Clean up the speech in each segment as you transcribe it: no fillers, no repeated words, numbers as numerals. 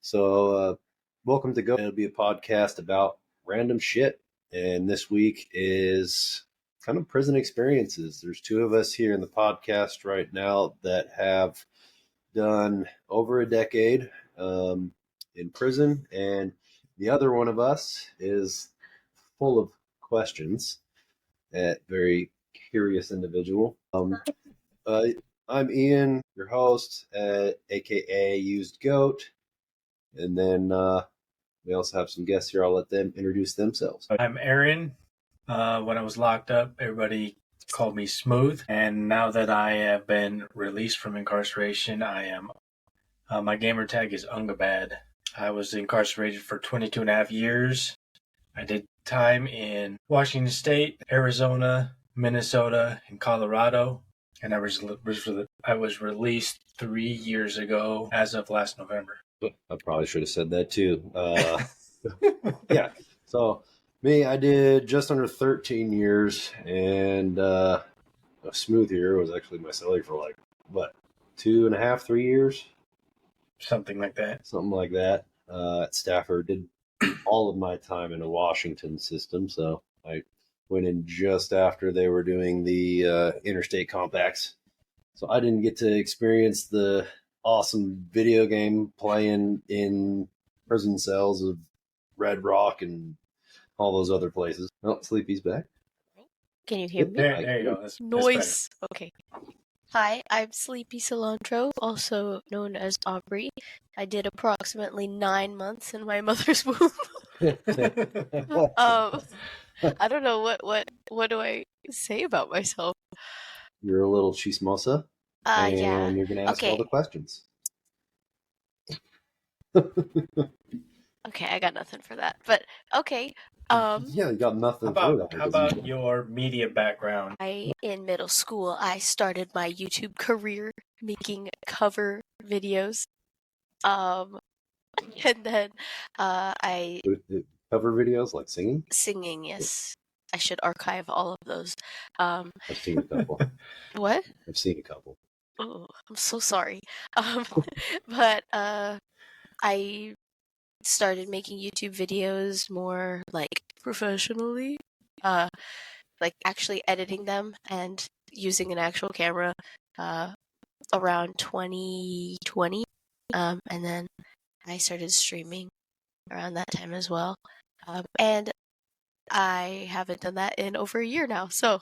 Welcome to Go. It'll be a podcast about random shit. And this week is kind of prison experiences. There's two of us here in the podcast right now that have done over a decade in prison. And the other one of us is full of questions. Very curious individual. I'm Ian, your host, aka UsedGoat. And then we also have some guests here. I'll let them introduce themselves. I'm Aaron. When I was locked up, everybody called me Smooth. And now that I have been released from incarceration, I am. My gamer tag is Ungabad. I was incarcerated for 22 and a half years. I did time in Washington State, Arizona, Minnesota, and Colorado. And I was released 3 years ago as of last November. I probably should have said that too. Yeah. So me, I did just under 13 years, and Smooth here was actually my cellie for 2.5, 3 years, something like that. At Stafford. Did all of my time in a Washington system, so I went in just after they were doing the interstate compacts. So I didn't get to experience the awesome video game playing in prison cells of Red Rock and all those other places. Oh, Sleepy's back. Can you hear me? There you go. That's Noise. Okay. Hi, I'm Sleepy Cilantro, also known as Aubrey. I did approximately 9 months in my mother's womb. I don't know what do I say about myself. You're a little chismosa. And yeah. you're gonna ask all the questions. Okay, I got nothing for that. But okay. Yeah, you got nothing for that. How about your media background? In middle school, I started my YouTube career making cover videos. And then I cover videos like singing? Singing, yes. I should archive all of those. I've seen a couple. What? I've seen a couple. Oh, I'm so sorry. But I started making YouTube videos more like professionally, like actually editing them and using an actual camera around 2020. And then I started streaming around that time as well. And I haven't done that in over a year now, so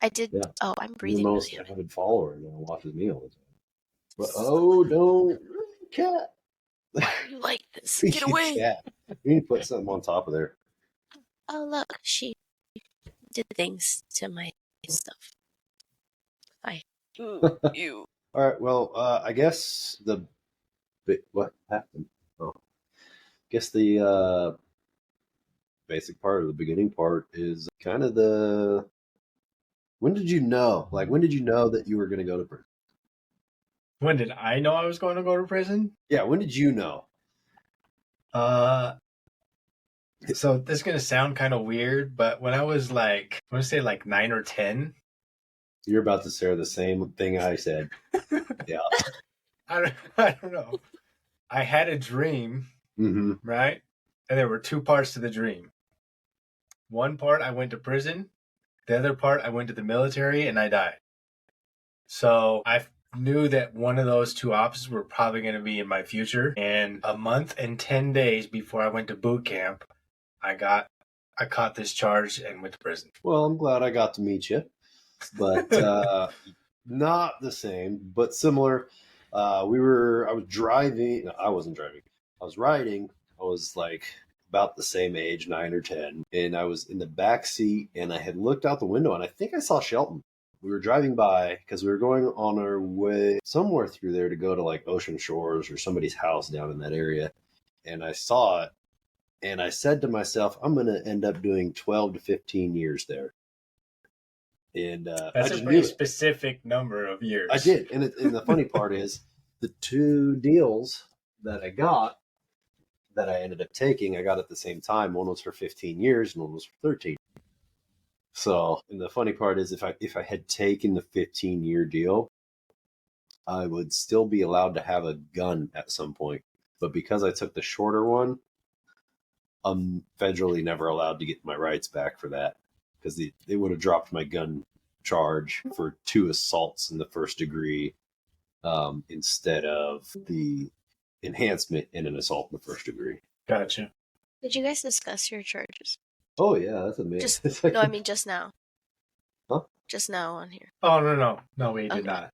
I did. Yeah. Oh, I'm breathing. Your most avid follower now watches me all the time. But don't cat. Why are you like this? Get away! Cat. We need to put something on top of there. Oh look, she did things to my stuff. You. All right. Well, I guess what happened? Oh, I guess the basic part or the beginning part is kind of when did you know? Like, when did you know that you were going to go to prison? When did I know I was going to go to prison? Yeah, when did you know? So this is going to sound kind of weird, but when I was I want to say 9 or 10. You're about to say the same thing I said. Yeah. I don't know. I had a dream, right? And there were two parts to the dream. One part, I went to prison. The other part, I went to the military and I died. So I knew that one of those two options were probably going to be in my future. And a month and 10 days before I went to boot camp, I caught this charge and went to prison. Well, I'm glad I got to meet you, but not the same, but similar. I was driving. No, I wasn't driving. I was riding. I was about the same age, 9 or 10, and I was in the back seat, and I had looked out the window, and I think I saw Shelton. We were driving by because we were going on our way somewhere through there to go to Ocean Shores or somebody's house down in that area, and I saw it, and I said to myself, I'm going to end up doing 12 to 15 years there. And that's a pretty specific number of years. I did, and the funny part is the two deals that I got that I ended up taking, I got at the same time. One was for 15 years and one was for 13. So, and the funny part is if I had taken the 15-year deal, I would still be allowed to have a gun at some point. But because I took the shorter one, I'm federally never allowed to get my rights back for that, because they would have dropped my gun charge for 2 assaults in the first degree, instead of the enhancement in an assault in the first degree. Gotcha. Did you guys discuss your charges? Oh yeah, that's amazing. No, I mean just now. Huh? Just now on here. Oh, no, we did Okay. not.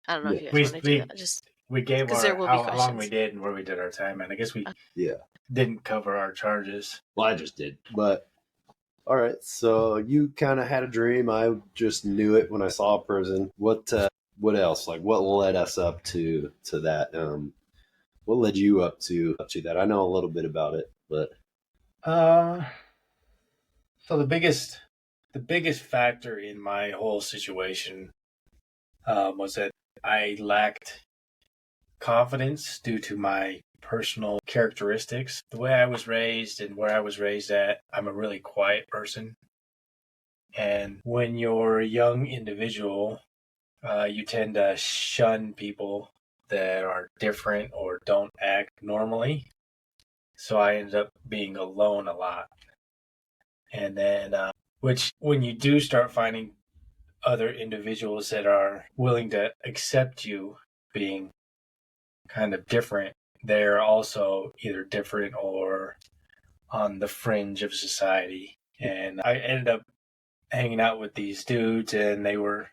I don't know if you guys We- want to do that. Just We gave 'Cause our there will be how long we questions. did and where we did our time, and I guess we Yeah. didn't cover our charges. Well, I just did. But all right, so you kind of had a dream. I just knew it when I saw prison. What else? Like, what led us up to that? What led you up to that? I know a little bit about it, but So the biggest factor in my whole situation was that I lacked confidence due to my personal characteristics. The way I was raised and where I was raised at, I'm a really quiet person. And when you're a young individual, you tend to shun people that are different or don't act normally. So I ended up being alone a lot. And then, which when you do start finding other individuals that are willing to accept you being kind of different, they're also either different or on the fringe of society. And I ended up hanging out with these dudes, and they were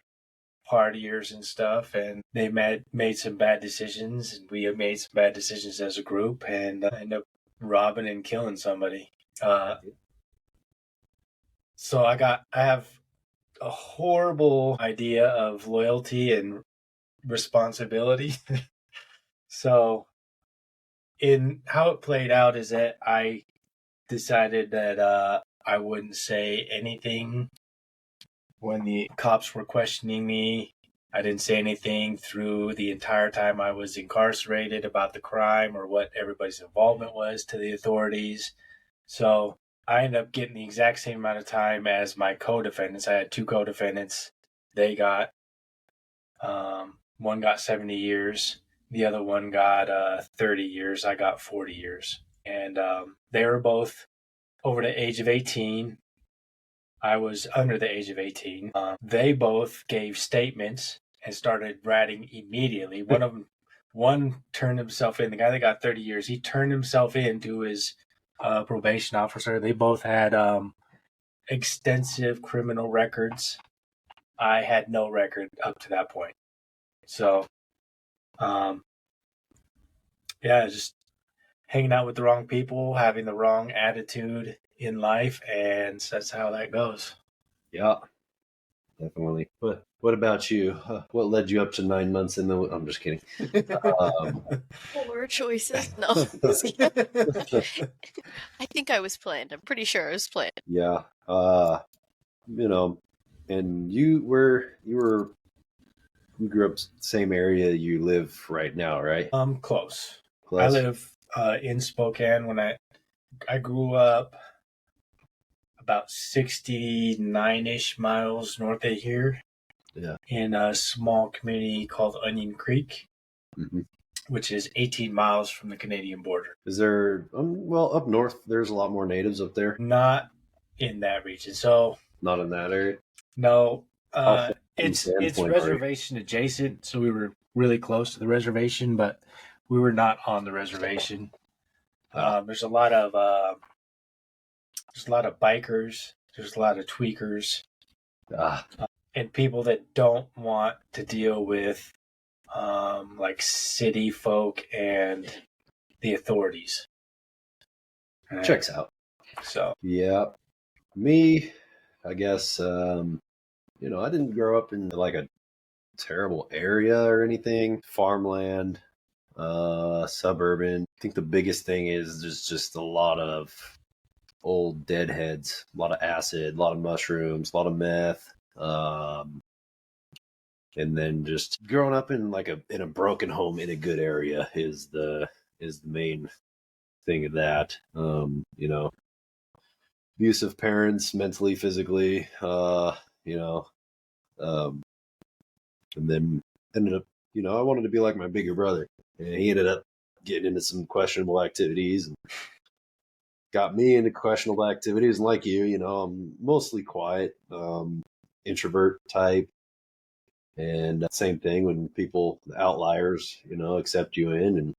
partiers and stuff, and they made some bad decisions, and we made some bad decisions as a group, and ended up robbing and killing somebody. So I have a horrible idea of loyalty and responsibility. So in how it played out is that I decided that I wouldn't say anything when the cops were questioning me. I didn't say anything through the entire time I was incarcerated about the crime or what everybody's involvement was to the authorities. So I ended up getting the exact same amount of time as my co-defendants. I had 2 co-defendants. They got, one got 70 years. The other one got 30 years. I got 40 years. And they were both over the age of 18. I was under the age of 18. They both gave statements and started ratting immediately. One turned himself in. The guy that got 30 years, he turned himself in to his probation officer. They both had extensive criminal records. I had no record up to that point. So, just hanging out with the wrong people, having the wrong attitude in life, and that's how that goes. yeah, definitely. What about you? What led you up to 9 months in the? I'm just kidding. Poor choices. No. I think I was planned. I'm pretty sure I was planned. Yeah. And you grew up same area you live right now, right? Close. Close? I live in Spokane. When I grew up about 69-ish miles north of here. Yeah. In a small community called Onion Creek, which is 18 miles from the Canadian border. Is there, up north, there's a lot more natives up there? Not in that region. So not in that area? No. It's reservation adjacent, so we were really close to the reservation, but we were not on the reservation. There's a lot of bikers. There's a lot of tweakers. And people that don't want to deal with like city folk and the authorities. Checks out. So yeah, me, I guess. I didn't grow up in like a terrible area or anything. Farmland, suburban. I think the biggest thing is there's just a lot of old deadheads, a lot of acid, a lot of mushrooms, a lot of meth. And then just growing up in in a broken home in a good area is the main thing of that. Abusive parents, mentally, physically, and then ended up I wanted to be like my bigger brother. And he ended up getting into some questionable activities and got me into questionable activities. And like I'm mostly quiet, introvert type. And same thing when people, outliers, accept you in, and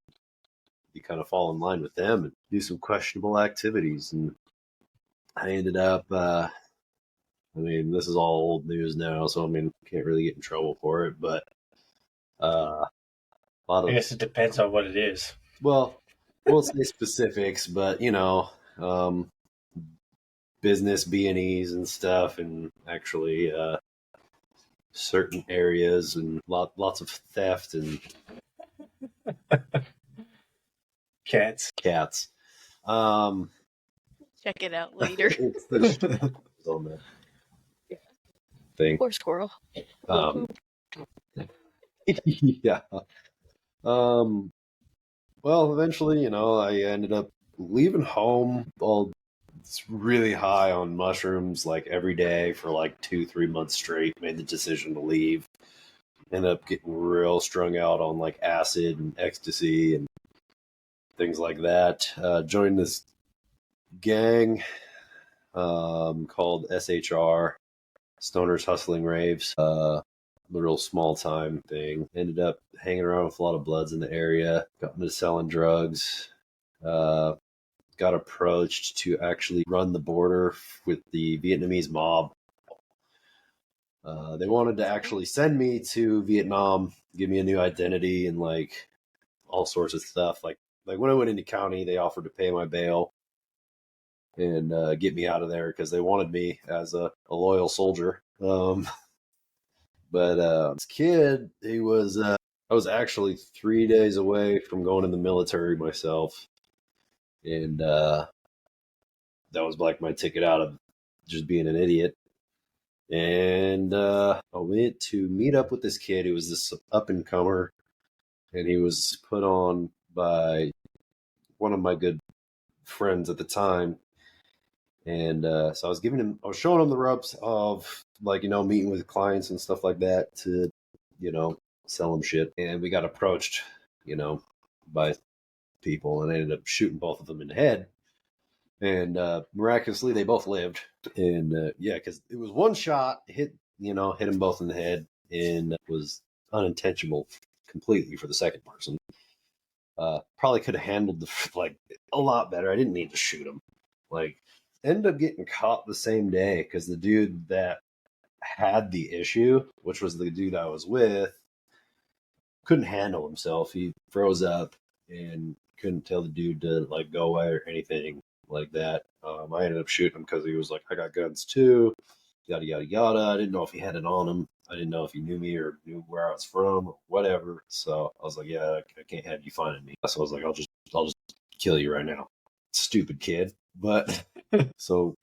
you kind of fall in line with them and do some questionable activities. And I ended up, this is all old news now, so can't really get in trouble for it, but a lot I of, guess it depends on what it is. well, won't say specifics, but business B&Es and stuff, and actually certain areas, and lots of theft and Cats. Check it out later. It's the on that thing. Poor squirrel. Yeah. Well, eventually, I ended up leaving home all really high on mushrooms, like every day for like 2-3 months straight. Made the decision to leave. Ended up getting real strung out on like acid and ecstasy and things like that. Joined this gang called SHR, Stoners Hustling Raves. The real small time thing. Ended up hanging around with a lot of bloods in the area. Got into selling drugs. Got approached to actually run the border with the Vietnamese mob. They wanted to actually send me to Vietnam, give me a new identity, and like all sorts of stuff. Like when I went into county, they offered to pay my bail and get me out of there because they wanted me as a loyal soldier. But this kid, I was actually 3 days away from going in the military myself. And that was like my ticket out of just being an idiot. And I went to meet up with this kid who was this up and comer. And he was put on by one of my good friends at the time. And so I was showing him the ropes of like, meeting with clients and stuff like that to, sell them shit. And we got approached, by people, and I ended up shooting both of them in the head. And miraculously, they both lived. And yeah, because it was one shot, hit them both in the head, and it was unintentional completely for the second person. Probably could have handled like a lot better. I didn't need to shoot him. Like, ended up getting caught the same day because the dude that had the issue, which was the dude I was with, couldn't handle himself. He froze up and couldn't tell the dude to like go away or anything like that. I ended up shooting him because he was like, I got guns too, yada yada yada. I didn't know if he had it on him. I didn't know if he knew me or knew where I was from or whatever. So I was like, yeah, I can't have you finding me. So I was like, I'll just kill you right now. Stupid kid. But so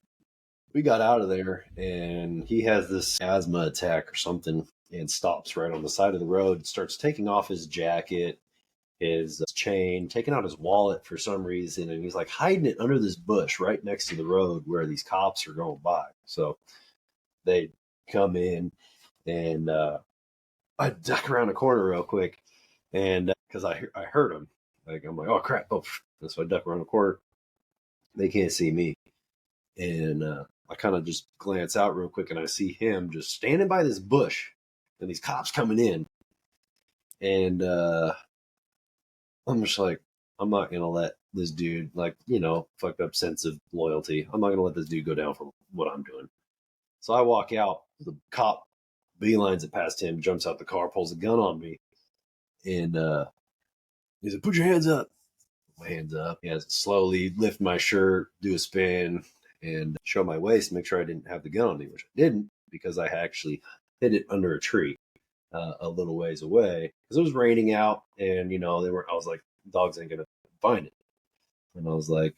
we got out of there, and he has this asthma attack or something and stops right on the side of the road, starts taking off his jacket, his chain, taking out his wallet for some reason, and he's like hiding it under this bush right next to the road where these cops are going by. So they come in, and I duck around a corner real quick, and because I heard him, like I'm like, oh crap, oh, so I duck around the corner. They can't see me, and I kind of just glance out real quick, and I see him just standing by this bush, and these cops coming in, and I'm just like, I'm not gonna let this dude, like, fucked up sense of loyalty. I'm not gonna let this dude go down for what I'm doing. So I walk out. The cop beelines it past him, jumps out the car, pulls a gun on me, and he's like, "Put your hands up." My hands up. He has to slowly lift my shirt, do a spin, and show my waist, make sure I didn't have the gun on me, which I didn't because I actually hid it under a tree a little ways away because it was raining out, and I was like, dogs ain't gonna find it, and I was like,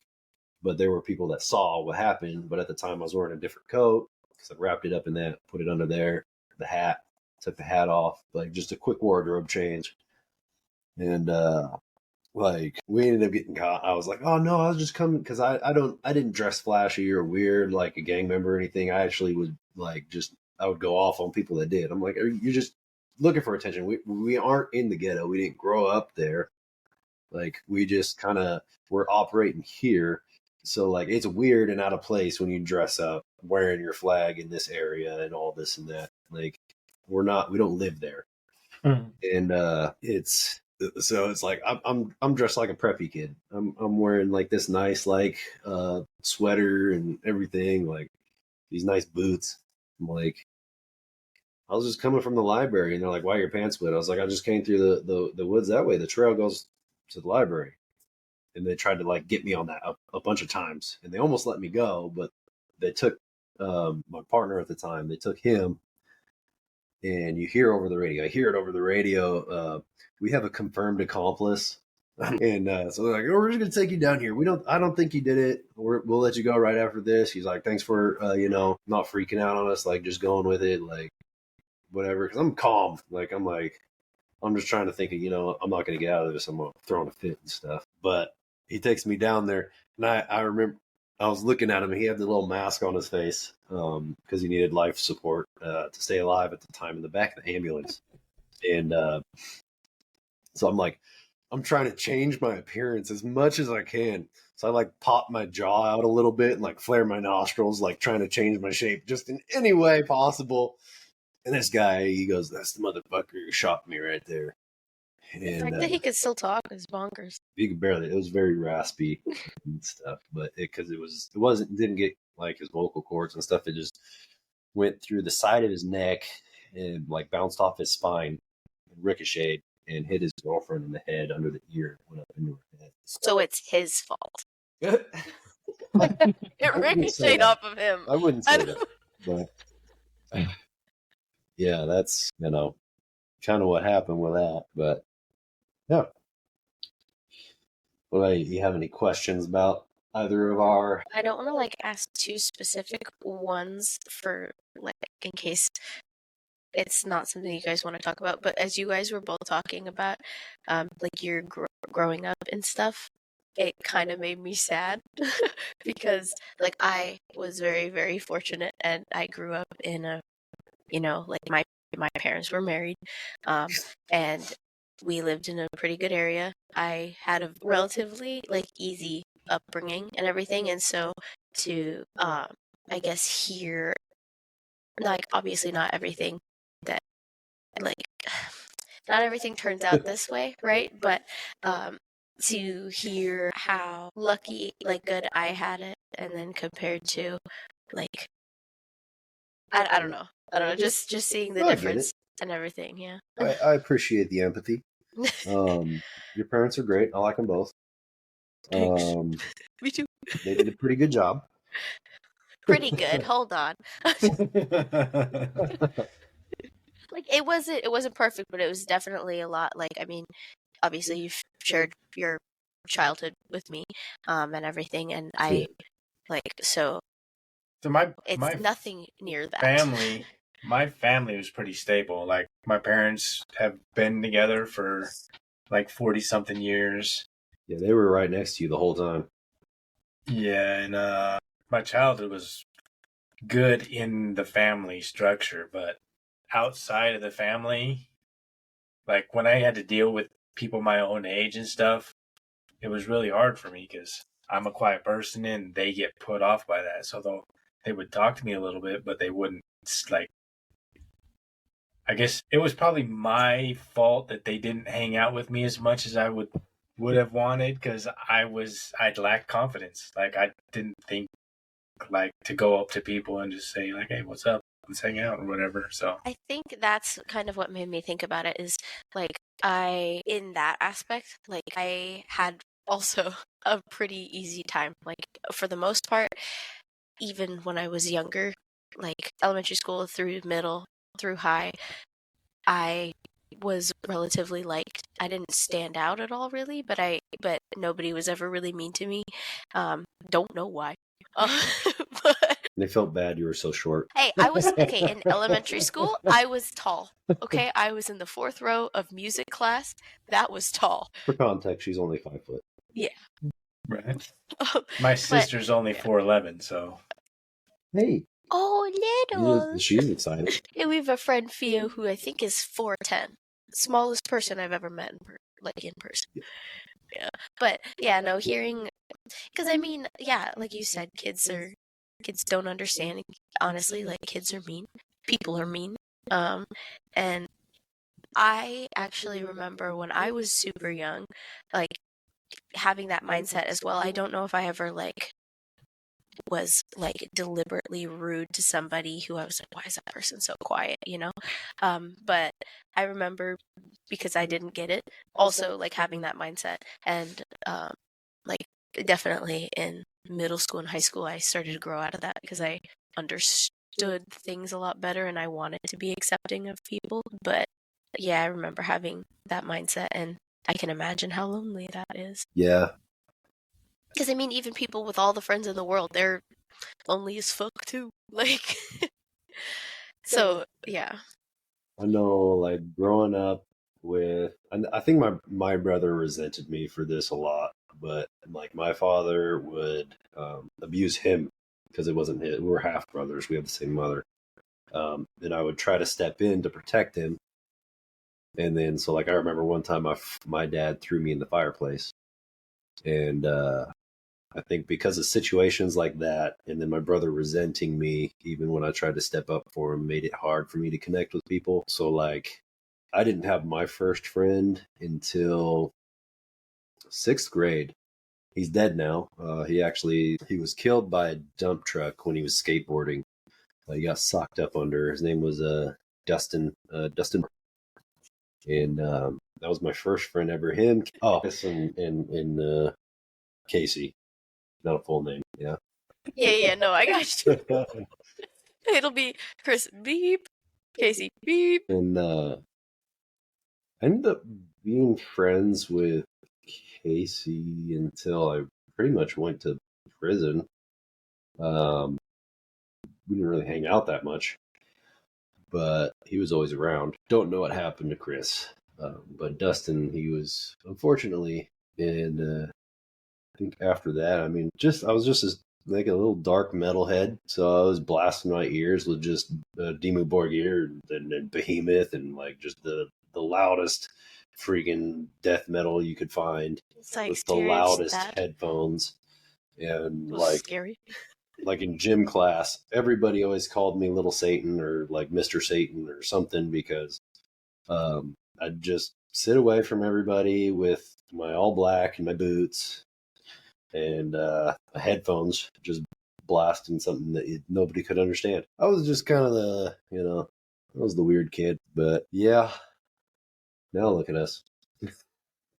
but there were people that saw what happened. But at the time, I was wearing a different coat because I wrapped it up in that, put it under there, the hat, took the hat off, like just a quick wardrobe change, and like we ended up getting caught. I was like, oh no, I was just coming because I didn't dress flashy or weird like a gang member or anything. I actually would like I would go off on people that did. I'm like, you're just looking for attention. We aren't in the ghetto. We didn't grow up there. Like, we just kind of we're operating here. So like, it's weird and out of place when you dress up wearing your flag in this area and all this and that. Like, we don't live there. Mm. And it's like I'm dressed like a preppy kid. I'm wearing like this nice like sweater and everything, like these nice boots. I'm like, I was just coming from the library, and they're like, "Why are your pants split?" I was like, "I just came through the woods that way. The trail goes to the library." And they tried to like get me on that a bunch of times, and they almost let me go, but they took my partner at the time. They took him. And you hear over the radio. I hear it over the radio. We have a confirmed accomplice, and so they're like, "Oh, we're just gonna take you down here. I don't think you did it. We'll let you go right after this." He's like, "Thanks for not freaking out on us. Like, just going with it. Like, whatever." Because I'm calm. Like, I'm just trying to think of, I'm not gonna get out of this. I'm gonna throw a fit and stuff. But he takes me down there, and I remember I was looking at him, and he had the little mask on his face because he needed life support to stay alive at the time in the back of the ambulance. And so I'm trying to change my appearance as much as I can. So I like pop my jaw out a little bit and like flare my nostrils, like trying to change my shape just in any way possible. And this guy, he goes, "That's the motherfucker who shot me right there." The And fact that he could still talk is bonkers. he could barely. It was very raspy and stuff, but because it didn't get like his vocal cords and stuff. It just went through the side of his neck and like bounced off his spine and ricocheted and hit his girlfriend in the head under the ear. Went up into her head. So it's his fault. It It ricocheted off of him. I wouldn't say that, but yeah, that's kind of what happened with that. But yeah. Well, you have any questions about either of our? I don't want to like ask too specific ones for like in case it's not something you guys want to talk about. But as you guys were both talking about, like your growing up and stuff, it kind of made me sad because like I was very, very fortunate, and I grew up in a, like my parents were married, and we lived in a pretty good area. I had a relatively like easy upbringing and everything, and so to I guess hear, like, obviously not everything that like not everything turns out this way, right? But to hear how lucky, like, good I had it, and then compared to like I don't know, just seeing the difference and everything. Yeah, I appreciate the empathy. Your parents are great. I like them both. me too. They did a pretty good job. Pretty good. Hold on. Like, it wasn't perfect, but it was definitely a lot. Like, I mean, obviously you've shared your childhood with me, and everything, and I like so. So my nothing near that. My family was pretty stable. Like, my parents have been together for like 40 something years. Yeah, they were right next to you the whole time. Yeah, and my childhood was good in the family structure, but outside of the family, like when I had to deal with people my own age and stuff, it was really hard for me because I'm a quiet person and they get put off by that. So they would talk to me a little bit, but they wouldn't, like, I guess it was probably my fault that they didn't hang out with me as much as I would have wanted, because I'd lacked confidence. Like, I didn't think like to go up to people and just say like, "Hey, what's up? Let's hang out," or whatever. So I think that's kind of what made me think about it, is like in that aspect, like I had also a pretty easy time, like for the most part, even when I was younger, like elementary school through middle through high, I was relatively liked. I didn't stand out at all, really, but nobody was ever really mean to me. Don't know why. But They felt bad you were so short. hey, I was okay in elementary school. I was tall. Okay, I was in the 4th row of music class. That was tall. For context, she's only 5 foot. Yeah. Right. My sister's only 4'11", so. Hey, Oh, little. She's excited. Yeah, we have a friend, Theo, who I think is 4'10". Smallest person I've ever met in person. Yeah. But, yeah, no, hearing... Because, I mean, yeah, like you said, kids don't understand. Honestly, like, kids are mean. People are mean. And I actually remember when I was super young, like, having that mindset as well. I don't know if I ever, like, was like deliberately rude to somebody who I was like, why is that person so quiet, you know? But I remember, because I didn't get it, also like having that mindset. And like definitely in middle school and high school, I started to grow out of that because I understood things a lot better and I wanted to be accepting of people. But yeah, I remember having that mindset, and I can imagine how lonely that is. Yeah. Because I mean, even people with all the friends in the world, they're lonely as fuck too. Like, so yeah. I know, like growing up with, and I think my brother resented me for this a lot, but like my father would abuse him because it wasn't his. We're half brothers. We have the same mother. And I would try to step in to protect him. And then, so like I remember one time my dad threw me in the fireplace, and I think because of situations like that, and then my brother resenting me, even when I tried to step up for him, made it hard for me to connect with people. So, like, I didn't have my first friend until 6th grade. He's dead now. He was killed by a dump truck when he was skateboarding. He got socked up under. His name was Dustin. Dustin, and that was my first friend ever. Him. Oh, and Casey. Not a full name. Yeah. Yeah, no, I got you. It'll be Chris beep, Casey beep. And I ended up being friends with Casey until I pretty much went to prison. We didn't really hang out that much, but he was always around. Don't know what happened to Chris, but Dustin, he was unfortunately, and I think after that, I mean, I was just like a little dark metalhead, so I was blasting my ears with just Dimmu Borgir and Behemoth and like just the loudest freaking death metal you could find with the loudest headphones. And like scary. Like in gym class, everybody always called me Little Satan or like Mr. Satan or something because I'd just sit away from everybody with my all black and my boots and headphones, just blasting something that nobody could understand. I was just kind of I was the weird kid. But yeah, now look at us.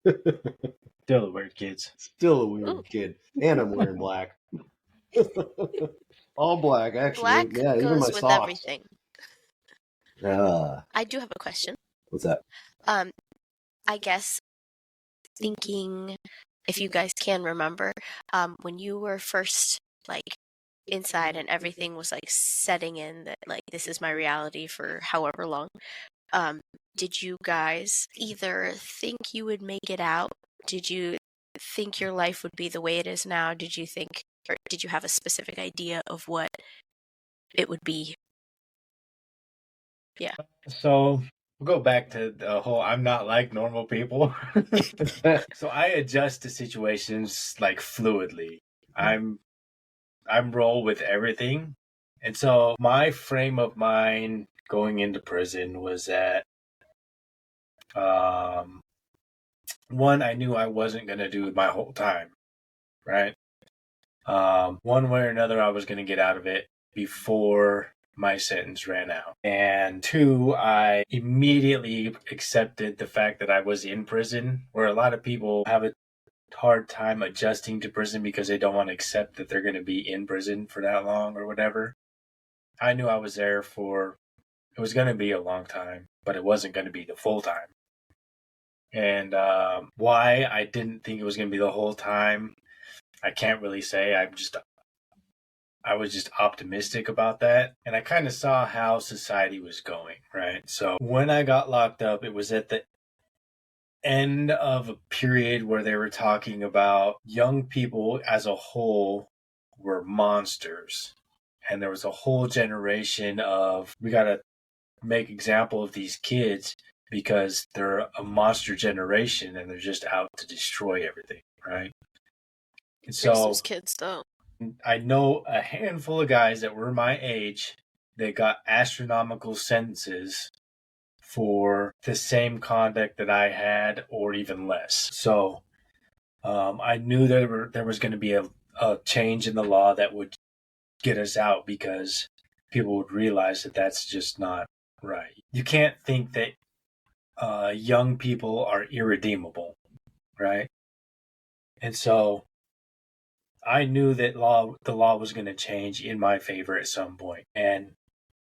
Still a weird kids. Still a weird kid. And I'm wearing black. All black, actually. Black yeah, goes even my with socks. everything. I do have a question. What's that? I guess thinking, if you guys can remember, when you were first like inside and everything was like setting in that like this is my reality for however long, did you guys either think you would make it out? Did you think your life would be the way it is now? Did you have a specific idea of what it would be? Yeah. So we'll go back to the whole I'm not like normal people. So I adjust to situations like fluidly. I'm roll with everything. And so my frame of mind going into prison was that one, I knew I wasn't going to do it my whole time, right? One way or another, I was going to get out of it before my sentence ran out. And two, I immediately accepted the fact that I was in prison, where a lot of people have a hard time adjusting to prison because they don't want to accept that they're going to be in prison for that long or whatever. I knew I was there it was going to be a long time, but it wasn't going to be the full time. And why I didn't think it was going to be the whole time, I can't really say. I was just optimistic about that. And I kind of saw how society was going, right? So when I got locked up, it was at the end of a period where they were talking about young people as a whole were monsters. And there was a whole generation of, we got to make example of these kids because they're a monster generation and they're just out to destroy everything, right? And so Those kids though. I know a handful of guys that were my age that got astronomical sentences for the same conduct that I had or even less. So I knew there was going to be a change in the law that would get us out because people would realize that that's just not right. You can't think that young people are irredeemable, right? And so I knew that the law was going to change in my favor at some point. And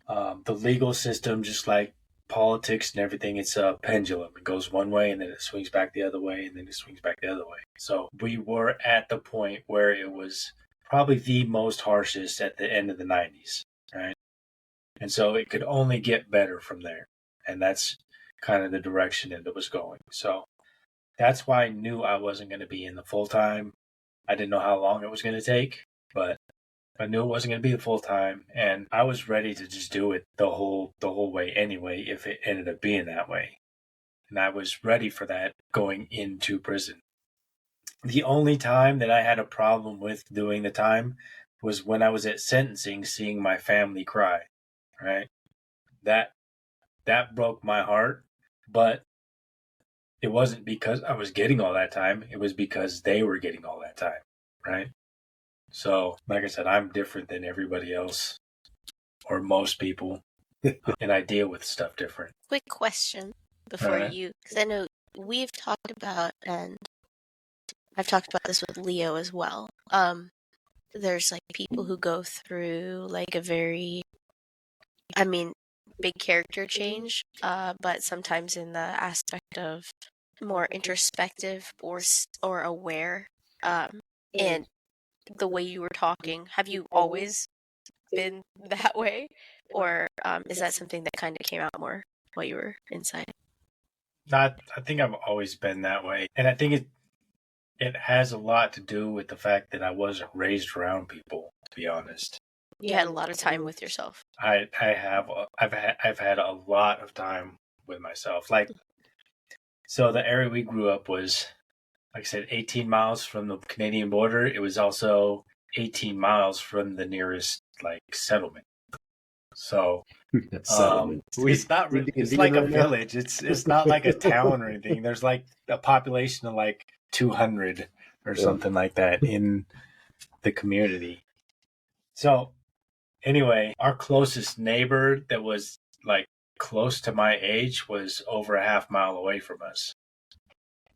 the legal system, just like politics and everything, it's a pendulum. It goes one way and then it swings back the other way and then it swings back the other way. So we were at the point where it was probably the most harshest at the end of the 90s, right? And so it could only get better from there. And that's kind of the direction that it was going. So that's why I knew I wasn't going to be in the full time. I didn't know how long it was going to take, but I knew it wasn't going to be the full time, and I was ready to just do it the whole way anyway if it ended up being that way. And I was ready for that going into prison. The only time that I had a problem with doing the time was when I was at sentencing, seeing my family cry, right? That broke my heart, but it wasn't because I was getting all that time. It was because they were getting all that time, right? So, like I said, I'm different than everybody else or most people, and I deal with stuff different. Quick question before you, because I know we've talked about, and I've talked about this with Leo as well. There's like people who go through like a very, big character change, but sometimes in the aspect of more introspective or aware. And the way you were talking, have you always been that way, or is that something that kind of came out more while you were inside? I think I've always been that way, and I think it has a lot to do with the fact that I wasn't raised around people. To be honest, You had a lot of time with yourself. I've had a lot of time with myself. Like, so the area we grew up was, like I said, 18 miles from the Canadian border. It was also 18 miles from the nearest settlement. So Settlement. it's not really, it's like a village. It's not like a town or anything. There's like a population of 200 or something like that in the community. So anyway, our closest neighbor that was close to my age was over a half mile away from us.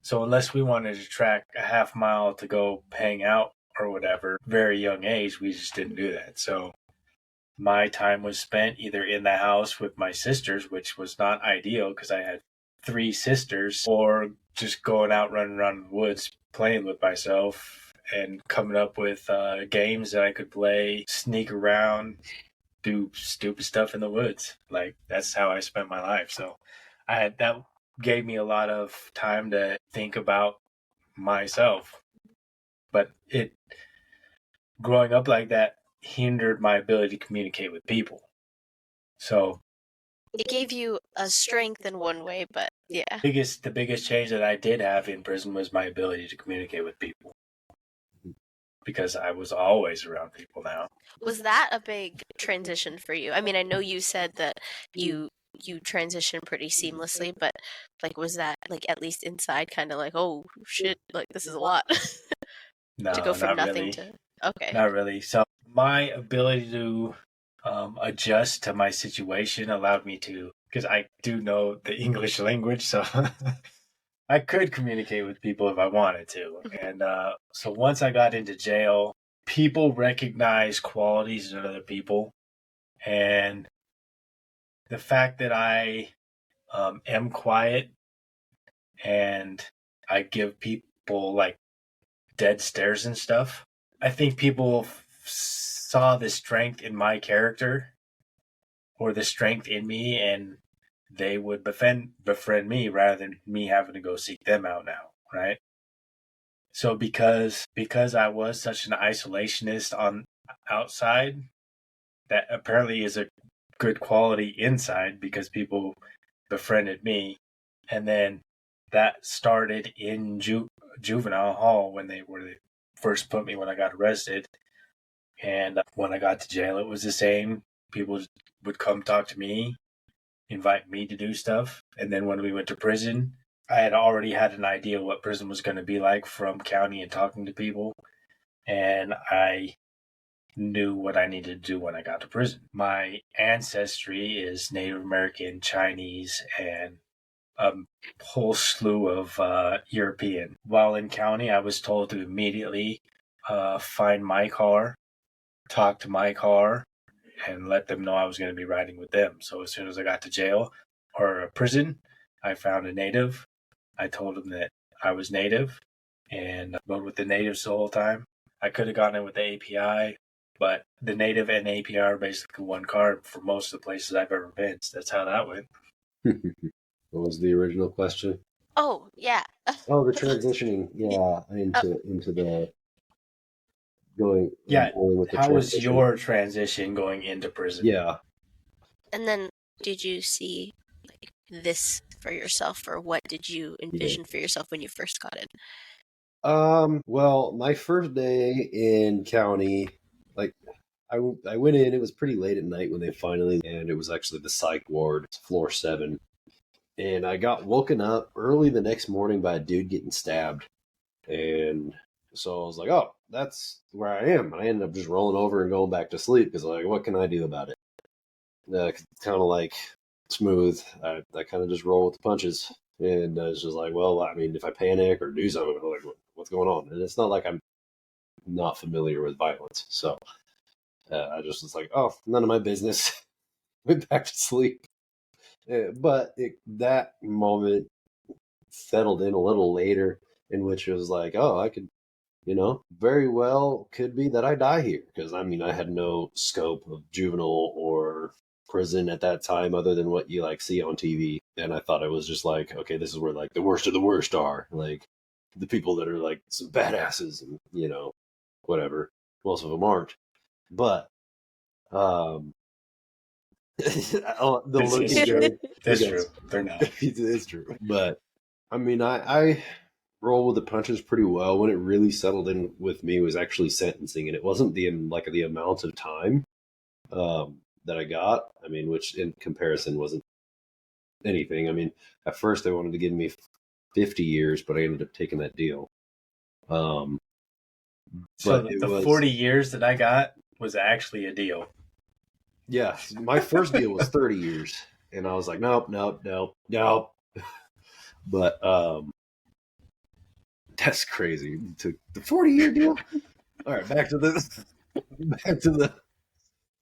So unless we wanted to track a half mile to go hang out or whatever, very young age, we just didn't do that. So my time was spent either in the house with my sisters, which was not ideal because I had 3 sisters, or just going out running around the woods playing with myself and coming up with games that I could play, sneak around, do stupid stuff in the woods. That's how I spent my life. So that gave me a lot of time to think about myself. But growing up like that hindered my ability to communicate with people. So it gave you a strength in one way, but yeah. The biggest change that I did have in prison was my ability to communicate with people, because I was always around people now. Was that a big transition for you? I mean, I know you said that you transitioned pretty seamlessly, but was that at least inside kind of oh shit, this is a lot? No, to go from not nothing really. to okay. Not really. So my ability to adjust to my situation allowed me to, because I do know the English language, so I could communicate with people if I wanted to. And so once I got into jail, people recognize qualities in other people. And the fact that I am quiet and I give people dead stares and stuff, I think people saw the strength in my character or the strength in me, and they would befriend me rather than me having to go seek them out now, right? So because I was such an isolationist on outside, that apparently is a good quality inside because people befriended me. And then that started in juvenile hall when they first put me when I got arrested. And when I got to jail, it was the same. People would come talk to me, invite me to do stuff. And then when we went to prison, I had already had an idea what prison was going to be like from county and talking to people. And I knew what I needed to do when I got to prison. My ancestry is Native American, Chinese, and a whole slew of European. While in county, I was told to immediately find my car, talk to my car, and let them know I was going to be riding with them. So as soon as I got to jail or prison, I found a native. I told them that I was native and rode with the natives the whole time. I could have gotten in with the API, but the native and API are basically one car for most of the places I've ever been. So that's how that went. What was the original question? Oh, yeah. Oh, the transitioning, into the going. Yeah. With the How was transition. your transition going into prison? Yeah. And then did you see like this for yourself, or what did you envision for yourself when you first got in? Well, my first day in county, like I went in, it was pretty late at night when they finally, and it was actually the psych ward, floor 7. And I got woken up early the next morning by a dude getting stabbed. And so I was like, oh, that's where I am. And I ended up just rolling over and going back to sleep because, like, what can I do about it? Kind of like Smooth. I kind of just roll with the punches. And it's just like, well, I mean, if I panic or do something, I'm like, what's going on? And it's not like I'm not familiar with violence. So I just was like, oh, none of my business. Went back to sleep. But that moment settled in a little later, in which it was like, oh, I could, very well could be that I die here. Because, I mean, I had no scope of juvenile or prison at that time other than what you, like, see on TV. And I thought it was just like, okay, this is where, like, the worst of the worst are. Like, the people that are, like, some badasses and, whatever. Most of them aren't. But, It's true. That's true. They're not. It's true. But I mean, I roll with the punches pretty well. When it really settled in with me was actually sentencing, and it wasn't the amount of time that I got. I mean, which in comparison wasn't anything. I mean, at first they wanted to give me 50 years, but I ended up taking that deal. So but the 40 years that I got was actually a deal. Yeah, my first deal was 30 years, and I was like, nope. But that's crazy. To the 40-year deal. All right, back to the.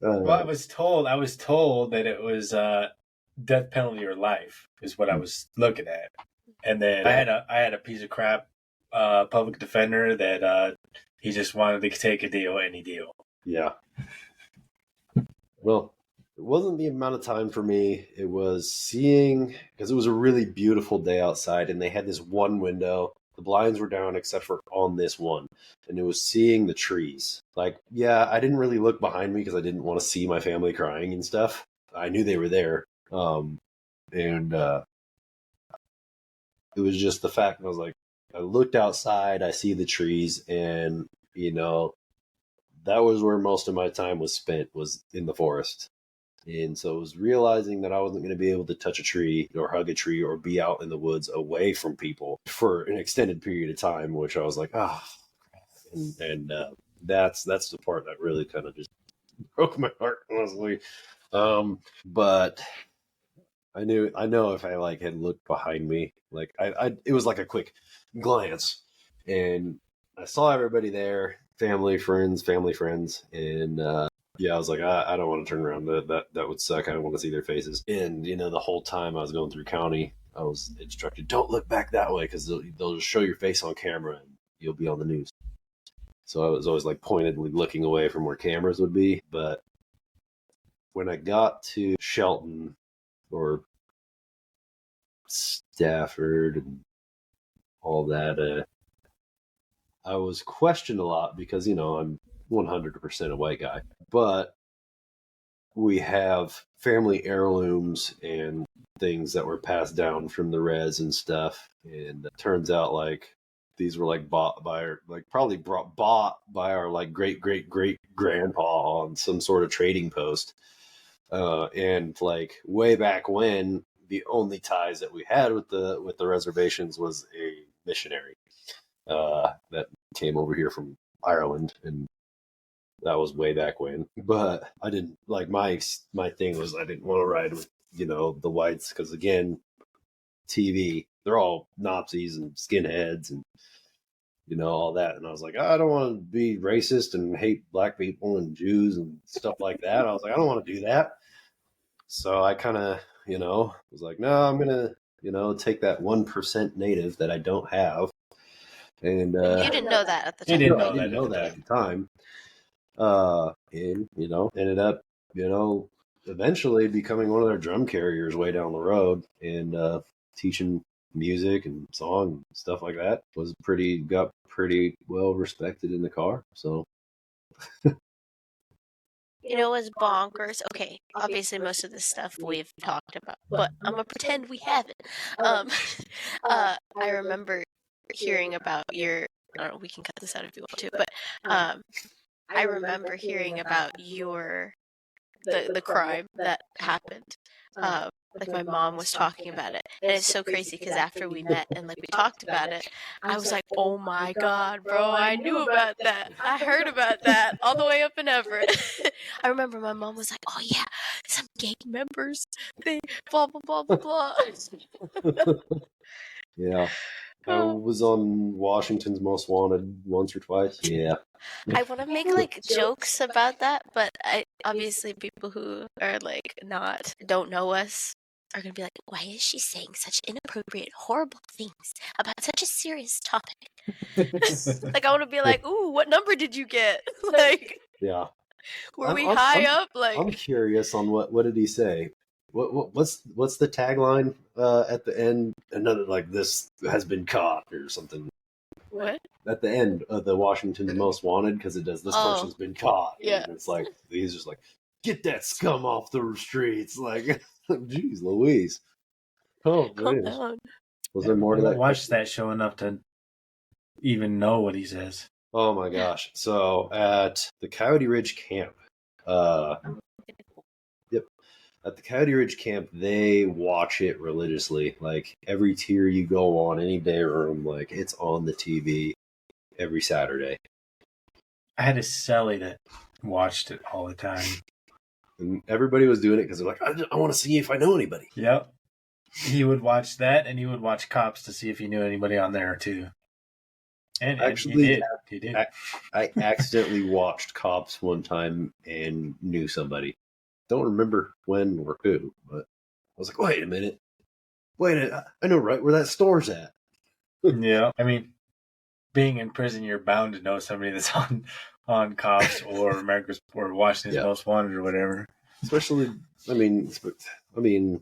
Well, I was told that it was death penalty or life is what I was looking at, and then I had a piece of crap public defender that he just wanted to take a deal, any deal. Yeah. Well, it wasn't the amount of time for me. It was seeing, because it was a really beautiful day outside, and they had this one window. The blinds were down except for on this one, and it was seeing the trees. Like, yeah, I didn't really look behind me because I didn't want to see my family crying and stuff. I knew they were there, and it was just the fact that I was like, I looked outside, I see the trees, and that was where most of my time was spent, was in the forest. And so it was realizing that I wasn't going to be able to touch a tree or hug a tree or be out in the woods away from people for an extended period of time, which I was like, and that's the part that really kind of just broke my heart, honestly. But I know if I like had looked behind me, like it was like a quick glance, and I saw everybody there, family, friends, and yeah, I was like, I don't want to turn around. That would suck. I don't want to see their faces. And the whole time I was going through county, I was instructed, don't look back that way because they'll just show your face on camera and you'll be on the news. So I was always like pointedly looking away from where cameras would be. But when I got to Shelton or Stafford and all that, I was questioned a lot because I'm 100% a white guy, but we have family heirlooms and things that were passed down from the res and stuff. And it turns out like these were like bought by our, like probably bought by our like great grandpa on some sort of trading post. And like way back when, the only ties that we had with the reservations was a missionary that came over here from Ireland, and that was way back when. But I didn't like my thing was I didn't want to ride with the whites because again, TV they're all Nazis and skinheads and all that, and I was like I don't want to be racist and hate black people and Jews and stuff like that. I was like I don't want to do that. So I kind of was like no, I'm gonna take that 1% native that I don't have. And you didn't know that at the time. You didn't I didn't know that at the time. And ended up eventually becoming one of their drum carriers way down the road and teaching music and song and stuff like that. Got pretty well respected in the car. So it was bonkers. Okay, obviously most of this stuff we've talked about, but I'm gonna pretend we haven't. I remember hearing about your. I don't know. We can cut this out if you want to, but I remember hearing about the crime that happened. Like my mom was talking about it, and it's so crazy because after we met and like we talked about it, I was like, "Oh my god, bro! I knew about that. I heard about that all the way up in Everett." I remember my mom was like, "Oh yeah, some gang members, they blah blah blah blah blah." yeah, I was on Washington's Most Wanted once or twice. Yeah, I want to make like jokes about that, but obviously people who are like don't know us are gonna be like, why is she saying such inappropriate, horrible things about such a serious topic? Like I want to be like, ooh, what number did you get? Like, yeah. were we high up? Like, I'm curious on what did he say? What's the tagline at the end? Another like this has been caught or something. What? At the end of the Washington's Most Wanted, because it does this person's been caught. Yeah. And it's like he's just like, get that scum off the streets. Like, geez, Louise. Oh, calm down. Was there more to that? Watch that show enough to even know what he says. Oh my gosh! So at the Coyote Ridge camp, at the Coyote Ridge camp, they watch it religiously. Like every tier you go on, any day room, like it's on the TV every Saturday. I had a celly that watched it all the time. And everybody was doing it because they're like, I want to see if I know anybody. Yep. He would watch that, and he would watch Cops to see if he knew anybody on there, too. And actually, he did. I accidentally watched Cops one time and knew somebody. Don't remember when or who, but I was like, wait a minute. I know right where that store's at. Yeah. I mean, being in prison, you're bound to know somebody that's on Cops or America's or Washington's Most Wanted or whatever. Especially, I mean,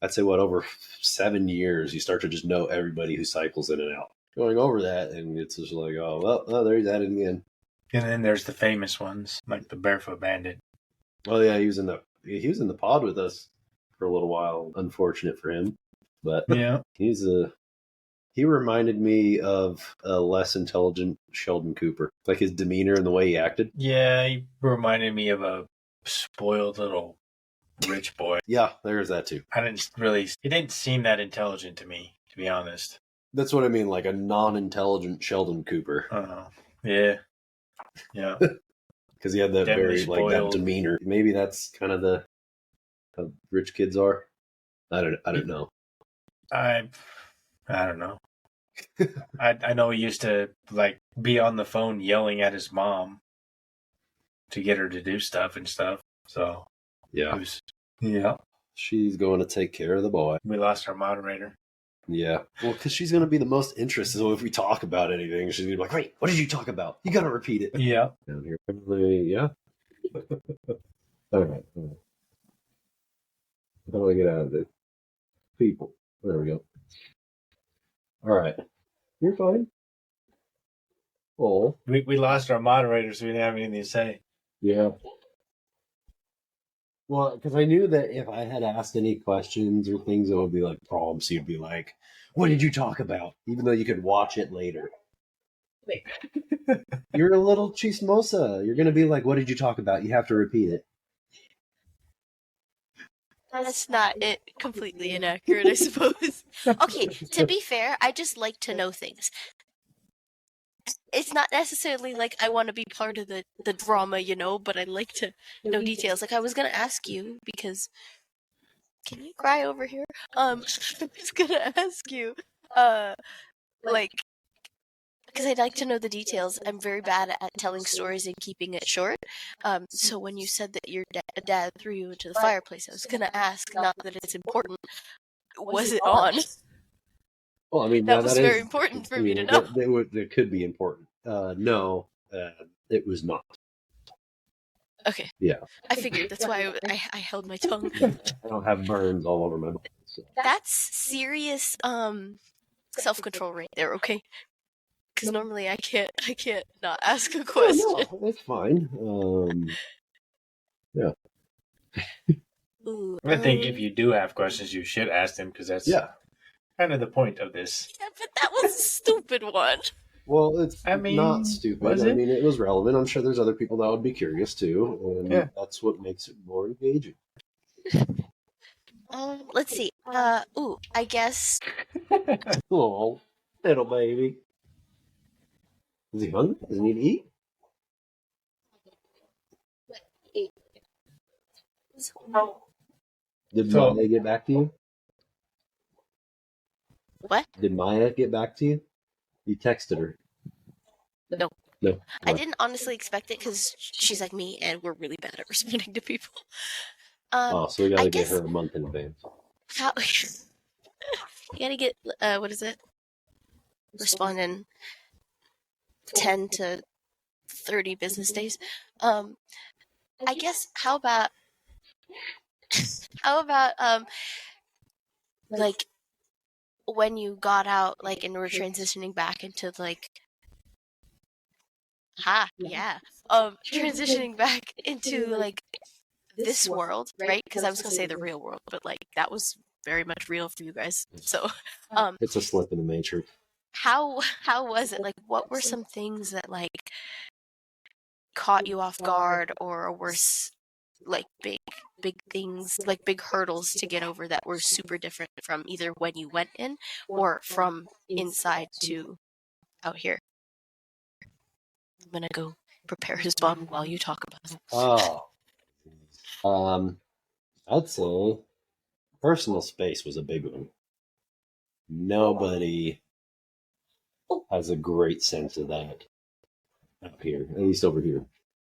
I'd say over 7 years, you start to just know everybody who cycles in and out. Going over that, and it's just like, oh, there's that again. And then there's the famous ones, like the Barefoot Bandit. Oh yeah, he was in the pod with us for a little while. Unfortunate for him, but yeah, he reminded me of a less intelligent Sheldon Cooper, like his demeanor and the way he acted. Yeah, he reminded me of a spoiled little rich boy. Yeah, there's that too. He didn't seem that intelligent to me, to be honest. That's what I mean, like a non-intelligent Sheldon Cooper. Yeah. Yeah. Because he had that very like that demeanor. Maybe that's kind of how rich kids are. I don't know. I don't know. I know he used to like be on the phone yelling at his mom to get her to do stuff and stuff. So yeah, yeah. She's going to take care of the boy. We lost our moderator. Yeah, well, because she's going to be the most interested. So if we talk about anything, she's going to be like, "Wait, what did you talk about? You got to repeat it." Yeah. Down here, yeah. All right. How do I get out of this? People. There we go. All right. You're fine. Oh. We lost our moderator, so we didn't have anything to say. Yeah. Well, because I knew that if I had asked any questions or things, it would be like prompts. You'd be like, "What did you talk about?" Even though you could watch it later. Wait. You're a little chismosa. You're gonna be like, "What did you talk about?" You have to repeat it. That's not it. Completely inaccurate, I suppose. Okay, to be fair, I just like to know things. It's not necessarily like I want to be part of the drama, you know, but I like to know details. Like I was gonna ask you because can you cry over here? I was gonna ask you, like, because I'd like to know the details. I'm very bad at telling stories and keeping it short. So when you said that your dad threw you into the fireplace, I was gonna ask, not that it's important, was it on? Well, I mean, That yeah, was that very is. important for I me mean, to know. that could be important. No, it was not. Okay. Yeah. I figured that's why I held my tongue. I don't have burns all over my body. So. That's serious self-control right there, okay? Because normally I can't not ask a question. No, that's fine. Yeah. Ooh, I think if you do have questions, you should ask them because that's kind of the point of this. Yeah, but that was a stupid one. Well, it's I mean, not stupid. was it? I mean, it was relevant. I'm sure there's other people that would be curious too, and that's what makes it more engaging. Let's see. I guess. Oh, little baby. Is he hungry? Does he need to eat? Did Maya get back to you? What? Did Maya get back to you? You texted her. No. No. I didn't honestly expect it because she's like me and we're really bad at responding to people. So we gotta I get guess her a month in advance. how you gotta get what is it? Respond in 10 to 30 business days. I guess how about like when you got out, like, and were transitioning back into like transitioning back into like this world, right? Because I was gonna say the real world, but like that was very much real for you guys. So It's a slip in the matrix. how was it? Like what were some things that like caught you off guard or were like big things, like big hurdles to get over that were super different from either when you went in or from inside to out here? I'm gonna go prepare his bottle while you talk about it. I'd say personal space was a big one. Nobody has a great sense of that up here, at least over here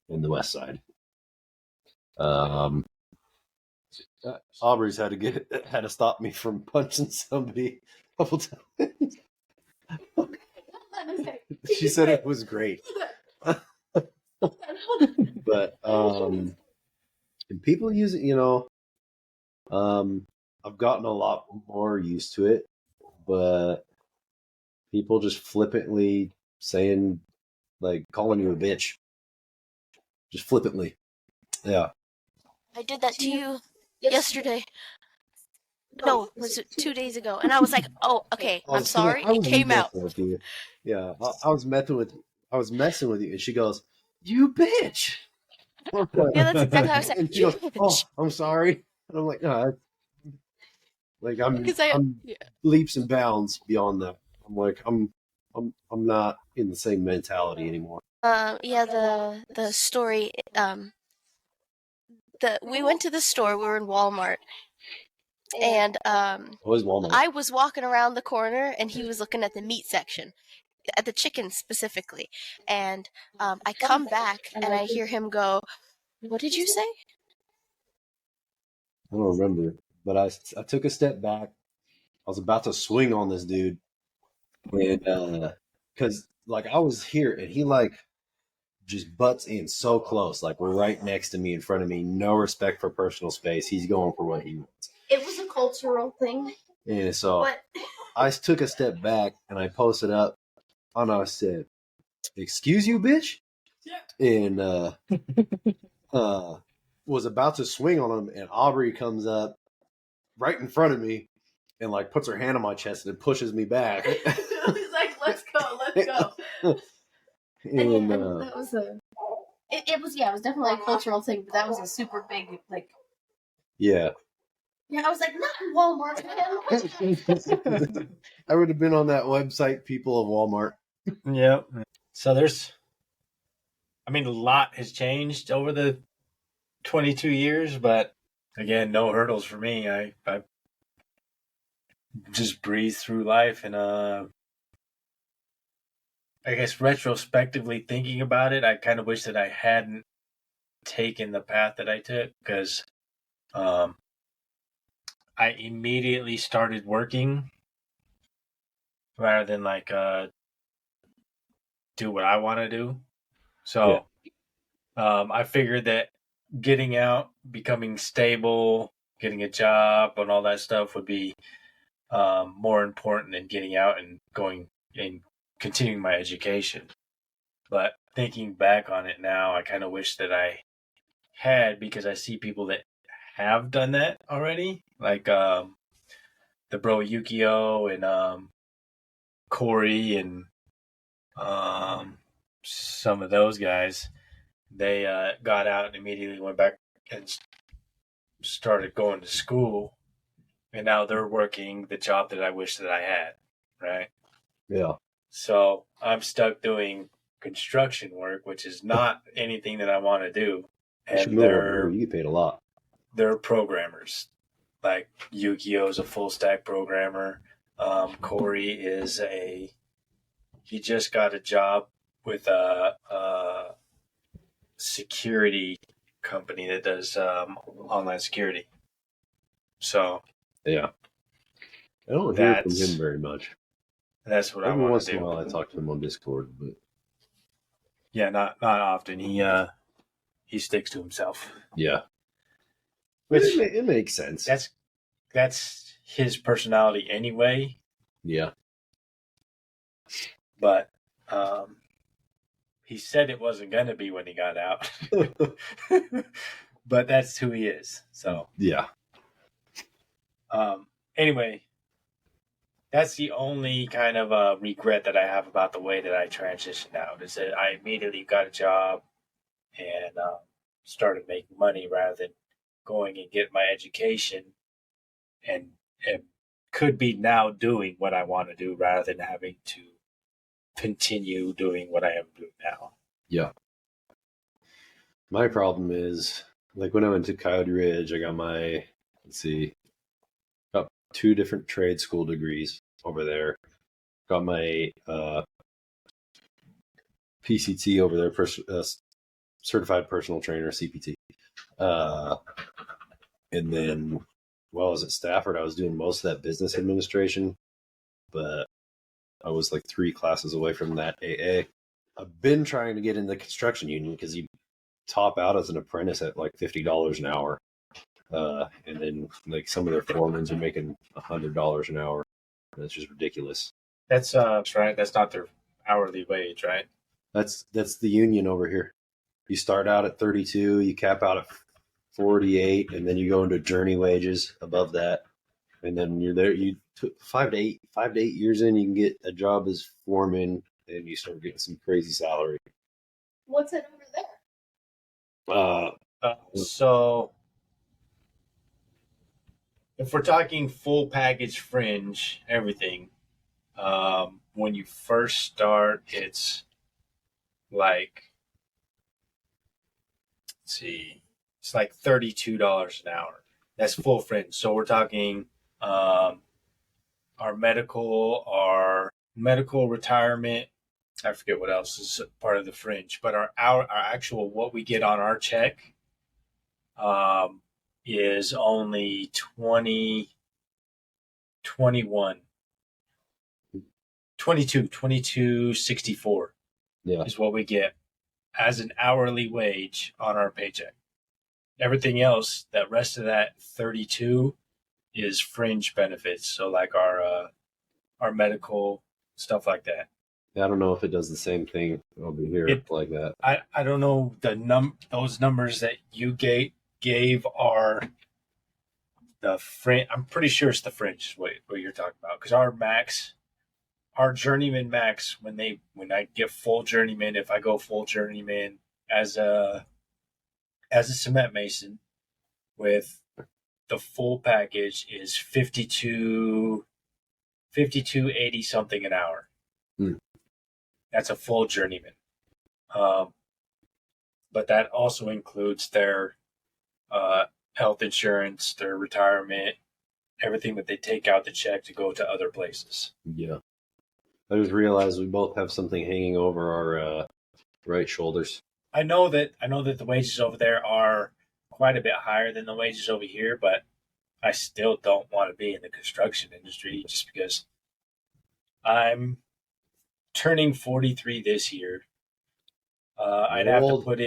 in the west side. Aubrey's had to stop me from punching somebody a couple times. She said it was great. But people use it, I've gotten a lot more used to it, but people just flippantly saying, like, calling you a bitch. Just flippantly. Yeah. I did that to you yesterday. No, was it 2 days ago? And I was like, "Oh, okay, I'm sorry." It came out. With you. Yeah, I was messing with you, and she goes, "You bitch." Yeah, that's exactly how I said. And she goes, "Oh, I'm sorry." And I'm like, "No, like I'm leaps and bounds beyond that." I'm like, I'm not in the same mentality anymore. Yeah, the story. We went to the store. We were in Walmart, and Walmart? I was walking around the corner, and he was looking at the meat section, at the chicken specifically. And I come back, and I hear him go, "What did you say?" I don't remember, but I took a step back. I was about to swing on this dude, and because like I was here, and he like just butts in so close, like we're right next to me, in front of me. No respect for personal space. He's going for what he wants. It was a cultural thing. And so I took a step back and I posted up, and I said, "Excuse you, bitch." Yeah. And was about to swing on him, and Aubrey comes up right in front of me and like puts her hand on my chest and pushes me back. He's like, let's go. And that was it was definitely a cultural thing, but that was a super big, like, yeah. Yeah, I was like, not in Walmart, man. I would have been on that website, people of Walmart. Yeah. So a lot has changed over the 22 years, but again, no hurdles for me. I just breathe through life, and I guess retrospectively thinking about it, I kind of wish that I hadn't taken the path that I took, because I immediately started working rather than like do what I want to do. So I figured that getting out, becoming stable, getting a job, and all that stuff would be more important than getting out and going and continuing my education. But thinking back on it now, I kind of wish that I had, because I see people that have done that already, like the bro Yukio and Corey and some of those guys. They got out and immediately went back and started going to school, and now they're working the job that I wish that I had, right? Yeah. So I'm stuck doing construction work, which is not anything that I want to do. And you get paid a lot. They're programmers. Like Yukio is a full stack programmer. Corey is he just got a job with a security company that does online security. So yeah, I don't hear from him very much. That's what every I want once to do. in a while I talk to him on Discord, but yeah, not often. He sticks to himself. Yeah, which it makes sense. That's his personality anyway. Yeah, but he said it wasn't going to be when he got out. But that's who he is. So yeah. Anyway, that's the only kind of regret that I have about the way that I transitioned out, is that I immediately got a job and started making money rather than going and get my education, and could be now doing what I want to do rather than having to continue doing what I am doing now. Yeah. My problem is, like, when I went to Coyote Ridge, I got my, got 2 different trade school degrees over there. Got my PCT over there, certified personal trainer, CPT. And then while I was at Stafford, I was doing most of that business administration, but I was like 3 classes away from that AA. I've been trying to get in the construction union because you top out as an apprentice at like $50 an hour. And then like some of their foremans are making $100 an hour. That's just ridiculous. That's right. That's not their hourly wage, right? That's the union over here. You start out at 32, you cap out at 48, and then you go into journey wages above that. And then you're there. You took 5 to 8 years in, you can get a job as foreman, and you start getting some crazy salary. What's it over there? So if we're talking full package fringe, everything, when you first start, it's like, it's like $32 an hour. That's full fringe. So we're talking our medical retirement. I forget what else is part of the fringe, but our actual, what we get on our check is only 22.64 is what we get as an hourly wage on our paycheck. Everything else, that rest of that 32 is fringe benefits. So like our medical, stuff like that. I don't know if it does the same thing over here like that. I don't know those numbers that you get gave the fringe. I'm pretty sure it's the fringe. What you're talking about? Because our journeyman max, when I get full journeyman, if I go full journeyman as a cement mason with the full package, is 52.80 something an hour. That's a full journeyman. But that also includes their health insurance, their retirement, everything that they take out the check to go to other places. Yeah. I just realized we both have something hanging over our right shoulders. I know that the wages over there are quite a bit higher than the wages over here, but I still don't want to be in the construction industry just because I'm turning 43 this year. I'd have to put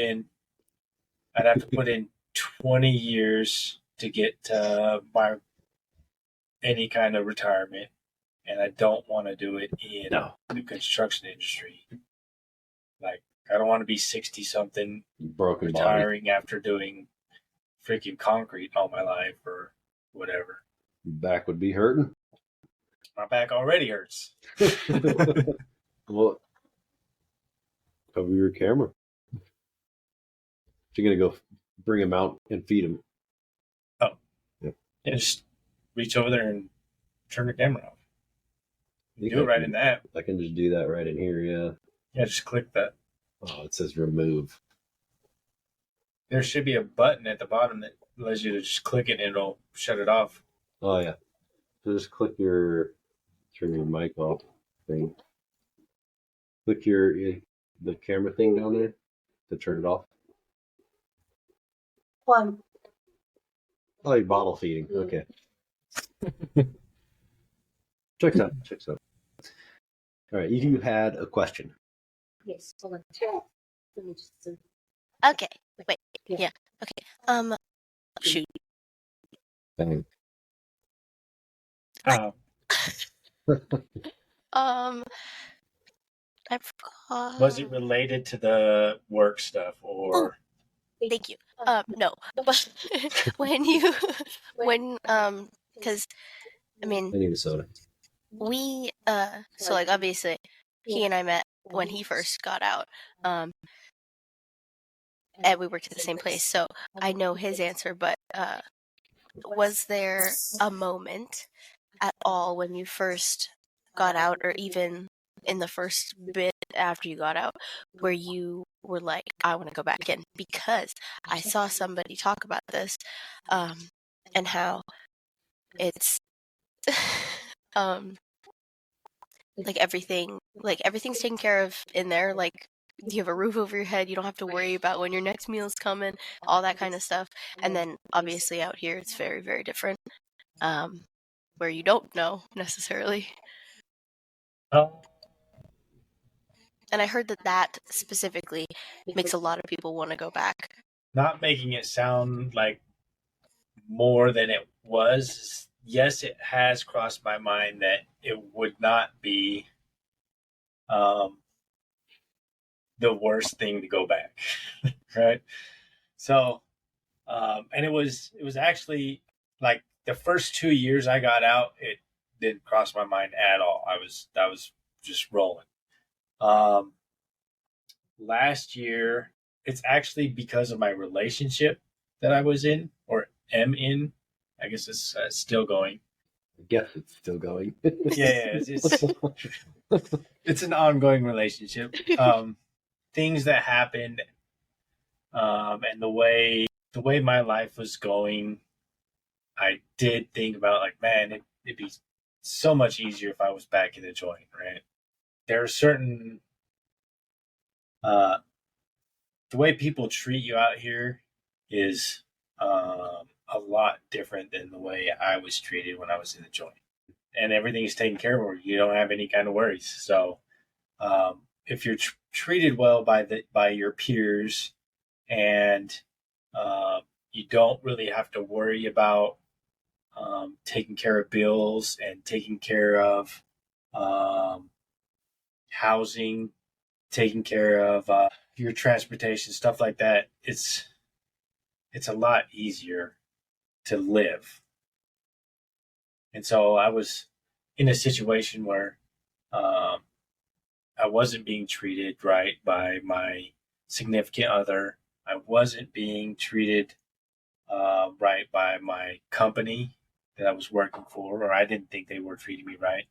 in 20 years to get my any kind of retirement, and I don't want to do it in the construction industry. Like, I don't want to be 60 something Broken retiring body. after doing freaking concrete all my life or whatever. Back would be hurting. My back already hurts. Well, cover your camera. You're gonna go bring him out and feed him. Oh, yeah. Just reach over there and turn the camera off. You do it right in the app. I can just do that right in here. Yeah. Yeah, just click that. Oh, it says remove. There should be a button at the bottom that allows you to just click it and it'll shut it off. Oh yeah. So just click turn your mic off thing. Click the camera thing down there to turn it off. One. Oh, you're bottle feeding. Okay. Checks out. All right. You had a question. Yes. Hold on. Let me just. Okay. Wait. Yeah. Okay. Shoot. Bang. I forgot. Was it related to the work stuff or? Thank you. No, but because I mean, I need a soda. we so like obviously he and I met when he first got out, and we worked at the same place, so I know his answer. But was there a moment at all when you first got out, or even in the first bit after you got out, where you were like, I want to go back in? Because I saw somebody talk about this, and how it's like everything's taken care of in there. Like, you have a roof over your head, you don't have to worry about when your next meal's coming, all that kind of stuff. And then obviously out here it's very, very different, where you don't know necessarily. And I heard that specifically makes a lot of people want to go back. Not making it sound like more than it was. Yes, it has crossed my mind that it would not be the worst thing to go back, right? So, and it was actually like the first 2 years I got out, it didn't cross my mind at all. That was just rolling. Last year, it's actually because of my relationship that I was in or am in. I guess it's still going. I guess it's still going. Yeah, it's an ongoing relationship. Things that happened, and the way my life was going, I did think about, like, man, it'd be so much easier if I was back in the joint, right? There are certain the way people treat you out here is a lot different than the way I was treated when I was in the joint. And everything is taken care of. You don't have any kind of worries. So if you're treated well by your peers, and you don't really have to worry about taking care of bills and taking care of housing, taking care of your transportation, stuff like that, it's a lot easier to live. And so I was in a situation where I wasn't being treated right by my significant other. I wasn't being treated right by my company that I was working for, or I didn't think they were treating me right.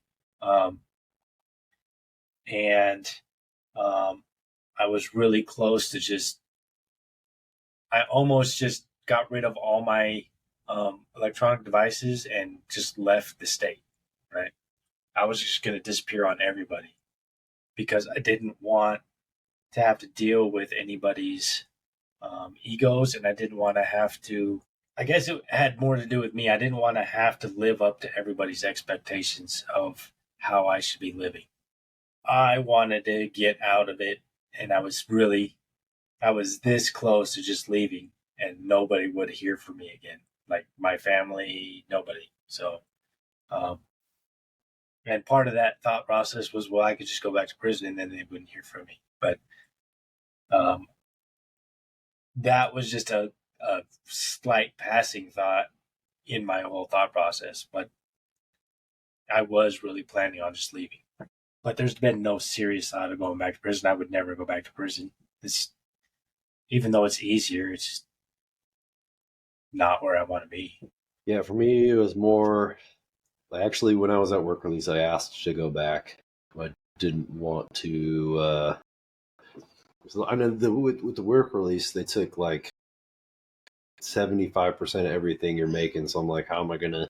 And I was really close to I almost just got rid of all my electronic devices and just left the state, right? I was just going to disappear on everybody because I didn't want to have to deal with anybody's egos, and I didn't want to have to. I guess it had more to do with me. I didn't want to have to live up to everybody's expectations of how I should be living. I wanted to get out of it, and I was this close to just leaving, and nobody would hear from me again. Like my family, nobody. So, and part of that thought process was, well, I could just go back to prison and then they wouldn't hear from me. But that was just a slight passing thought in my whole thought process. But I was really planning on just leaving. But there's been no serious thought of going back to prison. I would never go back to prison. Even though it's easier, it's just not where I want to be. Yeah, for me, it was more. Actually, when I was at work release, I asked to go back. I didn't want to. I know with the work release, they took like 75% of everything you're making. So I'm like, how am I gonna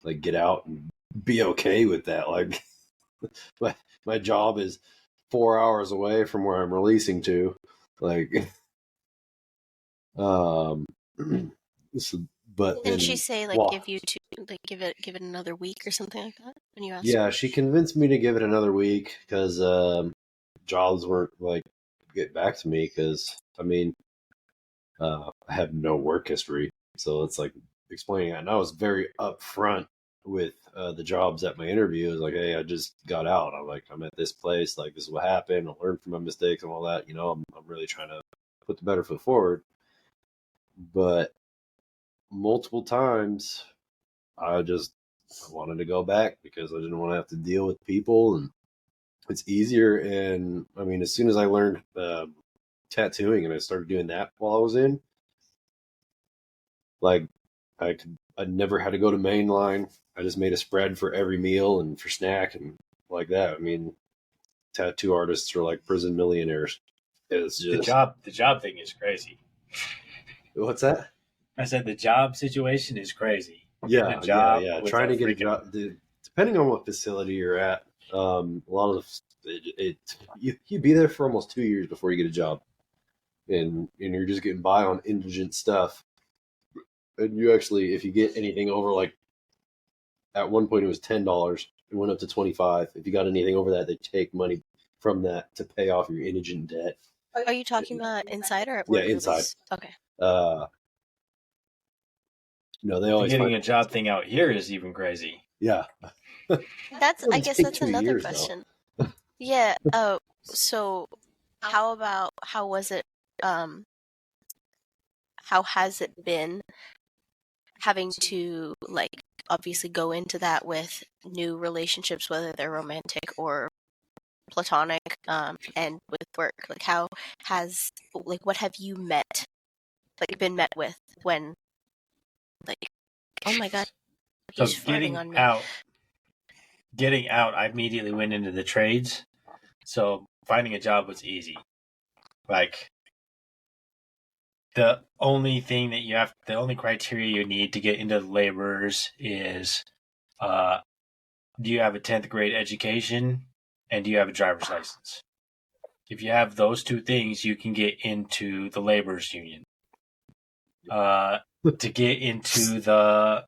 like get out and be okay with that? Like, my job is 4 hours away from where I'm releasing to. Like, but didn't she say like give it another week or something like that when you asked? Yeah, she convinced me to give it another week because jobs weren't like get back to me because I had no work history, so it's like explaining that. And I was very upfront with the jobs at my interview. It was like, hey, I just got out. I'm at this place. Like, this is what happened. I learned from my mistakes and all that. I'm really trying to put the better foot forward. But multiple times, I wanted to go back because I didn't want to have to deal with people, and it's easier. And as soon as I learned tattooing and I started doing that while I was in, like, I never had to go to mainline. I just made a spread for every meal and for snack and like that. Tattoo artists are like prison millionaires. It's just the job thing is crazy. What's that? I said the job situation is crazy. Yeah. Trying to get a job, depending on what facility you're at, a lot of you'd be there for almost 2 years before you get a job, and you're just getting by on indigent stuff. And you actually, if you get anything over, like at one point it was $10, it went up to $25. If you got anything over that, they take money from that to pay off your indigent debt. Are you talking about inside or at work? Yeah, inside. Release? Okay. They always getting a job thing out here is even crazy. Yeah. I guess that's another question. Yeah. Oh, so how was it? How has it been having to like obviously go into that with new relationships, whether they're romantic or platonic, and with work? Like, what have you been met with when, like, oh my god, he's farting on me. Getting out, I immediately went into the trades. So finding a job was easy. Like, the only criteria you need to get into the laborers is, do you have a 10th grade education and do you have a driver's license? If you have those two things, you can get into the laborers union. To get into the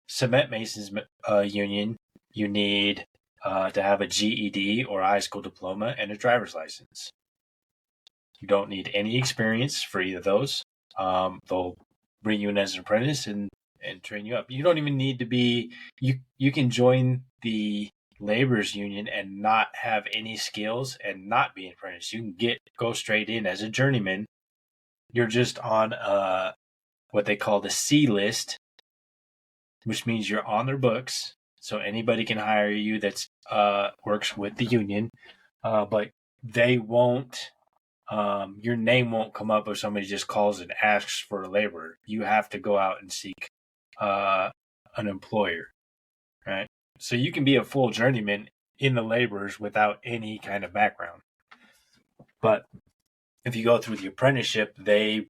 cement masons union, you need to have a GED or a high school diploma and a driver's license. You don't need any experience for either of those. They'll bring you in as an apprentice and train you up. You don't even need to be. You can join the laborers union and not have any skills and not be an apprentice. You can go straight in as a journeyman. You're just on a what they call the C list, which means you're on their books. So anybody can hire you that's works with the union, but they won't. Your name won't come up if somebody just calls and asks for a laborer. You have to go out and seek an employer, right? So you can be a full journeyman in the laborers without any kind of background. But if you go through the apprenticeship, they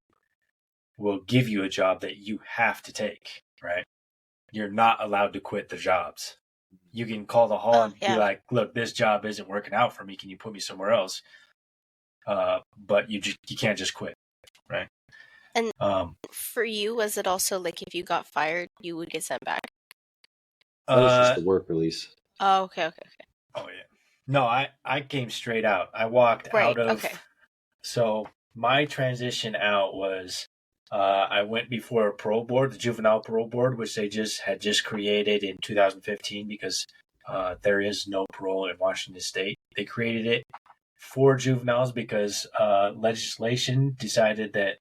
will give you a job that you have to take, right? You're not allowed to quit the jobs. You can call the hall and be like, look, this job isn't working out for me. Can you put me somewhere else? But you can't just quit, right? And for you, was it also like if you got fired, you would get sent back? That was just the work release. Oh, okay. Oh, yeah. No, I came straight out. I walked out of... Okay. So my transition out was I went before a parole board, the juvenile parole board, which they had just created in 2015 because there is no parole in Washington State. They created it for juveniles because legislation decided that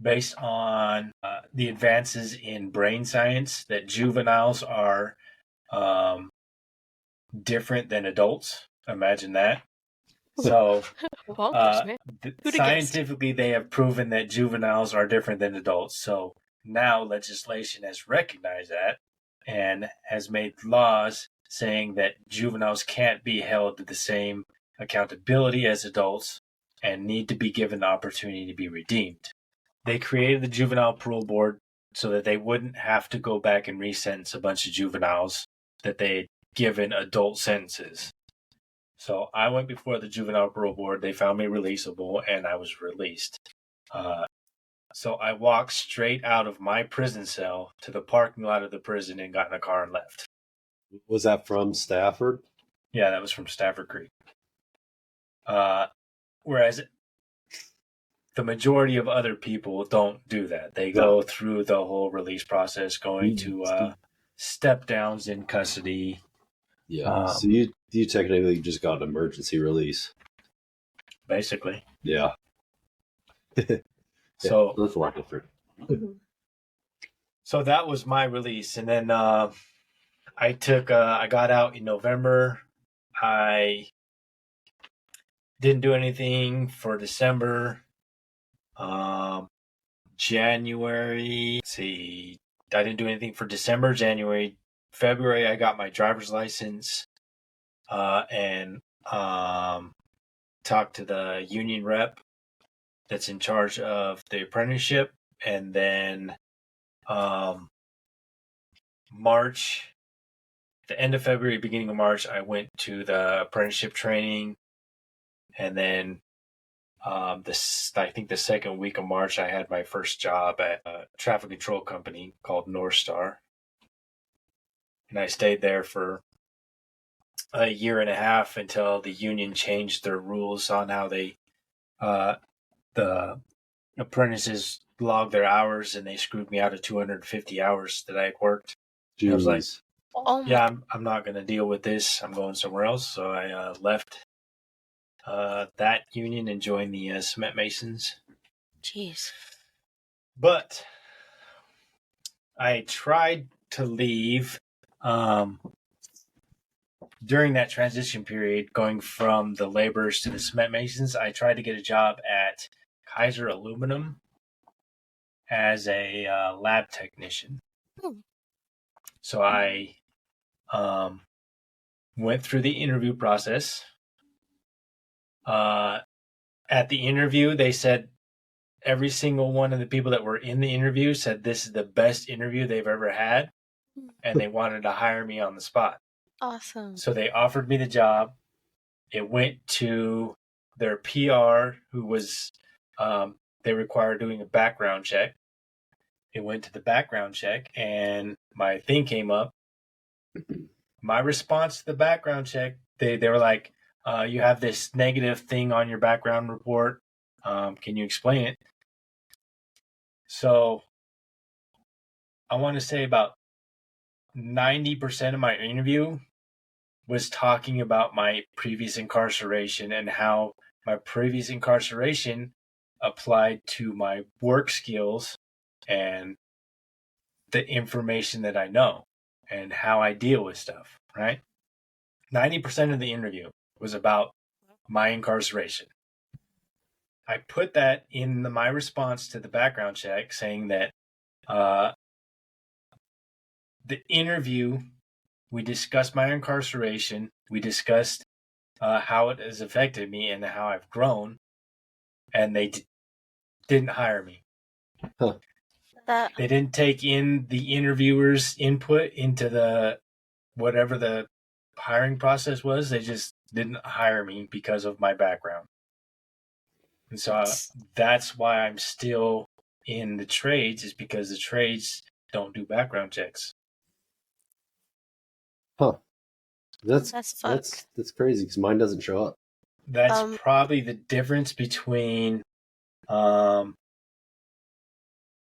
based on the advances in brain science, that juveniles are different than adults. Imagine that. So scientifically, they have proven that juveniles are different than adults. So now legislation has recognized that and has made laws saying that juveniles can't be held to the same accountability as adults and need to be given the opportunity to be redeemed. They created the juvenile parole board so that they wouldn't have to go back and resentence a bunch of juveniles that they had given adult sentences. So I went before the juvenile parole board. They found me releasable, and I was released. So I walked straight out of my prison cell to the parking lot of the prison and got in a car and left. Was that from Stafford? Yeah, that was from Stafford Creek. Whereas the majority of other people don't do that. They go through the whole release process, going to step downs in custody. Yeah. So you technically just got an emergency release. Basically. Yeah. So let's walk it through. So that was my release. And then I got out in November. I didn't do anything for December. January, I didn't do anything for December, January, February, I got my driver's license and talked to the union rep that's in charge of the apprenticeship. And then March, the end of February, beginning of March, I went to the apprenticeship training. And then I think the second week of March, I had my first job at a traffic control company called North Star. And I stayed there for a year and a half until the union changed their rules on how they, the apprentices log their hours, and they screwed me out of 250 hours that I had worked. I was like, yeah, I'm not going to deal with this. I'm going somewhere else. So I left that union and joined the cement masons. Jeez. But I tried to leave during that transition period, going from the laborers to the cement masons. I tried to get a job at Kaiser Aluminum as a lab technician. So I went through the interview process. At the interview, they said every single one of the people that were in the interview said this is the best interview they've ever had, and they wanted to hire me on the spot. Awesome. So they offered me the job. It went to their PR, who was, they required doing a background check. It went to the background check, and my thing came up. My response to the background check, they were like, you have this negative thing on your background report. Can you explain it? So I want to say about 90% of my interview was talking about my previous incarceration and how my previous incarceration applied to my work skills and the information that I know and how I deal with stuff, right? 90% of the interview was about my incarceration. I put that in my response to the background check, saying that the interview, we discussed my incarceration, we discussed how it has affected me and how I've grown, and they didn't hire me. Huh. They didn't take in the interviewer's input into the whatever the hiring process was. They just didn't hire me because of my background. And so that's why I'm still in the trades, is because the trades don't do background checks. Huh. That's fucked. that's crazy because mine doesn't show up. That's probably the difference between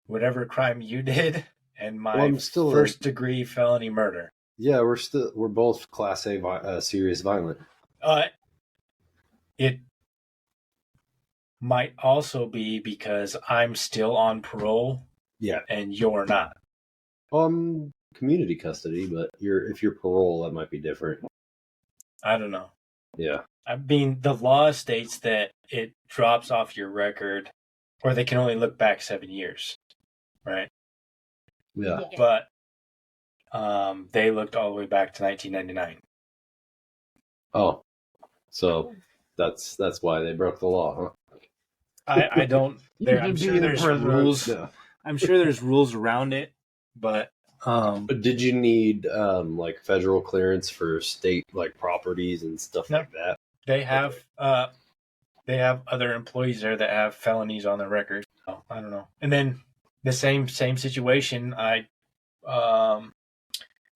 whatever crime you did and my first degree felony murder. Yeah, we're both class A serious violent. It might also be because I'm still on parole. Yeah. And you're not. Community custody, but if you're parole, that might be different. I don't know. Yeah. I mean, the law states that it drops off your record, or they can only look back 7 years, right? Yeah. But they looked all the way back to 1999. Oh, so that's why they broke the law, huh? I don't. I'm sure there's rules. Yeah. I'm sure there's rules around it, but. But did you need like federal clearance for state like properties and stuff like that? They have other employees there that have felonies on their record. So, I don't know. And then the same situation. The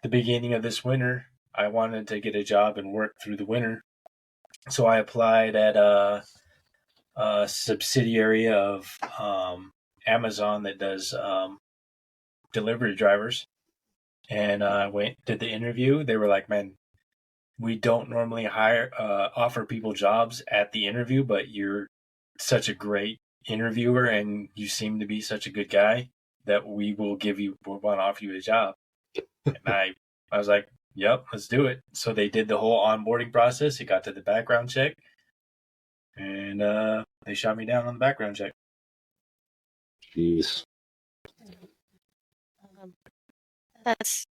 beginning of this winter, I wanted to get a job and work through the winter, so I applied at a subsidiary of Amazon that does delivery drivers. And I did the interview. They were like, "Man, we don't normally offer people jobs at the interview, but you're such a great interviewer and you seem to be such a good guy that we want to offer you a job." And I was like, "Yep, let's do it." So they did the whole onboarding process. It got to the background check, and they shot me down on the background check. Jeez. That's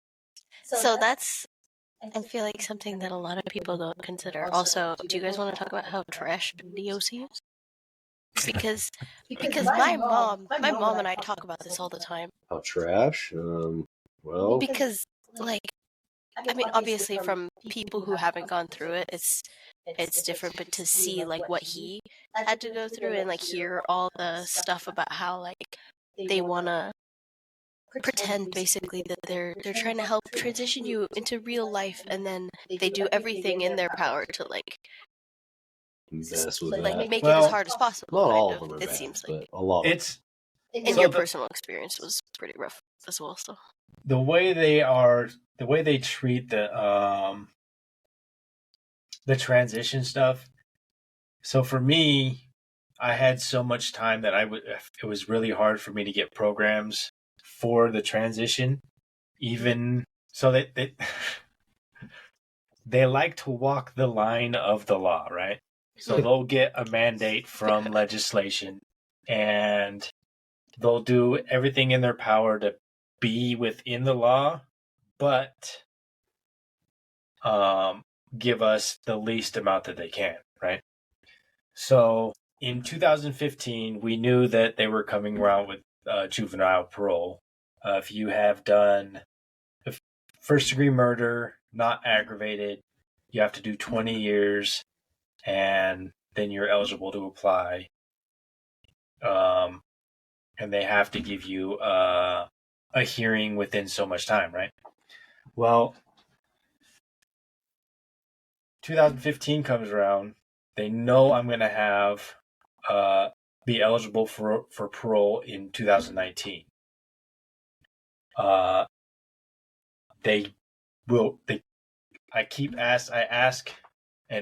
I feel like something that a lot of people don't consider. Also, do you guys want to talk about how trash DOC is? Because my mom and I talk about this all the time. How trash? Well, because like, I mean, obviously from people who haven't gone through it, it's different. But to see like what he had to go through and like hear all the stuff about how like they wanna pretend basically that they're trying to help transition you into real life, and then they do everything in their power to like make it as hard as possible. Not all of them are it bad, seems like a lot. And your personal experience was pretty rough as well. So the way they treat the transition stuff. So for me, I had so much time that it was really hard for me to get programs for the transition. Even so, they like to walk the line of the law, right? So they'll get a mandate from legislation, and they'll do everything in their power to be within the law, but give us the least amount that they can, right? So in 2015, we knew that they were coming around with juvenile parole. If you have done first-degree murder, not aggravated, you have to do 20 years, and then you're eligible to apply. And they have to give you a hearing within so much time, right? Well, 2015 comes around. They know I'm going to be eligible for parole in 2019. I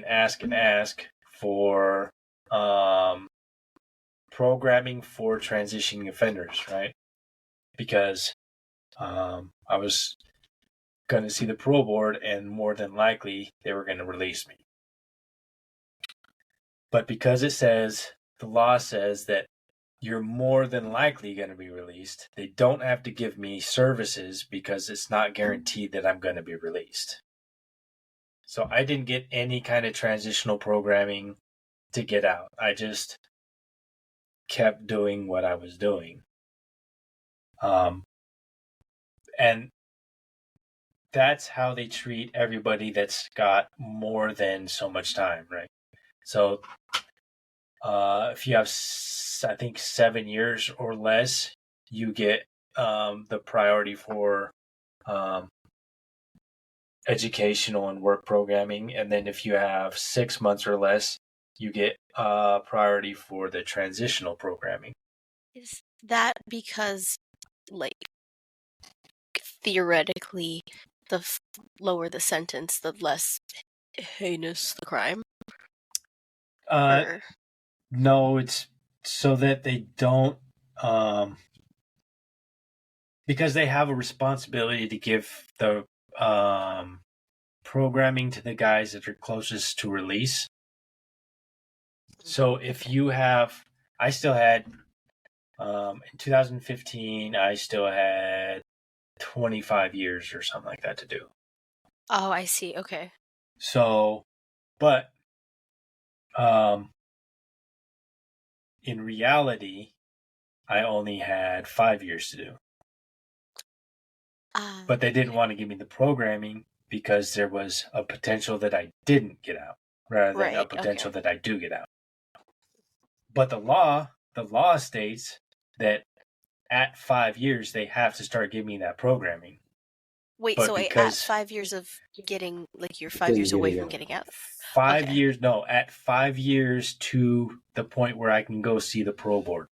ask for programming for transitioning offenders, right? because I was going to see the parole board, and more than likely they were going to release me. But because the law says that you're more than likely going to be released, they don't have to give me services because it's not guaranteed that I'm going to be released. So I didn't get any kind of transitional programming to get out. I just kept doing what I was doing. And that's how they treat everybody that's got more than so much time, right? So if you have, I think, 7 years or less, you get the priority for educational and work programming. And then if you have 6 months or less, you get priority for the transitional programming. Is that because, like, theoretically, the lower the sentence, the less heinous the crime? No, it's so that they don't, because they have a responsibility to give the programming to the guys that are closest to release. So if you have, I still had, in 2015, I still had 25 years or something like that to do. Oh, I see. Okay. So, but in reality, I only had 5 years to do. But they didn't want to give me the programming because there was a potential that I didn't get out, rather than a potential that I do get out. But the law states that at 5 years they have to start giving me that programming. Wait, so at 5 years of getting, like, you're 5 years away from getting out? 5 years, no, at 5 years to the point where I can go see the parole board.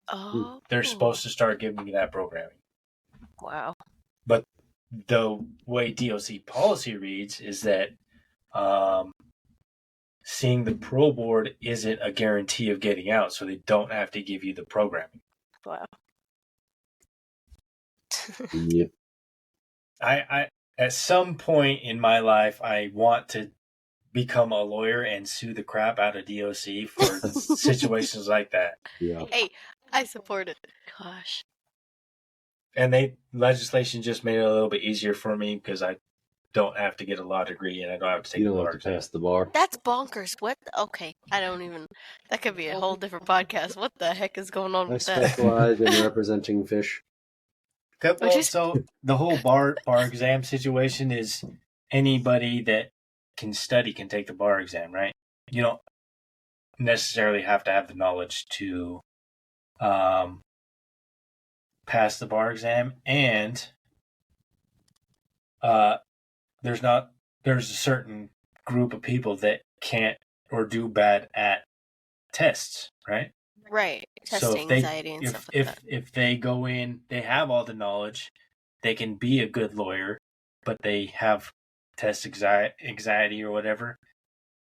Oh. They're supposed to start giving me that programming. Wow. But the way DOC policy reads is that seeing the parole board isn't a guarantee of getting out, so they don't have to give you the programming. Wow. Yep. I at some point in my life, I want to become a lawyer and sue the crap out of DOC for situations like that. Yeah. Hey, I support it. Gosh. And legislation just made it a little bit easier for me because I don't have to get a law degree and I don't have to take the bar. You don't have to pass the bar. That's bonkers. What? Okay, I don't even. That could be a whole different podcast. What the heck is going on with that? I specialize in representing fish. Well, so the whole bar exam situation is anybody that can study can take the bar exam, right? You don't necessarily have to have the knowledge to pass the bar exam, and there's a certain group of people that can't or do bad at tests, right? Right. Testing, anxiety, and stuff like that. If they go in, they have all the knowledge, they can be a good lawyer, but they have test anxiety or whatever,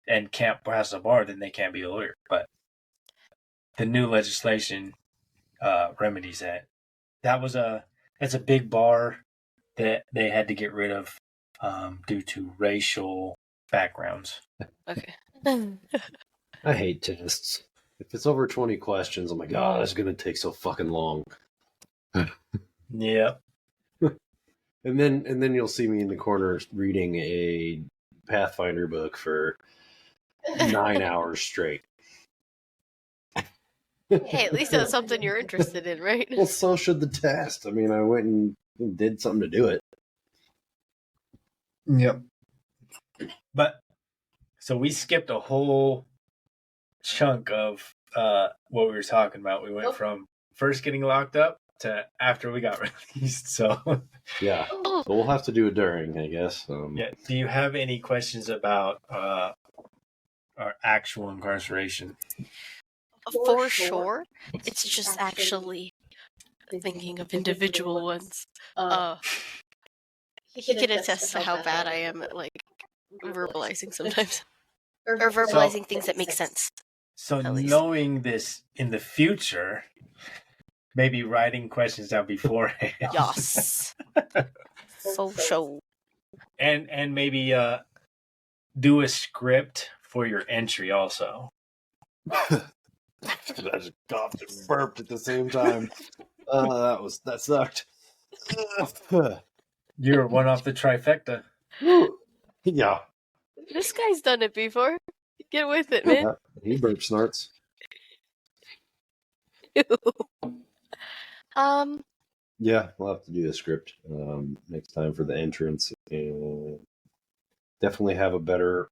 and can't pass the bar, then they can't be a lawyer. But the new legislation remedies that. That's a big bar that they had to get rid of due to racial backgrounds. Okay. I hate tests. If it's over 20 questions, I'm like, oh, that's going to take so fucking long. Yeah. And then you'll see me in the corner reading a Pathfinder book for 9 hours straight. Hey, at least that's something you're interested in, right? Well, so should the test. I mean, I went and did something to do it. Yep. But so we skipped a whole chunk of what we were talking about. We went from first getting locked up to after we got released. So yeah, so we'll have to do it during, I guess. Yeah. Do you have any questions about our actual incarceration? For sure. It's just actually thinking of individual ones. He can attest to how bad I am at, like, verbalizing sometimes. Or verbalizing things that make sense. So knowing this in the future, maybe writing questions down beforehand. Yes. For sure. And maybe do a script for your entry also. I just coughed and burped at the same time. That sucked. You're one off the trifecta. Yeah. This guy's done it before. Get with it, man. He burp snorts. Yeah, we'll have to do a script next time for the entrance, and definitely have a better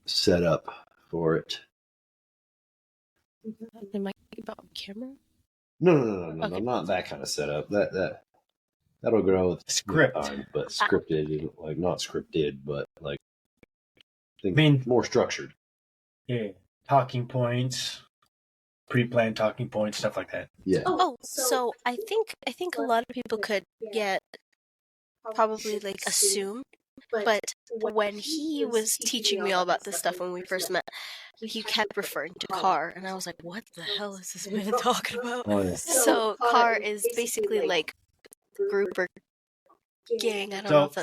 setup for it. Am I about camera? No, Okay. not that kind of setup. That'll grow with Script. time, but scripted, like not scripted, but like more structured. Yeah, talking points, pre-planned talking points, stuff like that. Yeah. Oh, so I think a lot of people could get probably like assume, but when he was teaching me all about this stuff when we first met, he kept referring to car, and I was like, what the hell is this man talking about? Oh, yeah. So car is basically like group or gang. I don't know if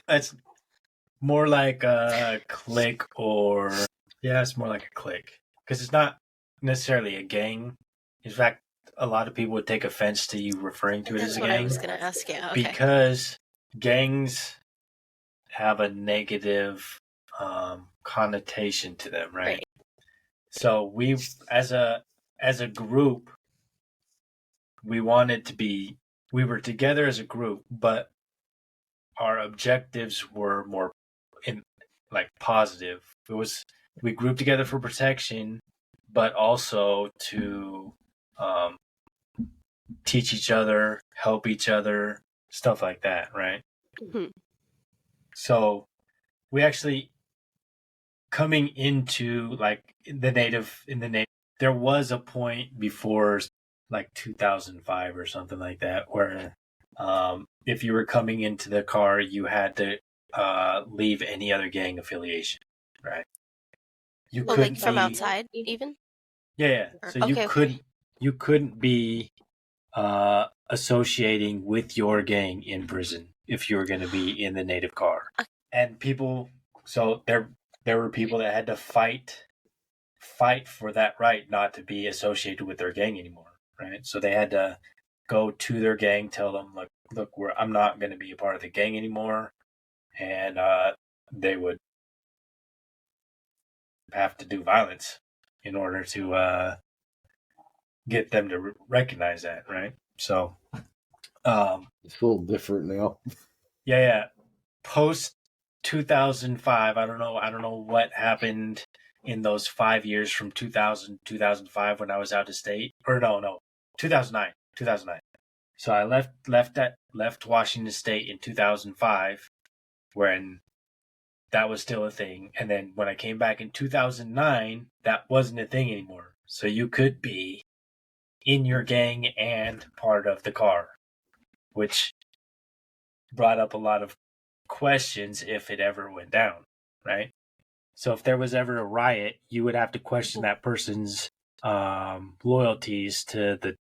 that's more like a clique, or it's more like a clique, because it's not necessarily a gang. In fact, a lot of people would take offense to you referring to it as a gang. That's what I was gonna ask. Yeah, okay. Because gangs have a negative connotation to them, right? So we, as a group, we were together as a group, but our objectives were more positive. We grouped together for protection, but also to teach each other, help each other, stuff like that, right? Mm-hmm. So we actually, coming into the native, there was a point before 2005 or something like that where if you were coming into the car, you had to leave any other gang affiliation, right? You couldn't from outside even? Yeah. So you couldn't be associating with your gang in prison if you were going to be in the native car. And people, so there were people that had to fight for that right not to be associated with their gang anymore, right? So they had to go to their gang, tell them, look, I'm not going to be a part of the gang anymore, and they would have to do violence in order to get them to recognize that, right? So it's a little different now. Yeah. Post 2005, I don't know what happened in those 5 years from 2000 2005 when I was out of state, or no 2009. So I left Washington State in 2005 when that was still a thing, and then when I came back in 2009, that wasn't a thing anymore. So you could be in your gang and part of the car, which brought up a lot of questions if it ever went down, right? So if there was ever a riot, you would have to question that person's loyalties to the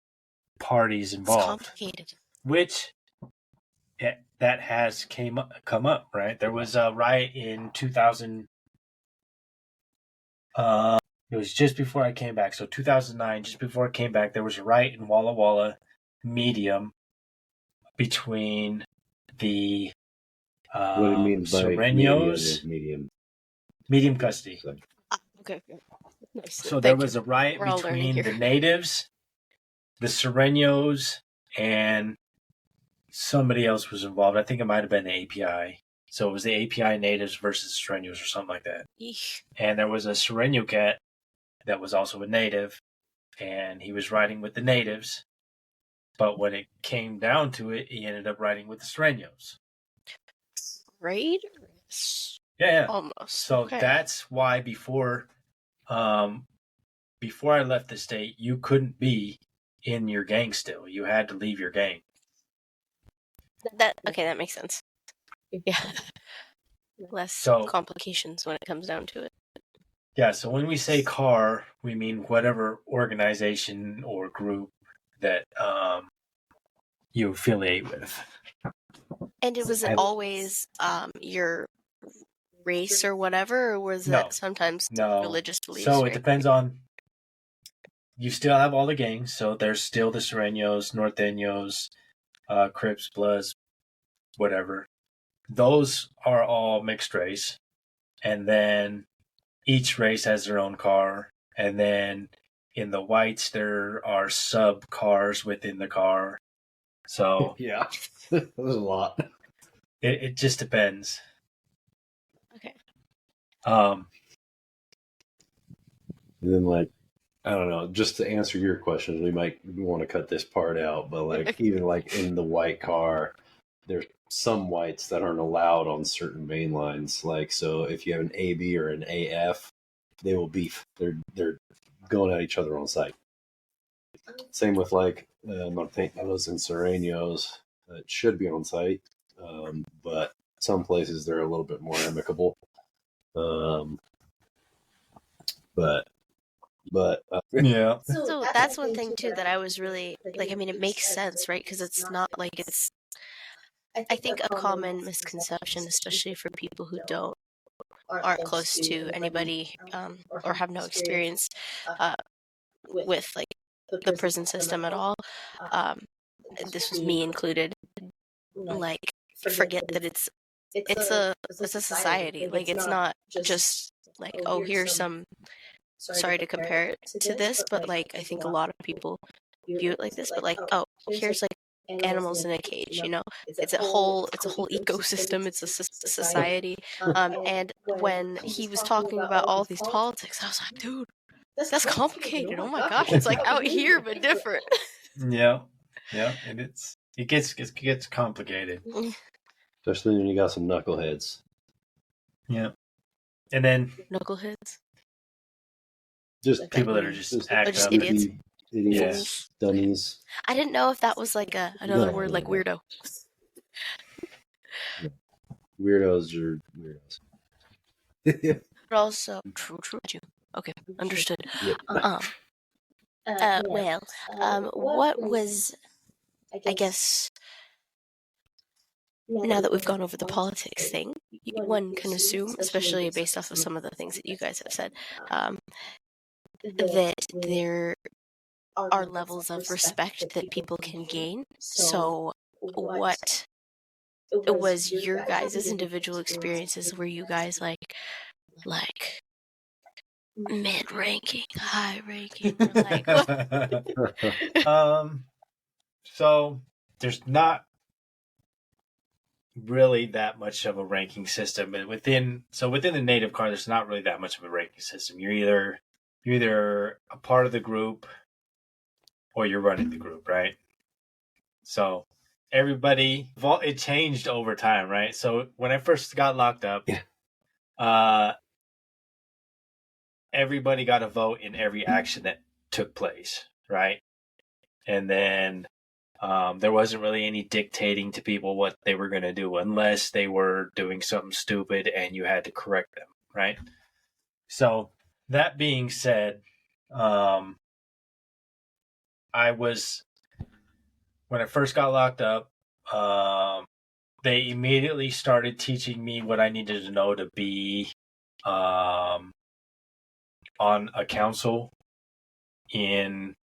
parties involved. It's complicated. Which that has come up, right? There was a riot in 2000. It was just before I came back. So 2009, just before I came back, there was a riot in Walla Walla Medium between the what do you mean by Serenos, medium custody. Okay. Nice. So there was a riot between the natives, the Serenos, and somebody else was involved. I think it might have been the API. So it was the API natives versus Serenos or something like that. Eesh. And there was a Sereno cat that was also a native, and he was riding with the natives. But when it came down to it, he ended up riding with the Serenos. Raiders? Yeah. Almost. So that's why before I left the state, you couldn't be in your gang still. You had to leave your gang. That makes sense. Yeah. Less complications when it comes down to it. Yeah, so when we say car, we mean whatever organization or group that you affiliate with. And was it always your race or whatever, or was it sometimes religious beliefs? So it depends on. You still have all the gangs, so there's still the Sureños, Norteños, Crips, Bloods, whatever. Those are all mixed race, and then each race has their own car, and then in the whites there are sub cars within the car. So yeah, there's a lot. It just depends. Okay. And then, like, I don't know, just to answer your question, we might want to cut this part out, but like even like in the white car, there's some whites that aren't allowed on certain main lines. Like, so if you have an AB or an AF, they will beef. They're going at each other on site. Same with like Norteños and Sureños that should be on site, but some places they're a little bit more amicable. But yeah. So that's one thing too that I was really like. I mean, it makes sense, right? Because it's not like it's. I think a common misconception, especially for people who aren't close to anybody or have no experience with like the prison system at all. This was me included. Like, forget that it's a society. Like, it's not just like, oh, here's some. Sorry to compare it to this, but like I think a lot of people view it like this. But like, oh, here's like animals in a cage. You know, it's a whole ecosystem. It's a society. And when he was talking about all these politics, I was like, dude, that's complicated. Oh my gosh, it's like out here but different. Yeah, and it gets complicated, especially when you got some knuckleheads. Yeah, and then knuckleheads. Just people that are just idiots. Idiots, dummies. I didn't know if that was like another word, like weirdo. Weirdos are weirdos. But also, true. Okay, understood. Yep. What was, I guess, now that we've gone over the politics thing, one can assume, especially based off of some of the things that you guys have said, that there are levels of respect that people can gain. So what was your guys' individual experiences? Were you guys like mid-ranking, high-ranking? Like, so there's not really that much of a ranking system, but within the native car, there's not really that much of a ranking system. You're either a part of the group or you're running the group, right? So everybody, it changed over time, right? So when I first got locked up, everybody got a vote in every action that took place, right? And then there wasn't really any dictating to people what they were going to do unless they were doing something stupid and you had to correct them, right? So that being said, when I first got locked up, they immediately started teaching me what I needed to know to be on a council in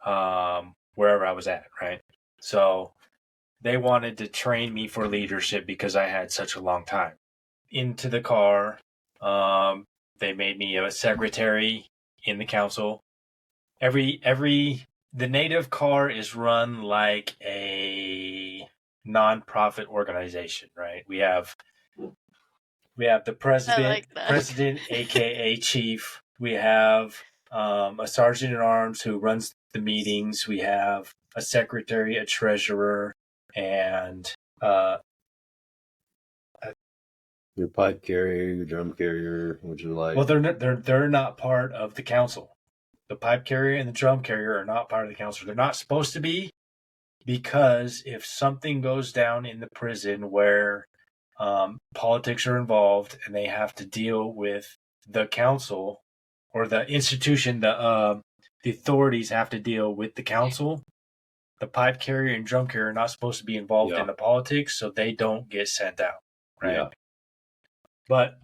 wherever I was at, right? So they wanted to train me for leadership because I had such a long time. Into the car, they made me a secretary in the council. The native car is run like a non-profit organization, right? We have the president, aka chief. We have a sergeant at arms who runs the meetings. We have a secretary, a treasurer, and your pipe carrier, your drum carrier, which are like. Well, they're not part of the council. The pipe carrier and the drum carrier are not part of the council. They're not supposed to be, because if something goes down in the prison where politics are involved and they have to deal with the council or the institution, the authorities have to deal with the council. The pipe carrier and drum carrier are not supposed to be involved in the politics, so they don't get sent out, right? Yeah. But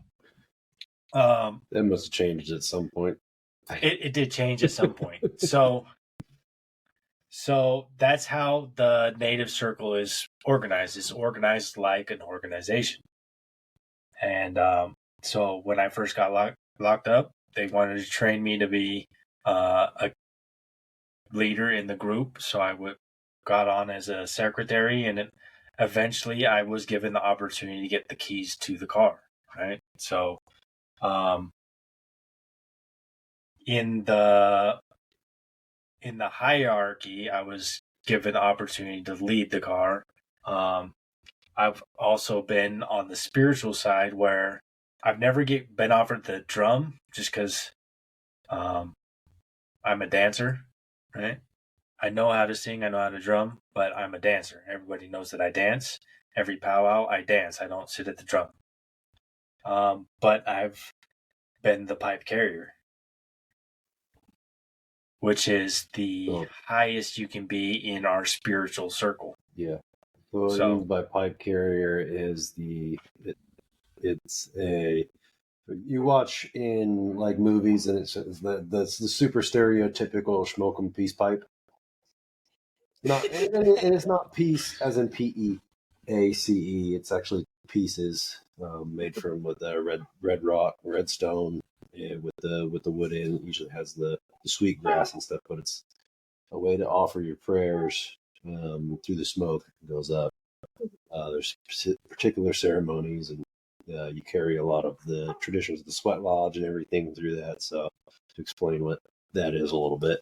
that must have changed at some point. It did change at some point. So that's how the Native Circle is organized. It's organized like an organization. And so when I first got locked up, they wanted to train me to be a leader in the group. So I got on as a secretary, and eventually I was given the opportunity to get the keys to the car, right? So in the hierarchy, I was given the opportunity to lead the car. I've also been on the spiritual side where I've never been offered the drum just because I'm a dancer, right? I know how to sing, I know how to drum, but I'm a dancer. Everybody knows that I dance. Every powwow, I dance. I don't sit at the drum. But I've been the pipe carrier, which is the highest you can be in our spiritual circle. Yeah. So what it means by pipe carrier is it's a, you watch in like movies and it's the super stereotypical smoke 'em peace pipe. Not and it's not peace as in PEACE. It's actually pieces made from with the red rock, red stone, with the wood in. It usually has the sweet grass and stuff, but it's a way to offer your prayers through the smoke. It goes up. There's particular ceremonies, and you carry a lot of the traditions of the sweat lodge and everything through that. So to explain what that is a little bit.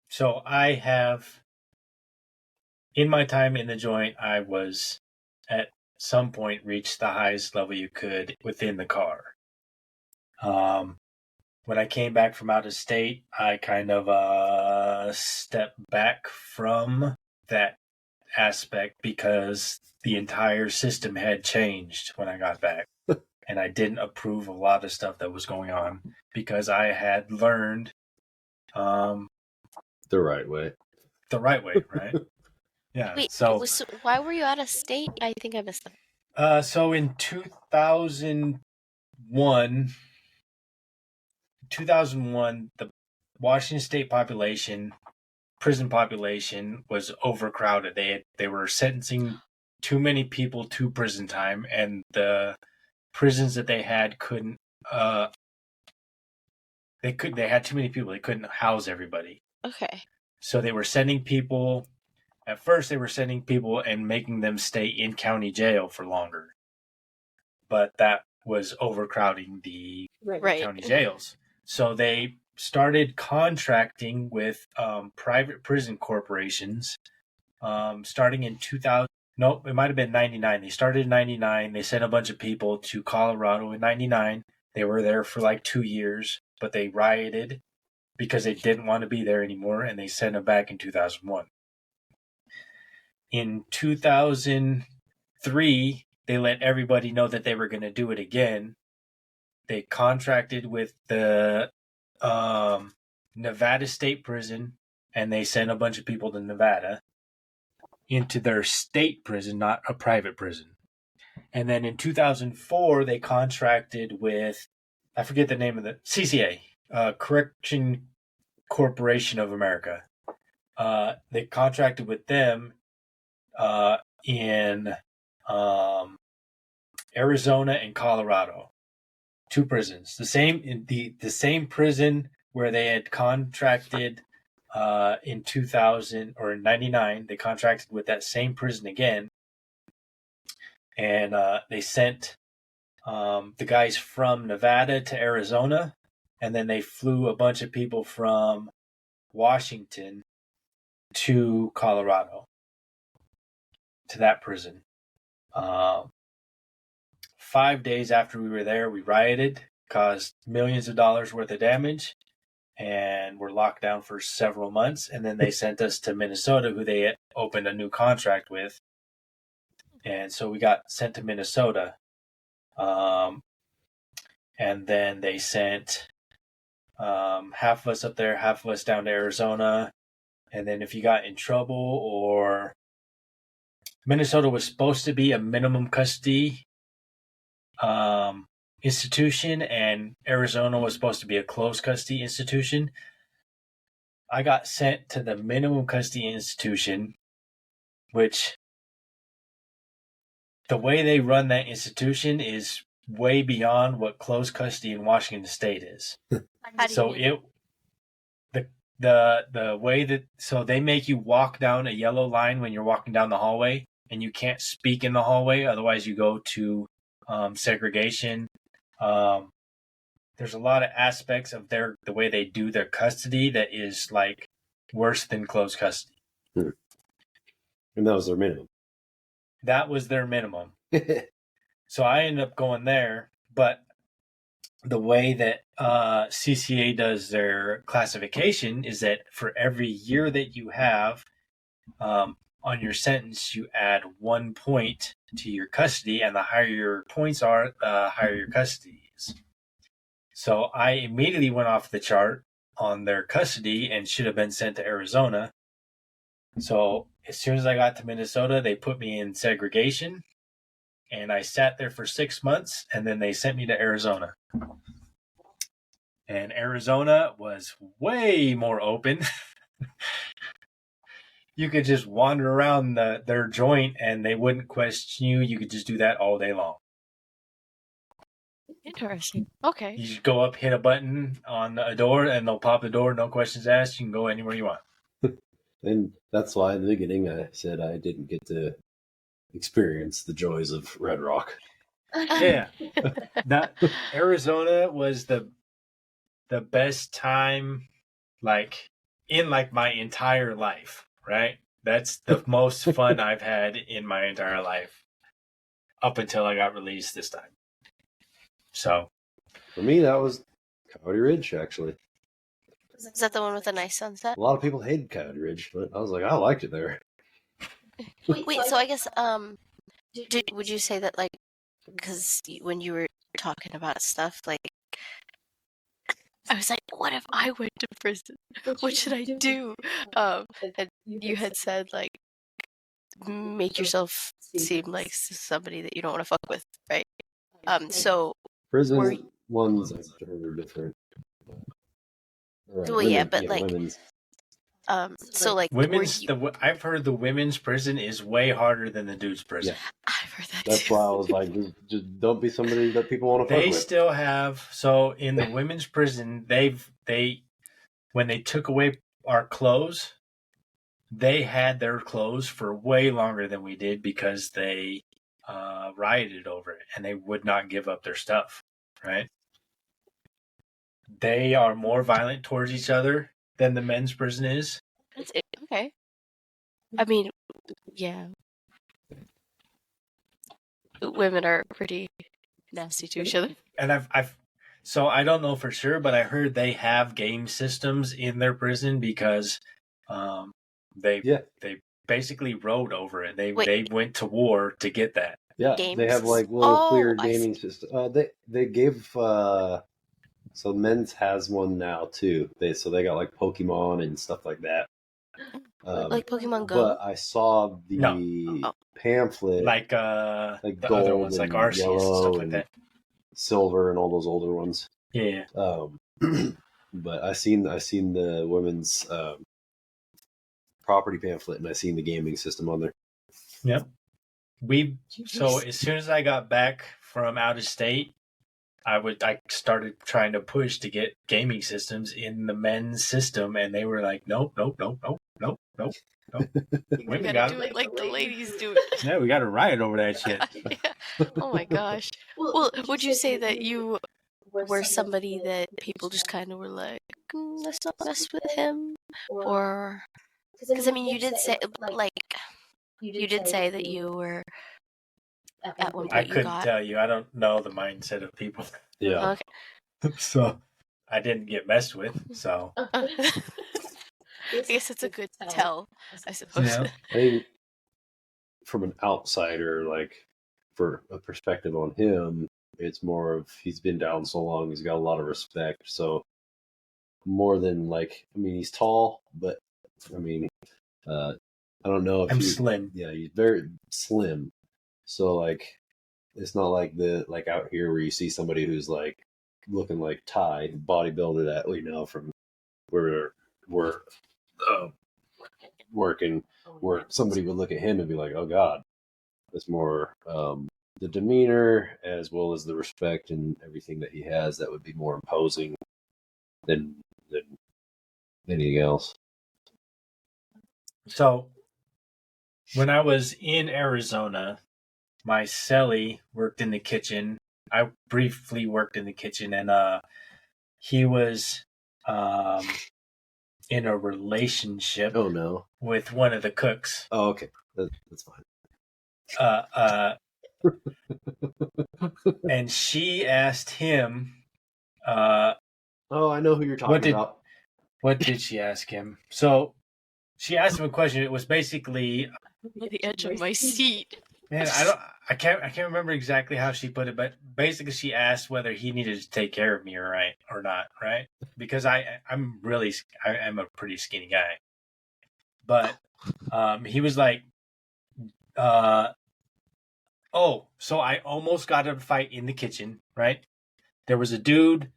So I have, in my time in the joint, I was at some point reached the highest level you could within the car. When I came back from out of state, I kind of stepped back from that aspect because the entire system had changed when I got back. And I didn't approve a lot of stuff that was going on because I had learned the right way. The right way, right? Yeah. Wait, so why were you out of state? I think I missed that. So in 2001, the Washington State prison population was overcrowded. They were sentencing too many people to prison time, and the prisons that they had couldn't. They had too many people. They couldn't house everybody. Okay. So they were sending people. At first, they were sending people and making them stay in county jail for longer. But that was overcrowding the county jails. So they started contracting with private prison corporations starting in 2000. Nope, it might have been 99. They started in 99. They sent a bunch of people to Colorado in 99. They were there for like 2 years, but they rioted because they didn't want to be there anymore, and they sent them back in 2001. In 2003, they let everybody know that they were going to do it again. They contracted with the Nevada State Prison, and they sent a bunch of people to Nevada into their state prison, not a private prison. And then in 2004, they contracted with, I forget the name of the CCA, Correction Corporation of America. They contracted with them in Arizona and Colorado, 2 prisons. The same prison where they had contracted in 2000 or in 99. They contracted with that same prison again, and they sent the guys from Nevada to Arizona, and then they flew a bunch of people from Washington to Colorado, to that prison. 5 days after we were there, we rioted, caused millions of dollars worth of damage, and were locked down for several months. And then they sent us to Minnesota, who they had opened a new contract with. And so we got sent to Minnesota. and then they sent half of us up there, half of us down to Arizona. And then if you got in trouble, or Minnesota was supposed to be a minimum custody institution, and Arizona was supposed to be a closed custody institution. I got sent to the minimum custody institution, which the way they run that institution is way beyond what closed custody in Washington State is. So the way that, so they make you walk down a yellow line when you're walking down the hallway, and you can't speak in the hallway, otherwise you go to segregation. There's a lot of aspects of the way they do their custody that is like worse than closed custody. And that was their minimum. That was their minimum. So I ended up going there, but the way that CCA does their classification is that for every year that you have on your sentence, you add 1 point to your custody, and the higher your points are, the higher your custody is. So I immediately went off the chart on their custody and should have been sent to Arizona. So as soon as I got to Minnesota, they put me in segregation, and I sat there for 6 months, and then they sent me to Arizona. And Arizona was way more open. You could just wander around their joint and they wouldn't question you. You could just do that all day long. Interesting. Okay. You just go up, hit a button on a door, and they'll pop the door. No questions asked. You can go anywhere you want. And that's why in the beginning I said I didn't get to experience the joys of Red Rock. Yeah. Arizona was the best time, like, in like my entire life, right? That's the most fun I've had in my entire life up until I got released this time. So for me, that was Coyote Ridge, actually. Is that the one with the nice sunset? A lot of people hated Coyote Ridge, but I was like, I liked it there. Wait, so I guess, would you say that, like, because when you were talking about stuff, like, I was like, what if I went to prison? What should I do? And you had said, like, make yourself seem like somebody that you don't want to fuck with, right? So Prison ones I've heard are different. Well, yeah, but like, women's. so like, women's. I've heard the women's prison is way harder than the dude's prison. Yeah. I've heard that. That's too. why I was like, just don't be somebody that people want to fuck They with. still have, so in the women's prison, when they took away our clothes, they had their clothes for way longer than we did because they rioted over it and they would not give up their stuff, right? They are more violent towards each other than the men's prison is. That's it. Okay. I mean, yeah. Women are pretty nasty to each other. And so I don't know for sure, but I heard they have game systems in their prison because they basically rode over it. They went to war to get that. Yeah, Games? they have like little clear I gaming system. They gave so men's has one now too. They got like Pokemon and stuff like that. Like Pokemon Go. But I saw the pamphlet, like the gold other ones, like Arceus and stuff like that, silver and all those older ones. Yeah. But I seen the women's property pamphlet, and I seen the gaming system on there. Yep. So as soon as I got back from out of state, I started trying to push to get gaming systems in the men's system, and they were like, nope. We gotta do it like the ladies do it. Yeah, we got to riot over that shit. Yeah. Oh my gosh. Well, would you say that you were somebody that people just kind of were like, let's not mess with him? Or, because I mean, you did say, like, you did say that you were, at one point I couldn't tell you. I don't know the mindset of people. Yeah. Okay. So I didn't get messed with. So I guess it's a good tell, I suppose. Yeah. I think from an outsider, like for a perspective on him, It's more of he's been down so long, he's got a lot of respect. So more than like, I mean, he's tall, but I mean, I don't know if I'm you, slim. Yeah, he's very slim. So like, it's not like like out here where you see somebody who's like looking like Ty, bodybuilder that we know from where we're working, where somebody would look at him and be like, oh God. It's more the demeanor as well as the respect and everything that he has that would be more imposing than anything else. So when I was in Arizona, my cellie worked in the kitchen. I briefly worked in the kitchen, and he was in a relationship Oh no. with one of the cooks. Oh, okay. That's fine. And she asked him. Oh, I know who you're talking about. What did she ask him? So she asked him a question. It was basically On the edge of my seat. Man, I can't remember exactly how she put it, but basically she asked whether he needed to take care of me or not, right? Because I am a pretty skinny guy. But he was like, oh, so I almost got in a fight in the kitchen, right? There was a dude,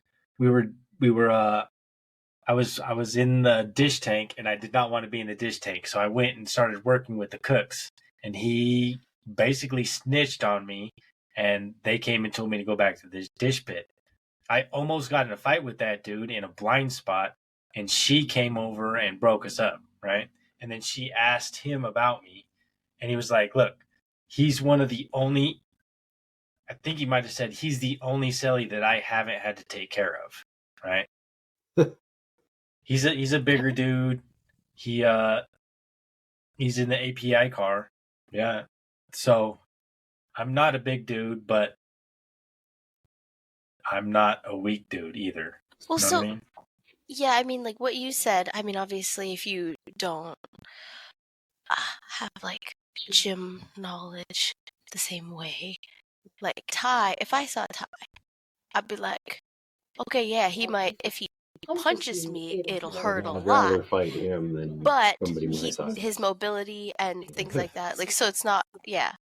I was in the dish tank and I did not want to be in the dish tank. So I went and started working with the cooks, and he basically snitched on me, and they came and told me to go back to this dish pit. I almost got in a fight with that dude in a blind spot, and she came over and broke us up, right? And then she asked him about me, and he was like, look, he's one of the only, I think he might have said, he's the only celly that I haven't had to take care of, right? He's a bigger dude. He's in the API car. Yeah. So I'm not a big dude, but I'm not a weak dude either. Well, You know so, what I mean? yeah, I mean, like what you said, I mean, obviously, if you don't have like gym knowledge the same way, like Ty, if I saw Ty, I'd be like, okay, yeah, he might, if he punches me, it'll hurt a I'd rather lot. fight him than But somebody my size. his mobility and things like that, like, so it's not, yeah.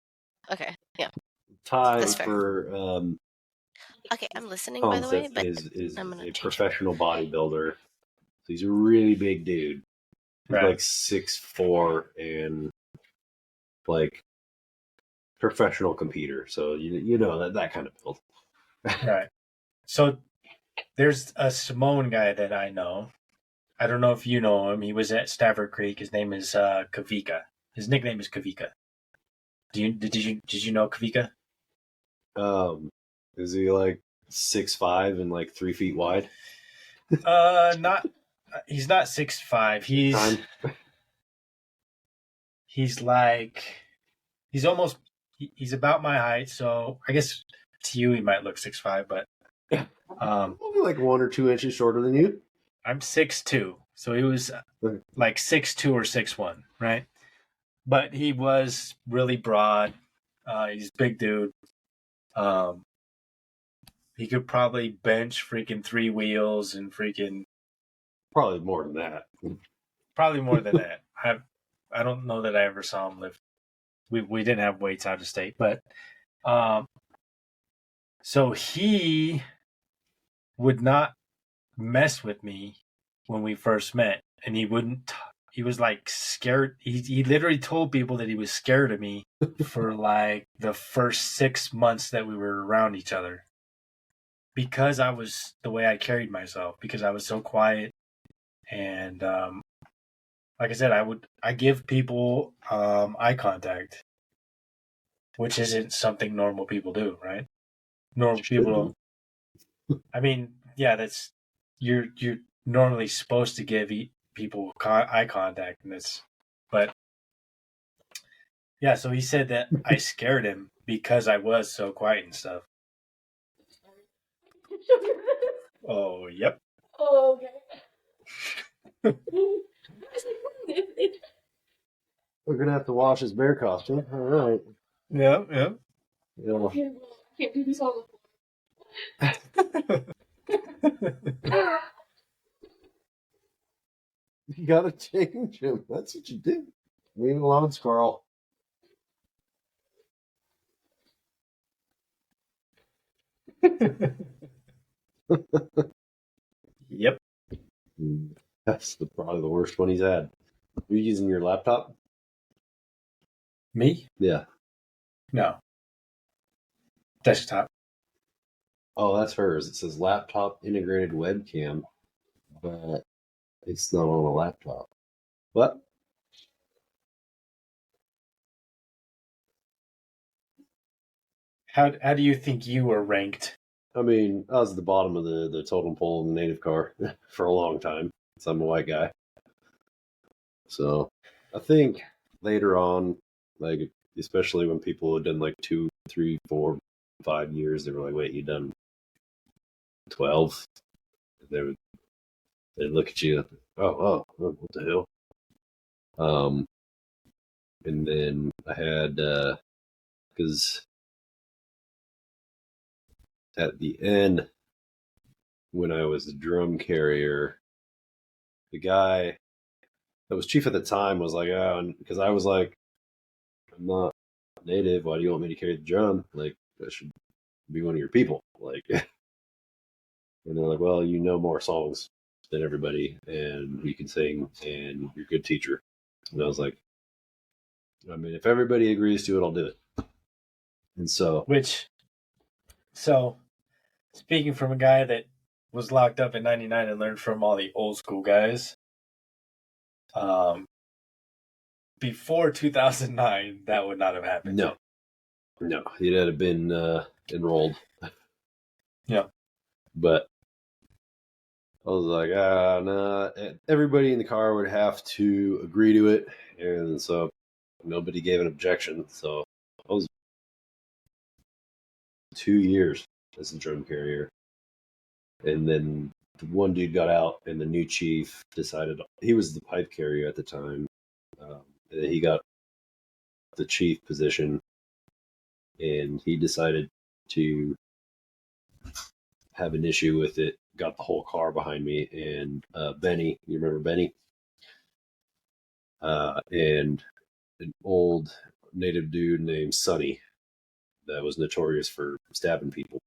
Okay, yeah. Ty, That's fair. for Okay, I'm listening, by the way, concept, but is I'm gonna a change it. professional bodybuilder. So he's a really big dude. He's Right. like 6'4" and like professional competitor. So you know that kind of build. Right. So there's a Simone guy that I know. I don't know if you know him. He was at Stafford Creek. His name is Kavika. His nickname is Kavika. Did you know Kavika? Is he like 6'5" and like 3 feet wide? Not. He's not 6'5". He's like, he's about my height. So I guess to you he might look 6'5", but Only like 1 or 2 inches shorter than you. I'm 6'2", so he was like 6'2" or 6'1", right? But he was really broad. He's a big dude. He could probably bench freaking 3 wheels and freaking Probably more than that. probably more than that. I don't know that I ever saw him lift. We didn't have weights out of state, but so he would not mess with me when we first met, and he wouldn't. He was like scared. He literally told people that he was scared of me for like the first 6 months that we were around each other, because I was the way I carried myself, because I was so quiet. And like I said, I give people eye contact, which isn't something normal people do, right? Normal people. I mean, yeah, that's you're normally supposed to give people eye contact, and but yeah. So he said that I scared him because I was so quiet and stuff. Oh, yep. Oh, okay. We're gonna have to wash his bear costume. All right. Yeah. Yeah. Can't do this on the floor. You gotta change him. That's what you do. Leave him alone, squirrel. Yep. That's probably the worst one he's had. Are you using your laptop? Me? Yeah. No. Desktop. Oh, that's hers. It says laptop integrated webcam, but it's not on a laptop. What? How do you think you were ranked? I mean, I was at the bottom of the totem pole in the native car for a long time. So I'm a white guy. So I think later on, like, especially when people had done like 2, 3, 4, 5 years, they were like, wait, you done 12? They'd look at you, oh, what the hell? And then I had, because at the end, when I was the drum carrier, the guy that was chief at the time was like, because I was like, I'm not native. Why do you want me to carry the drum? Like, I should be one of your people. Like, and they're like, well, you know more songs than everybody, and you can sing, and you're a good teacher. And I was like, I mean, if everybody agrees to it, I'll do it. And so, So, speaking from a guy that was locked up in '99 and learned from all the old school guys, before 2009, that would not have happened. no, he'd have been enrolled. Yeah. But I was like, nah. Everybody in the car would have to agree to it, and so nobody gave an objection. So I was 2 years as a drum carrier, and then the one dude got out, and the new chief decided he was the pipe carrier at the time. He got the chief position, and he decided to have an issue with it. Got the whole car behind me, and Benny, you remember Benny? And an old native dude named Sonny that was notorious for stabbing people.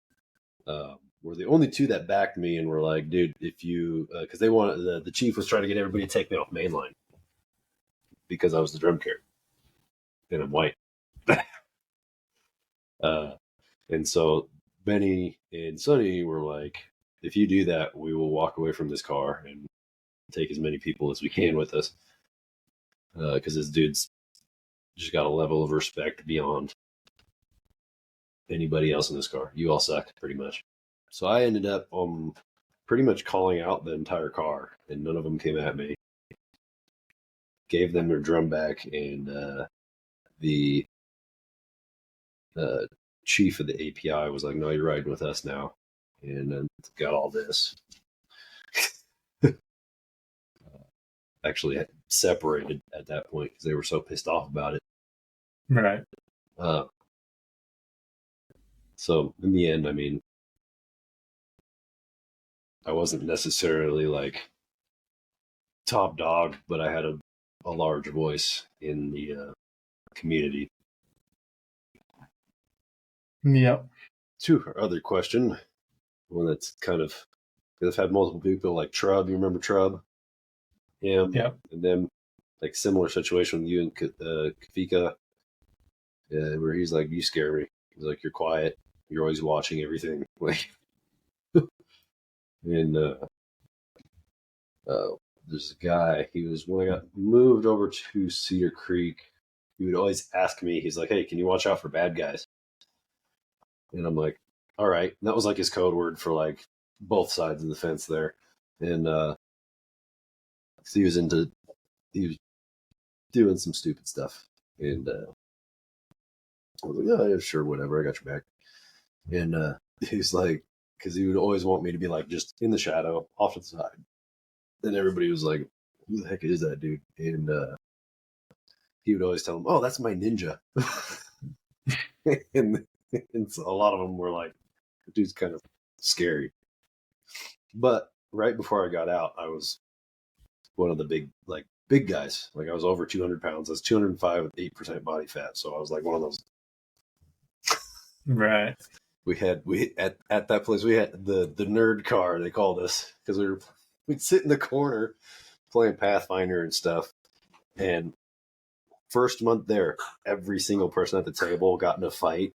Were the only two that backed me and were like, dude, if you, because they wanted, the chief was trying to get everybody to take me off mainline because I was the drum carrier and I'm white. And so Benny and Sonny were like, if you do that, we will walk away from this car and take as many people as we can with us. Because this dude's just got a level of respect beyond anybody else in this car. You all suck, pretty much. So I ended up pretty much calling out the entire car, and none of them came at me. Gave them their drum back, and the chief of the API was like, no, you're riding with us now. And then got all this. Actually separated at that point because they were so pissed off about it. Right. So in the end, I mean, I wasn't necessarily like top dog, but I had a large voice in the community. Yep. To her other question, one that's kind of, because I've had multiple people like Trub. You remember Trub? Him. Yep. And then like similar situation with you and Kafika, where he's like, you scare me. He's like, you're quiet. You're always watching everything. Like, and there's a guy. He was when I got moved over to Cedar Creek. He would always ask me. He's like, hey, can you watch out for bad guys? And I'm like, all right. And that was like his code word for like both sides of the fence there. And he was doing some stupid stuff. And I was like, yeah, sure, whatever. I got your back. And he's like, because he would always want me to be like just in the shadow, off to the side. And everybody was like, who the heck is that dude? And he would always tell them, oh, that's my ninja. and so a lot of them were like, the dude's kind of scary. But right before I got out, I was one of the big guys. Like I was over 200 pounds. I was 205 with 8% body fat. So I was like one of those. Right. We at that place, we had the nerd car, they called us, because we'd sit in the corner playing Pathfinder and stuff. And first month there, every single person at the table got in a fight.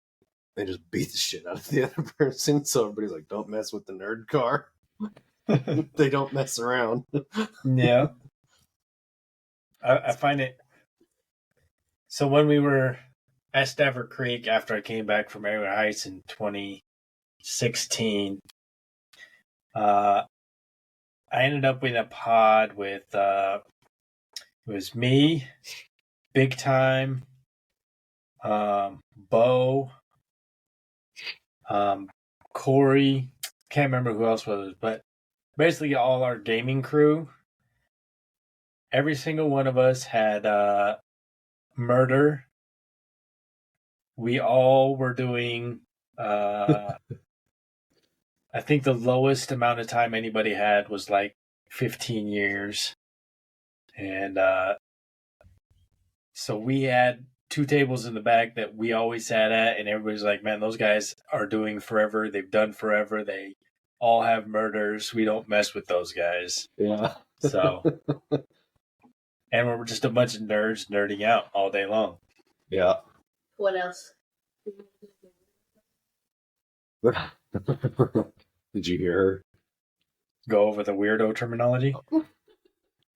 They just beat the shit out of the other person. So everybody's like, don't mess with the nerd car. They don't mess around. Yeah. I find it. So when we were at Stafford Creek, after I came back from Area Heights in 2016, I ended up in a pod with, it was me, Big Time, Bo, Corey, can't remember who else was, but basically all our gaming crew. Every single one of us had murder. We all were doing, I think the lowest amount of time anybody had was like 15 years. And so we had 2 tables in the back that we always sat at, and everybody's like, man, those guys are doing forever. They've done forever. They all have murders. We don't mess with those guys. Yeah. So, and we're just a bunch of nerds nerding out all day long. Yeah. What else? Did you hear her? Go over the weirdo terminology. The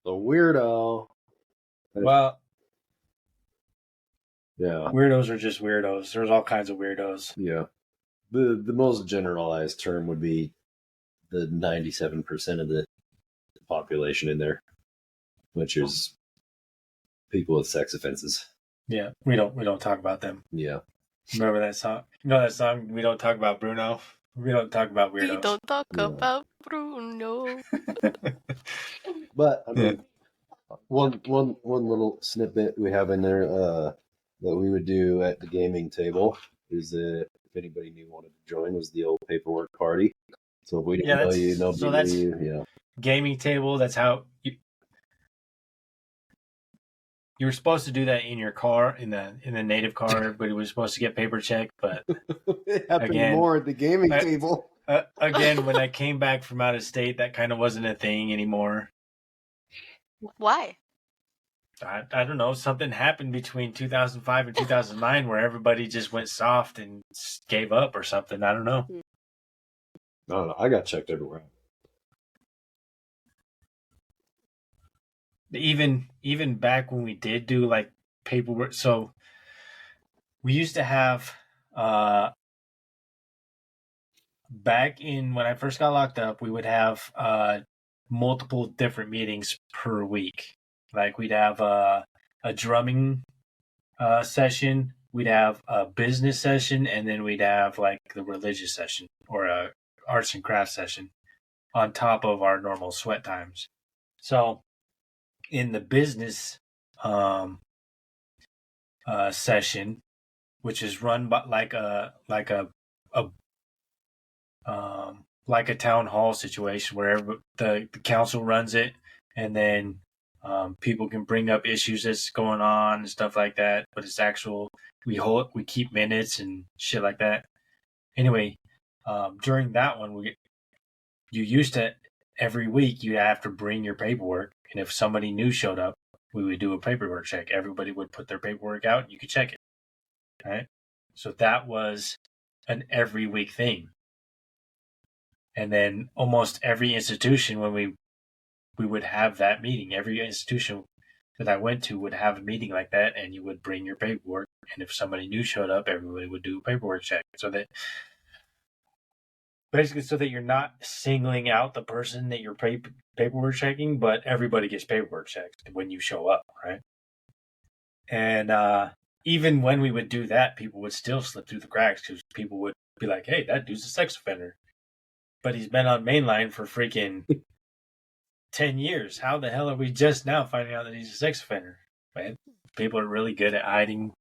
weirdo. Well, yeah. Weirdos are just weirdos. There's all kinds of weirdos. Yeah. The most generalized term would be the 97% of the population in there, which is people with sex offenses. Yeah, we don't talk about them. Yeah. Remember that song? You know that song? We don't talk about Bruno. We don't talk about weirdos. We don't talk Yeah. about Bruno. But I mean, one little snippet we have in there that we would do at the gaming table is that if anybody new wanted to join, was the old paperwork party. So if we didn't know you, nobody knew you. Yeah. Gaming table. That's how you were supposed to do that in your car, in the native car. Everybody was supposed to get paper check, but It happened Again, more at the gaming table. again, when I came back from out of state, that kind of wasn't a thing anymore. Why? I don't know. Something happened between 2005 and 2009 where everybody just went soft and gave up or something. I don't know. I don't know. I got checked everywhere. Even back when we did do like paperwork, so we used to have back in when I first got locked up, we would have multiple different meetings per week. Like we'd have a drumming session, we'd have a business session, and then we'd have like the religious session or a arts and crafts session on top of our normal sweat times. So in the business session, which is run by like a town hall situation where the council runs it, and then people can bring up issues that's going on and stuff like that. But it's actual. We keep minutes and shit like that. Anyway, during that one, you used to every week you'd have to bring your paperwork, and if somebody new showed up, we would do a paperwork check. Everybody would put their paperwork out, and you could check it. Right? So that was an every week thing. And then almost every institution, when we would have that meeting, every institution that I went to would have a meeting like that, and you would bring your paperwork. And if somebody new showed up, everybody would do a paperwork check. So that basically, so that you're not singling out the person that you're paperwork checking, but everybody gets paperwork checked when you show up, right? And even when we would do that, people would still slip through the cracks because people would be like, hey, that dude's a sex offender. But he's been on mainline for freaking 10 years. How the hell are we just now finding out that he's a sex offender? Man, people are really good at hiding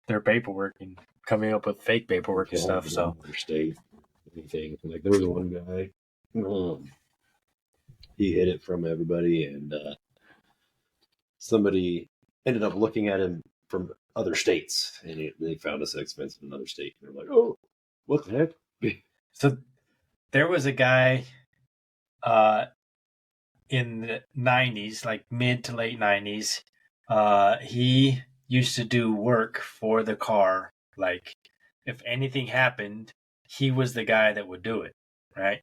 their paperwork and coming up with fake paperwork and stuff. So State. anything. Like there was one guy, he hid it from everybody, and somebody ended up looking at him from other states, and they found a sex offense in another state. And they're like, "Oh, what the heck?" So there was a guy in the 90s, like mid to late 90s. He used to do work for the car. Like if anything happened, he was the guy that would do it, right?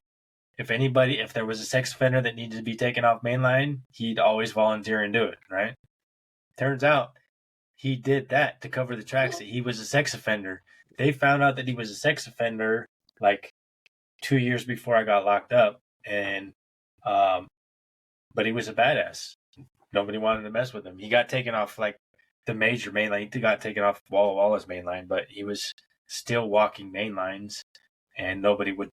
If there was a sex offender that needed to be taken off mainline, he'd always volunteer and do it, right? Turns out he did that to cover the tracks that he was a sex offender. They found out that he was a sex offender like 2 years before I got locked up, and but he was a badass. Nobody wanted to mess with him. He got taken off like the major main line. He got taken off Walla Walla's main line, but he was still walking main lines, and nobody would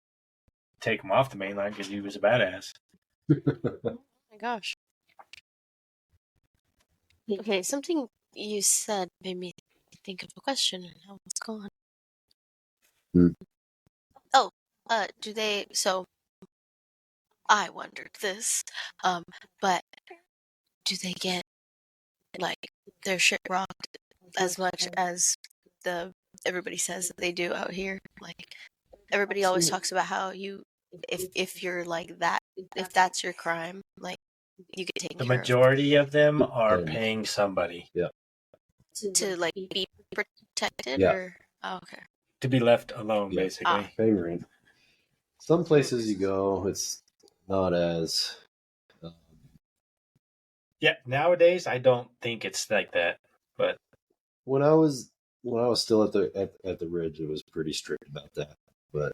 take him off the main line because he was a badass. Oh my gosh. Okay, something you said made me think of a question, and now it's gone. Oh, do they? So I wondered this, but do they get like their shit rocked as much as everybody says that they do out here? Like everybody always talks about how if you're like that, if that's your crime, like you get taken The care majority of them are paying somebody of to like be protected, Yeah. or okay. to be left alone, basically. Paying rent. Some places you go, it's not as. Yeah, nowadays I don't think it's like that. But When I was still at the Ridge, it was pretty strict about that. But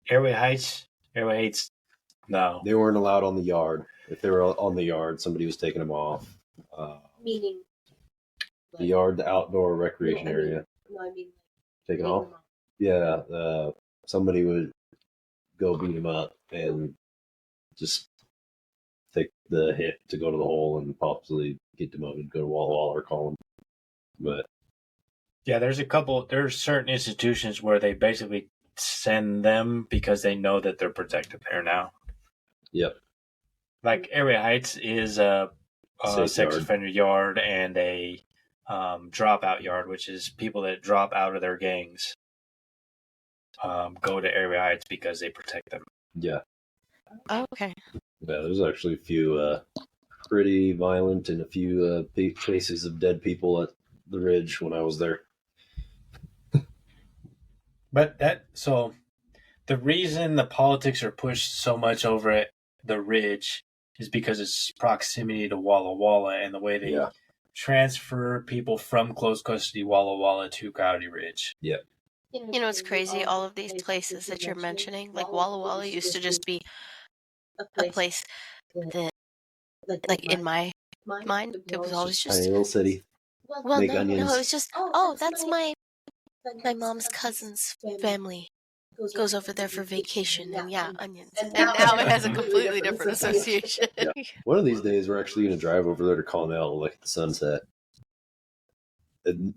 Airway Heights, no. they weren't allowed on the yard. If they were on the yard, somebody was taking them off. Meaning The yard, the outdoor recreation area, taken off. Yeah, somebody would go beat him up and just take the hit to go to the hole and possibly get demoted, go to Walla Walla or call him. But Yeah, there's certain institutions where they basically send them because they know that they're protected there now. Yep. Like Area Heights is a Safe sex yard. offender yard and a dropout yard, which is people that drop out of their gangs go to Area Heights because they protect them. Yeah. Oh, okay. Yeah, there's actually a few pretty violent and a few cases of dead people at the Ridge when I was there. But the reason the politics are pushed so much over at the Ridge is because it's proximity to Walla Walla and the way they transfer people from close custody Walla Walla to Coyote Ridge. Yeah. You know, it's crazy. All of these places that you're mentioning, like Walla Walla, used to just be a place that, like in my mind, it was always just tiny little city. well, Make no, onions. it was just that's my mom's cousin's family goes over there for vacation, and yeah, onions. And now it has a completely different association. Yeah. One of these days, we're actually going to drive over there to Connell and look at the sunset.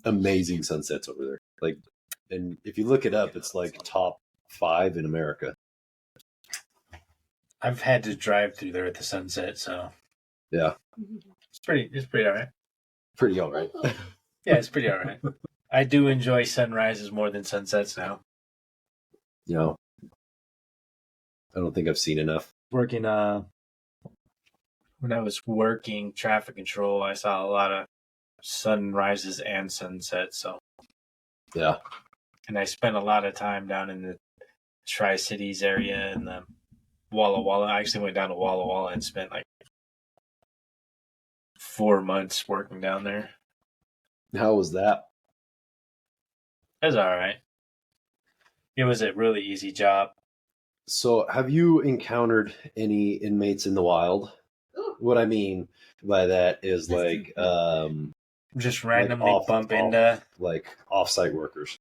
Amazing sunsets over there. Like, and if you look it up, it's like top 5 in America. I've had to drive through there at the sunset, so Yeah. it's pretty all right. Pretty all right. Yeah, it's pretty all right. I do enjoy sunrises more than sunsets now. You know, I don't think I've seen enough. Working when I was working traffic control, I saw a lot of sunrises and sunsets. So Yeah. and I spent a lot of time down in the Tri-Cities area and the Walla Walla. I actually went down to Walla Walla and spent like 4 months working down there. How was that? It was all right. It was a really easy job. So, have you encountered any inmates in the wild? What I mean by that is like Just randomly bump into like off-site workers.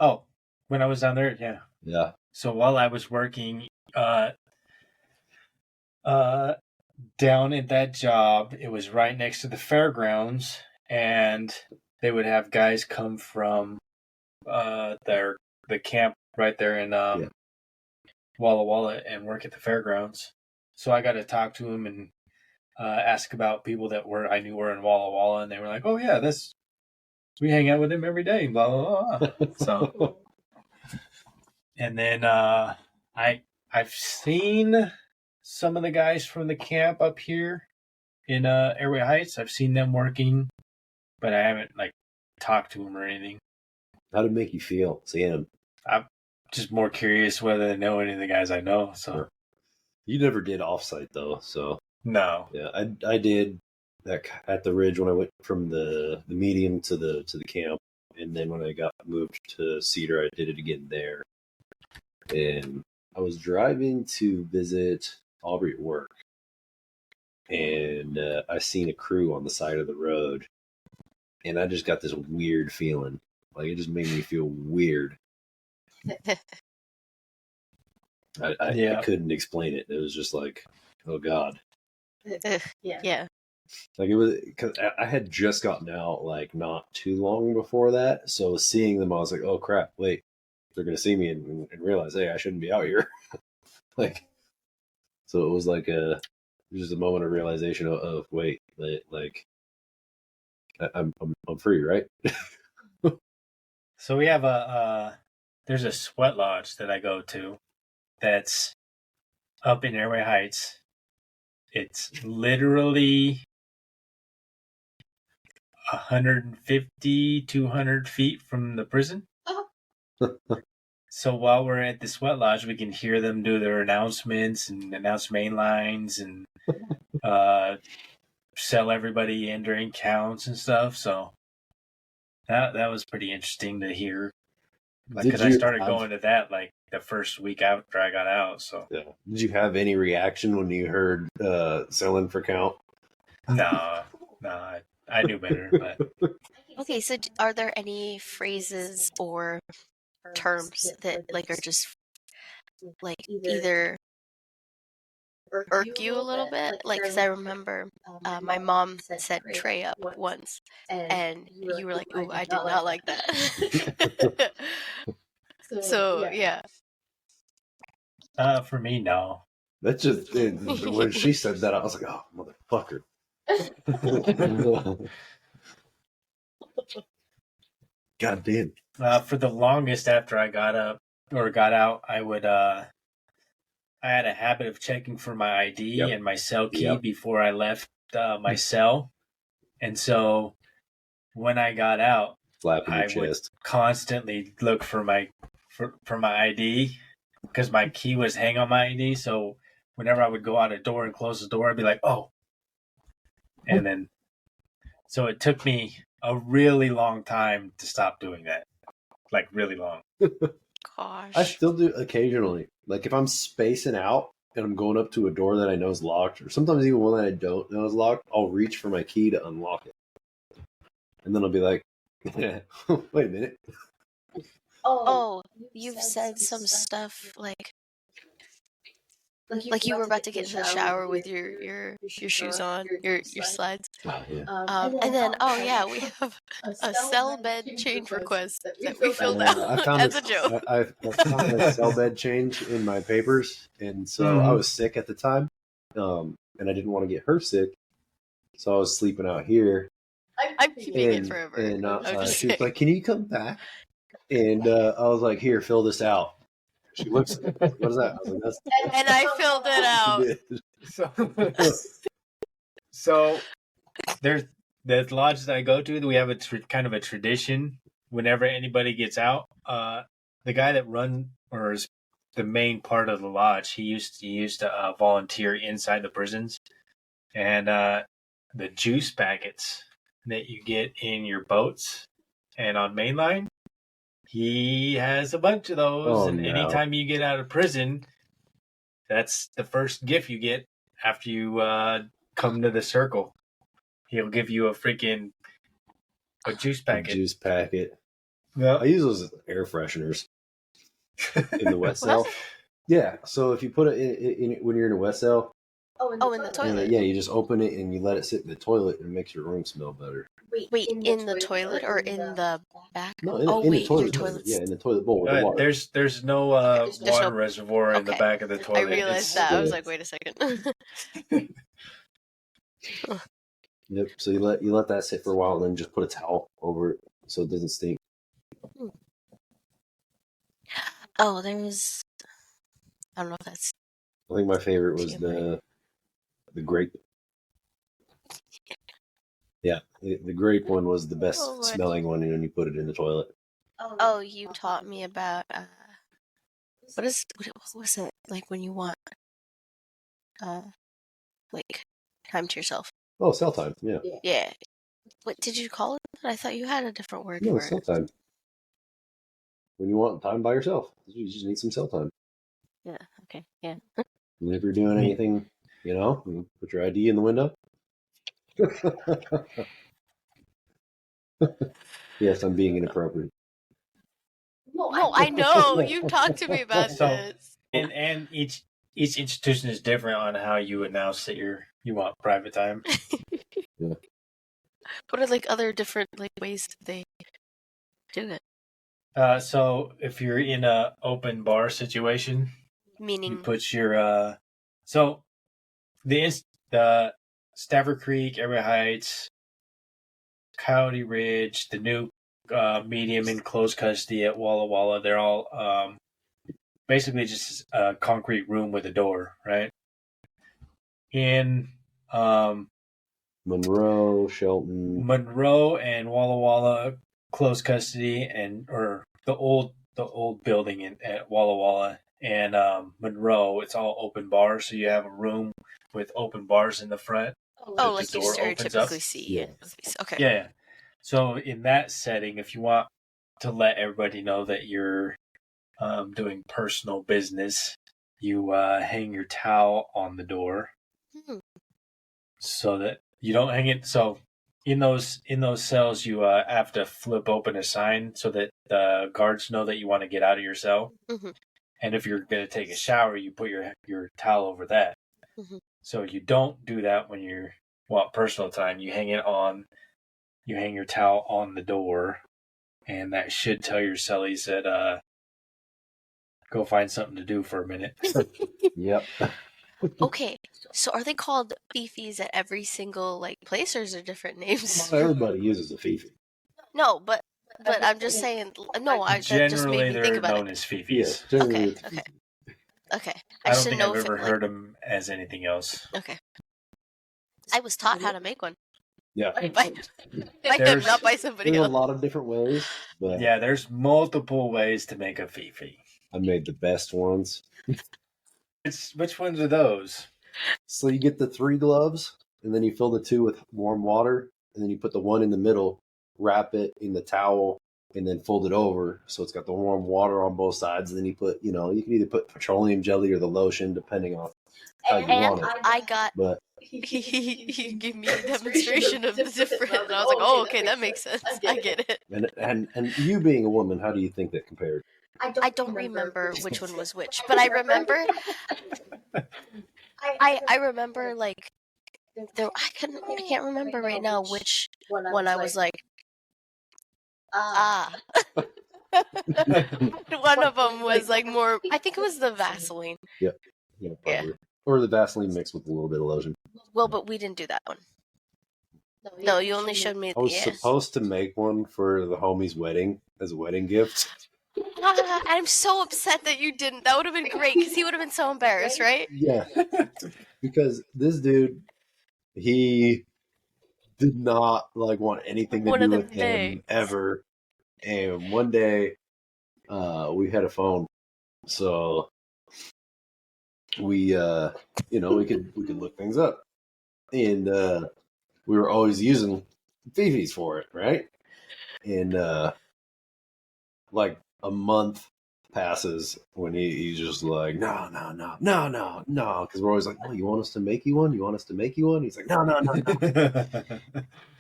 Oh, when I was down there, yeah. Yeah. So while I was working down at that job, it was right next to the fairgrounds, and they would have guys come from the camp right there in Walla Walla and work at the fairgrounds. So I got to talk to him and ask about people that I knew were in Walla Walla, and they were like, "Oh yeah, we hang out with him every day." Blah blah blah. So, and then I've seen some of the guys from the camp up here in Airway Heights. I've seen them working, but I haven't talked to them or anything. How did it make you feel seeing them? I'm just more curious whether they know any of the guys I know. So you never did offsite though, so no. Yeah, I did that at the Ridge when I went from the medium to the camp, and then when I got moved to Cedar, I did it again there. And I was driving to visit Aubrey at work, and I seen a crew on the side of the road, and I just got this weird feeling. Like, it just made me feel weird. I couldn't explain it. It was just like, oh God. Yeah. Like, it was because I had just gotten out not too long before that, so seeing them, I was like, oh crap, wait, they're gonna see me and realize, hey, I shouldn't be out here. So it was just a moment of realization of wait, I'm free, right? So we have there's a sweat lodge that I go to that's up in Airway Heights. It's literally 150, 200 feet from the prison. So while we're at the sweat lodge, we can hear them do their announcements and announce main lines and sell everybody in during counts and stuff. So that was pretty interesting to hear. Because I started going to that the first week after I got out. So yeah. Did you have any reaction when you heard selling for count? No, I knew better. But Okay, so are there any phrases or terms that are just either irk you a little bit? Because I remember my mom said "tray up" once, and you were like, "Ooh, I did not like that." So yeah. For me, no. That's just when she said that, I was like, oh, motherfucker. God damn. For the longest after I got out, I would I had a habit of checking for my ID and my cell key before I left my cell. And so when I got out, I would constantly look for my ID because my key was hang on my ID. So whenever I would go out a door and close the door, I'd be like, oh. And then, so it took me a really long time to stop doing that. Really long. Gosh. I still do occasionally. If I'm spacing out and I'm going up to a door that I know is locked, or sometimes even one that I don't know is locked, I'll reach for my key to unlock it. And then I'll be like, wait a minute. Oh, you've said some stuff like you were about to get into the shower with your shoes on, your slides. Oh, yeah. And then we have a cell bed change request that we filled out as a joke. I found a cell bed change in my papers, and so I was sick at the time, and I didn't want to get her sick, so I was sleeping out here. I'm keeping it forever. And she was like, "Can you come back?" And I was like, "Here, fill this out." She looks at it. What is that? I was like, that's and I filled it out. So there's the lodge that I go to. We have kind of a tradition. Whenever anybody gets out, the guy that is the main part of the lodge, he used to volunteer inside the prisons, and the juice packets that you get in your boats and on mainline. He has a bunch of those, anytime you get out of prison, that's the first gift you get after you come to the circle. He'll give you a juice packet. A juice packet. Yeah. I use those as air fresheners in the wet cell. Yeah, so if you put it in when you're in a wet cell. In the toilet. You just open it and you let it sit in the toilet, and it makes your room smell better. Wait, in the toilet or in the back? No, in Oh, the wait, your toilet. toilet's... Yeah, in the toilet bowl with the water. There's no There's water no- reservoir in the Okay. back of the I toilet. realized that. I was like, wait a second. Yep. So you let that sit for a while, and then just put a towel over it so it doesn't stink. Oh, there's... I don't know if that's... I think my favorite was the grape. Yeah, the grape one was the best smelling one, and you put it in the toilet. Oh, you taught me about... what was it? Like when you want... like, time to yourself. Oh, cell time. Yeah. Yeah. What did you call it? I thought you had a different word No, for cell it. time. When you want time by yourself, you just need some cell time. Yeah. Okay. Yeah. And if you're doing anything, you put your ID in the window. Yes, I'm being inappropriate. No, I know. You've talked to me about this. And each institution is different on how you announce that you want private time. Yeah. What are like other different like ways that they do it? So if you're in a open bar situation, Meaning you put your so the Stafford Creek, Everett Heights, Coyote Ridge, the new medium in closed custody at Walla Walla, they're all basically just a concrete room with a door, right? In Monroe, Shelton, Monroe and Walla Walla closed custody, or the old building at Walla Walla and Monroe, it's all open bars, so you have a room with open bars in the front. oh, like you stereotypically see. Yeah. Okay. Yeah. So in that setting, if you want to let everybody know that you're doing personal business, you hang your towel on the door so that you don't hang it. So in those cells, you have to flip open a sign so that the guards know that you want to get out of your cell. Mm-hmm. And if you're going to take a shower, you put your towel over that. Mm-hmm. So you don't do that when you want personal time. You hang your towel on the door, and that should tell your cellies that go find something to do for a minute. Yep. Okay, so are they called fifis at every single like place, or is there different names? Not everybody uses a fifi. No, but I'm just saying. No, that just Generally, made me think they're about known it. as fifis. Yes, generally. Okay. I don't should think know I've if ever it, heard them as anything else. Okay. I was taught how to make one. Yeah. By him, not by somebody There's a else. lot of different ways, but Yeah, there's multiple ways to make a fifi. I made the best ones. Which ones are those? So you get the 3 gloves, and then you fill the 2 with warm water, and then you put the one in the middle, wrap it in the towel, and then fold it over so it's got the warm water on both sides. And then you put, you can either put petroleum jelly or the lotion, depending on how you want it. I got. But He gave me a demonstration of the different, and I was like, "Oh, okay, that makes sense. I get it." and you being a woman, how do you think that compared? I don't remember which one was which, but I remember. I remember like there. I can't remember right now which one I was like. Ah. One of them was like more. I think it was the Vaseline. Yeah, probably. Or the Vaseline mixed with a little bit of lotion. Well, but we didn't do that one. No, you only showed me. I was supposed to make one for the homie's wedding as a wedding gift. I'm so upset that you didn't. That would have been great because he would have been so embarrassed, right? Yeah, because this dude, he did not want anything to do with him ever. And one day, we had a phone, so we we could look things up, and we were always using fifis for it, right? And a month passes when he's just like, no, because we're always like, oh, you want us to make you one? He's like, no.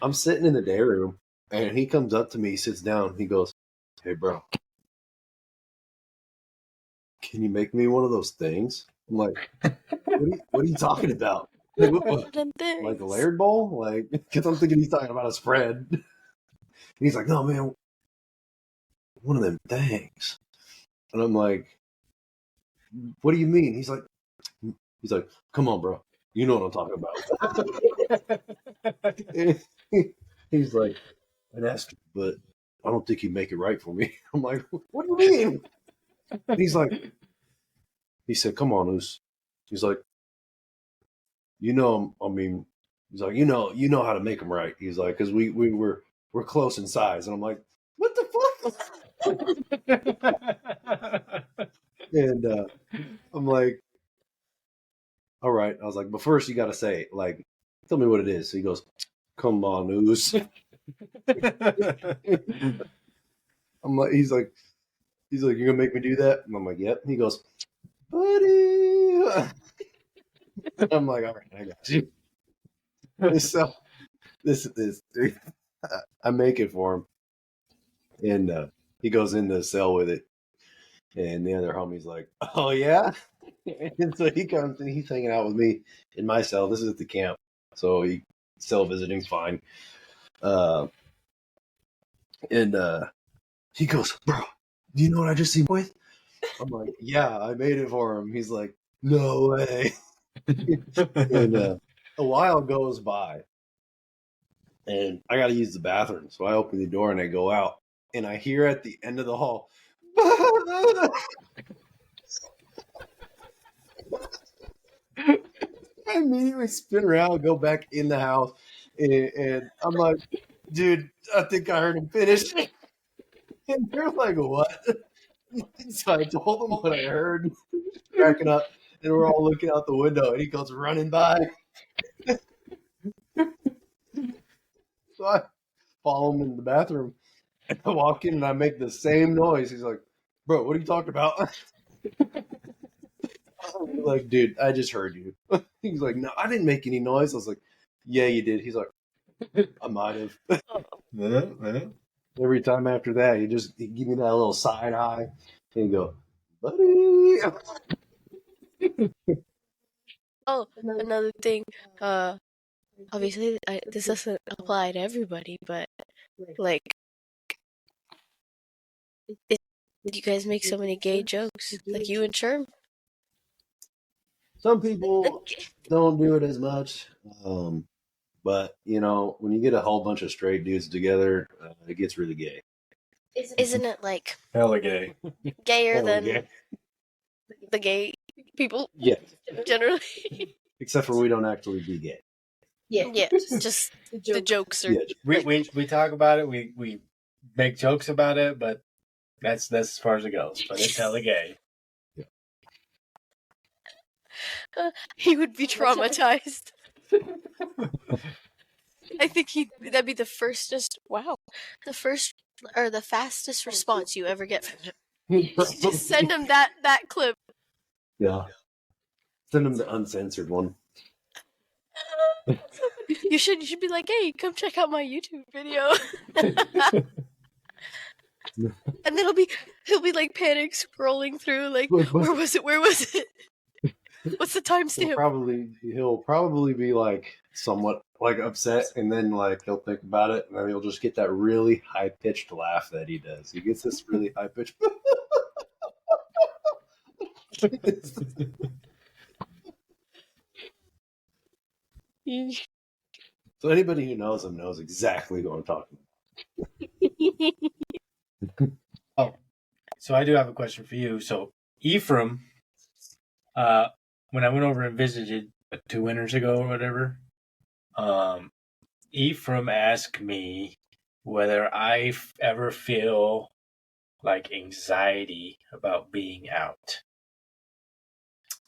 I'm sitting in the day room, and he comes up to me, sits down, he goes, hey, bro, can you make me one of those things? I'm like, what are you talking about? Like, One what? of them Like a things. Laird bowl? Like, because I'm thinking he's talking about a spread. And he's like, no, man, one of them things. And I'm like, what do you mean? He's like, come on, bro. You know what I'm talking about. He's like, I'd ask, but I don't think he'd make it right for me. I'm like, what do you mean? And he's like, he said, come on, Oos. He's like, he's like, you know how to make them right. He's like, because we're close in size. And I'm like, what the fuck? And I'm like, all right. I was like, but first you got to say, like, tell me what it is. So he goes, come on, Oos. I'm like, he's like, you're gonna make me do that? And I'm like, yep. He goes, buddy. I'm like, all right, I got you. So this is, I make it for him, and he goes into the cell with it, and the other homie's like, oh yeah. And so he comes and he's hanging out with me in my cell. This is at the camp, so cell visiting's fine. And he goes, bro, do you know what I just seen with? I'm like, yeah, I made it for him. He's like, no way. And a while goes by, and I got to use the bathroom. So I open the door and I go out, and I hear at the end of the hall, I immediately spin around, go back in the house, and I'm like, dude, I think I heard him finish. And they're like, what? So I told them what I heard, cracking up, and we're all looking out the window, and he goes running by. So I follow him in the bathroom, and I walk in, and I make the same noise. He's like, bro, what are you talking about? I'm like, dude, I just heard you. He's like, no, I didn't make any noise. I was like, yeah, you did. He's like, I might have. Every time after that, he'd give me that little side eye, and he'd go, buddy. Oh, another thing. Obviously, this doesn't apply to everybody, but like, you guys make so many gay jokes, like you and Sherm. Some people don't do it as much, but when you get a whole bunch of straight dudes together, it gets really gay. Isn't it like Hella gay. gayer Hella than gay. the gay people Yeah, generally? except for we don't actually be gay. Yeah, just the jokes are. Yeah, We talk about it. We make jokes about it, but that's as far as it goes. But it's hella gay. He would be traumatized. I think that'd be the fastest response you ever get from him. Just send him that clip. Yeah. Send them the uncensored one. You should be like, hey, come check out my YouTube video. And then he'll be like panic scrolling through, like, where was it? What's the timestamp? He'll probably be like somewhat like upset, and then like he'll think about it, and then he'll just get that really high pitched laugh that he does. He gets this really high pitched. So anybody who knows him knows exactly who I'm talking about. Oh, so I do have a question for you. So Ephraim, when I went over and visited 2 winters ago or whatever, Ephraim asked me whether I ever feel like anxiety about being out.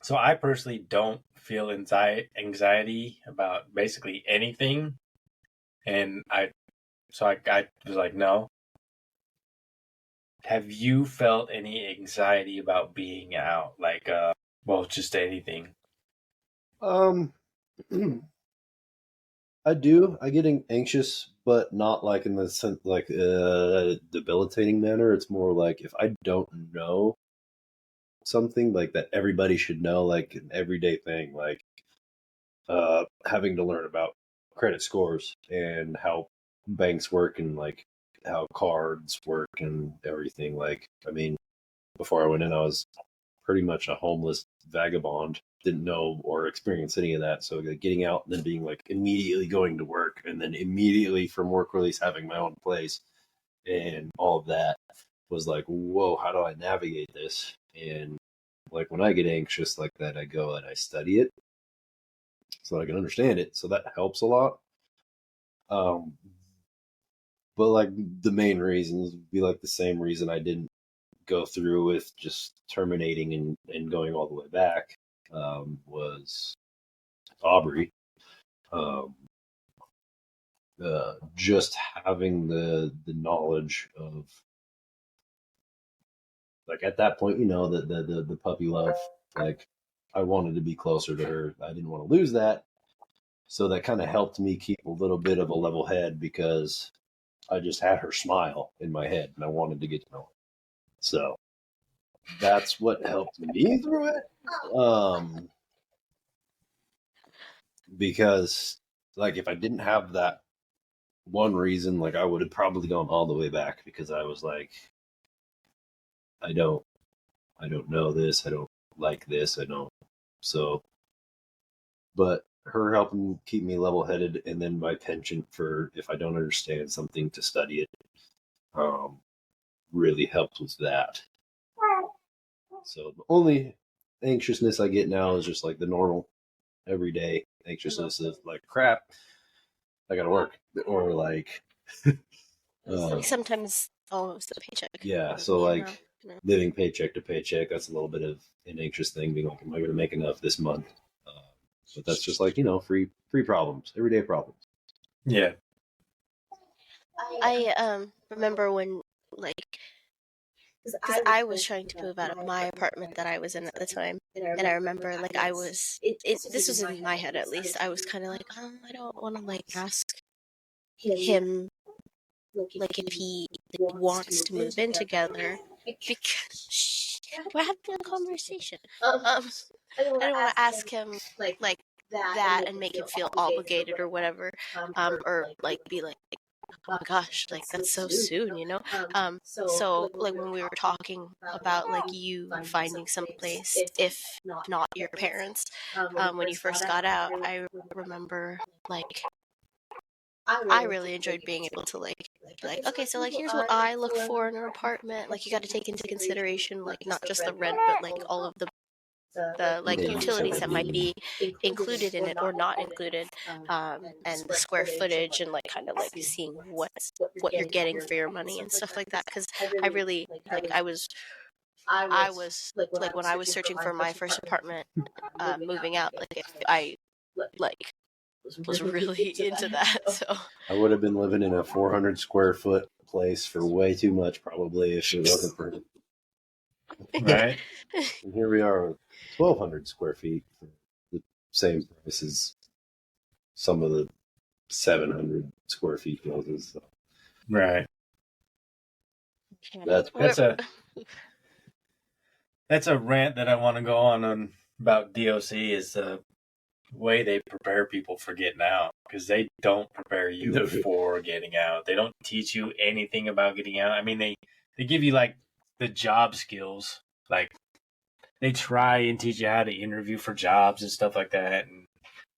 So I personally don't feel anxiety about basically anything, and I was like, no. Have you felt any anxiety about being out? Like, just anything? I do. I get anxious, but not like in the sense like debilitating manner. It's more like if I don't know something like that everybody should know, like an everyday thing, like having to learn about credit scores and how banks work and like how cards work and everything. Like, I mean, before I went in, I was pretty much a homeless vagabond, didn't know or experience any of that. So like, getting out and then being like immediately going to work and then immediately from work release having my own place and all of that was like, whoa, how do I navigate this? And like when I get anxious like that, I go and I study it so that I can understand it. So that helps a lot. But like the main reasons would be like the same reason I didn't go through with just terminating and going all the way back was Aubrey. Just having the knowledge of like at that point, you know, the puppy love, like I wanted to be closer to her. I didn't want to lose that. So that kind of helped me keep a little bit of a level head because I just had her smile in my head and I wanted to get to know her. So that's what helped me through it. Because like if I didn't have that one reason, like I would have probably gone all the way back because I was like, I don't know this, I don't like this, I don't. So, but her helping keep me level headed, and then my penchant for if I don't understand something to study it, really helped with that. So the only anxiousness I get now is just like the normal everyday anxiousness of like crap, I gotta work, or like sometimes almost a paycheck. yeah, so like living paycheck to paycheck, that's a little bit of an anxious thing, being like, am I going to make enough this month? But that's just like, you know, free problems, everyday problems. Yeah. I remember when like because I was trying to move out of my apartment that I was in at the time, and I remember like this was in my head at least. I was kind of like, I don't want to like ask him like if he wants to move in together because we're having a conversation. I don't want to ask him like that and make him feel obligated or whatever, or like be like, oh my gosh, like that's so soon, you know. So like when we were talking about like you finding some place, if not your parents, when you first got out, I remember like I really enjoyed being able to like be like, okay, so like here's what I look for in an apartment. Like you got to take into consideration like not just the rent, but like all of the like utilities that might be included in it or not included, and the square footage and like kind of like seeing what you're getting for your money and stuff like that. Because I really like I was like when I was searching for my first apartment, moving out, like I like was really into that. So I would have been living in a 400 square foot place for way too much probably if it wasn't for Right. And here we are with 1,200 square feet for the same price as some of the 700 square feet houses. So Right. That's a rant that I want to go on about DOC is the way they prepare people for getting out, because they don't prepare you for getting out. They don't teach you anything about getting out. I mean, they give you like the job skills, like they try and teach you how to interview for jobs and stuff like that,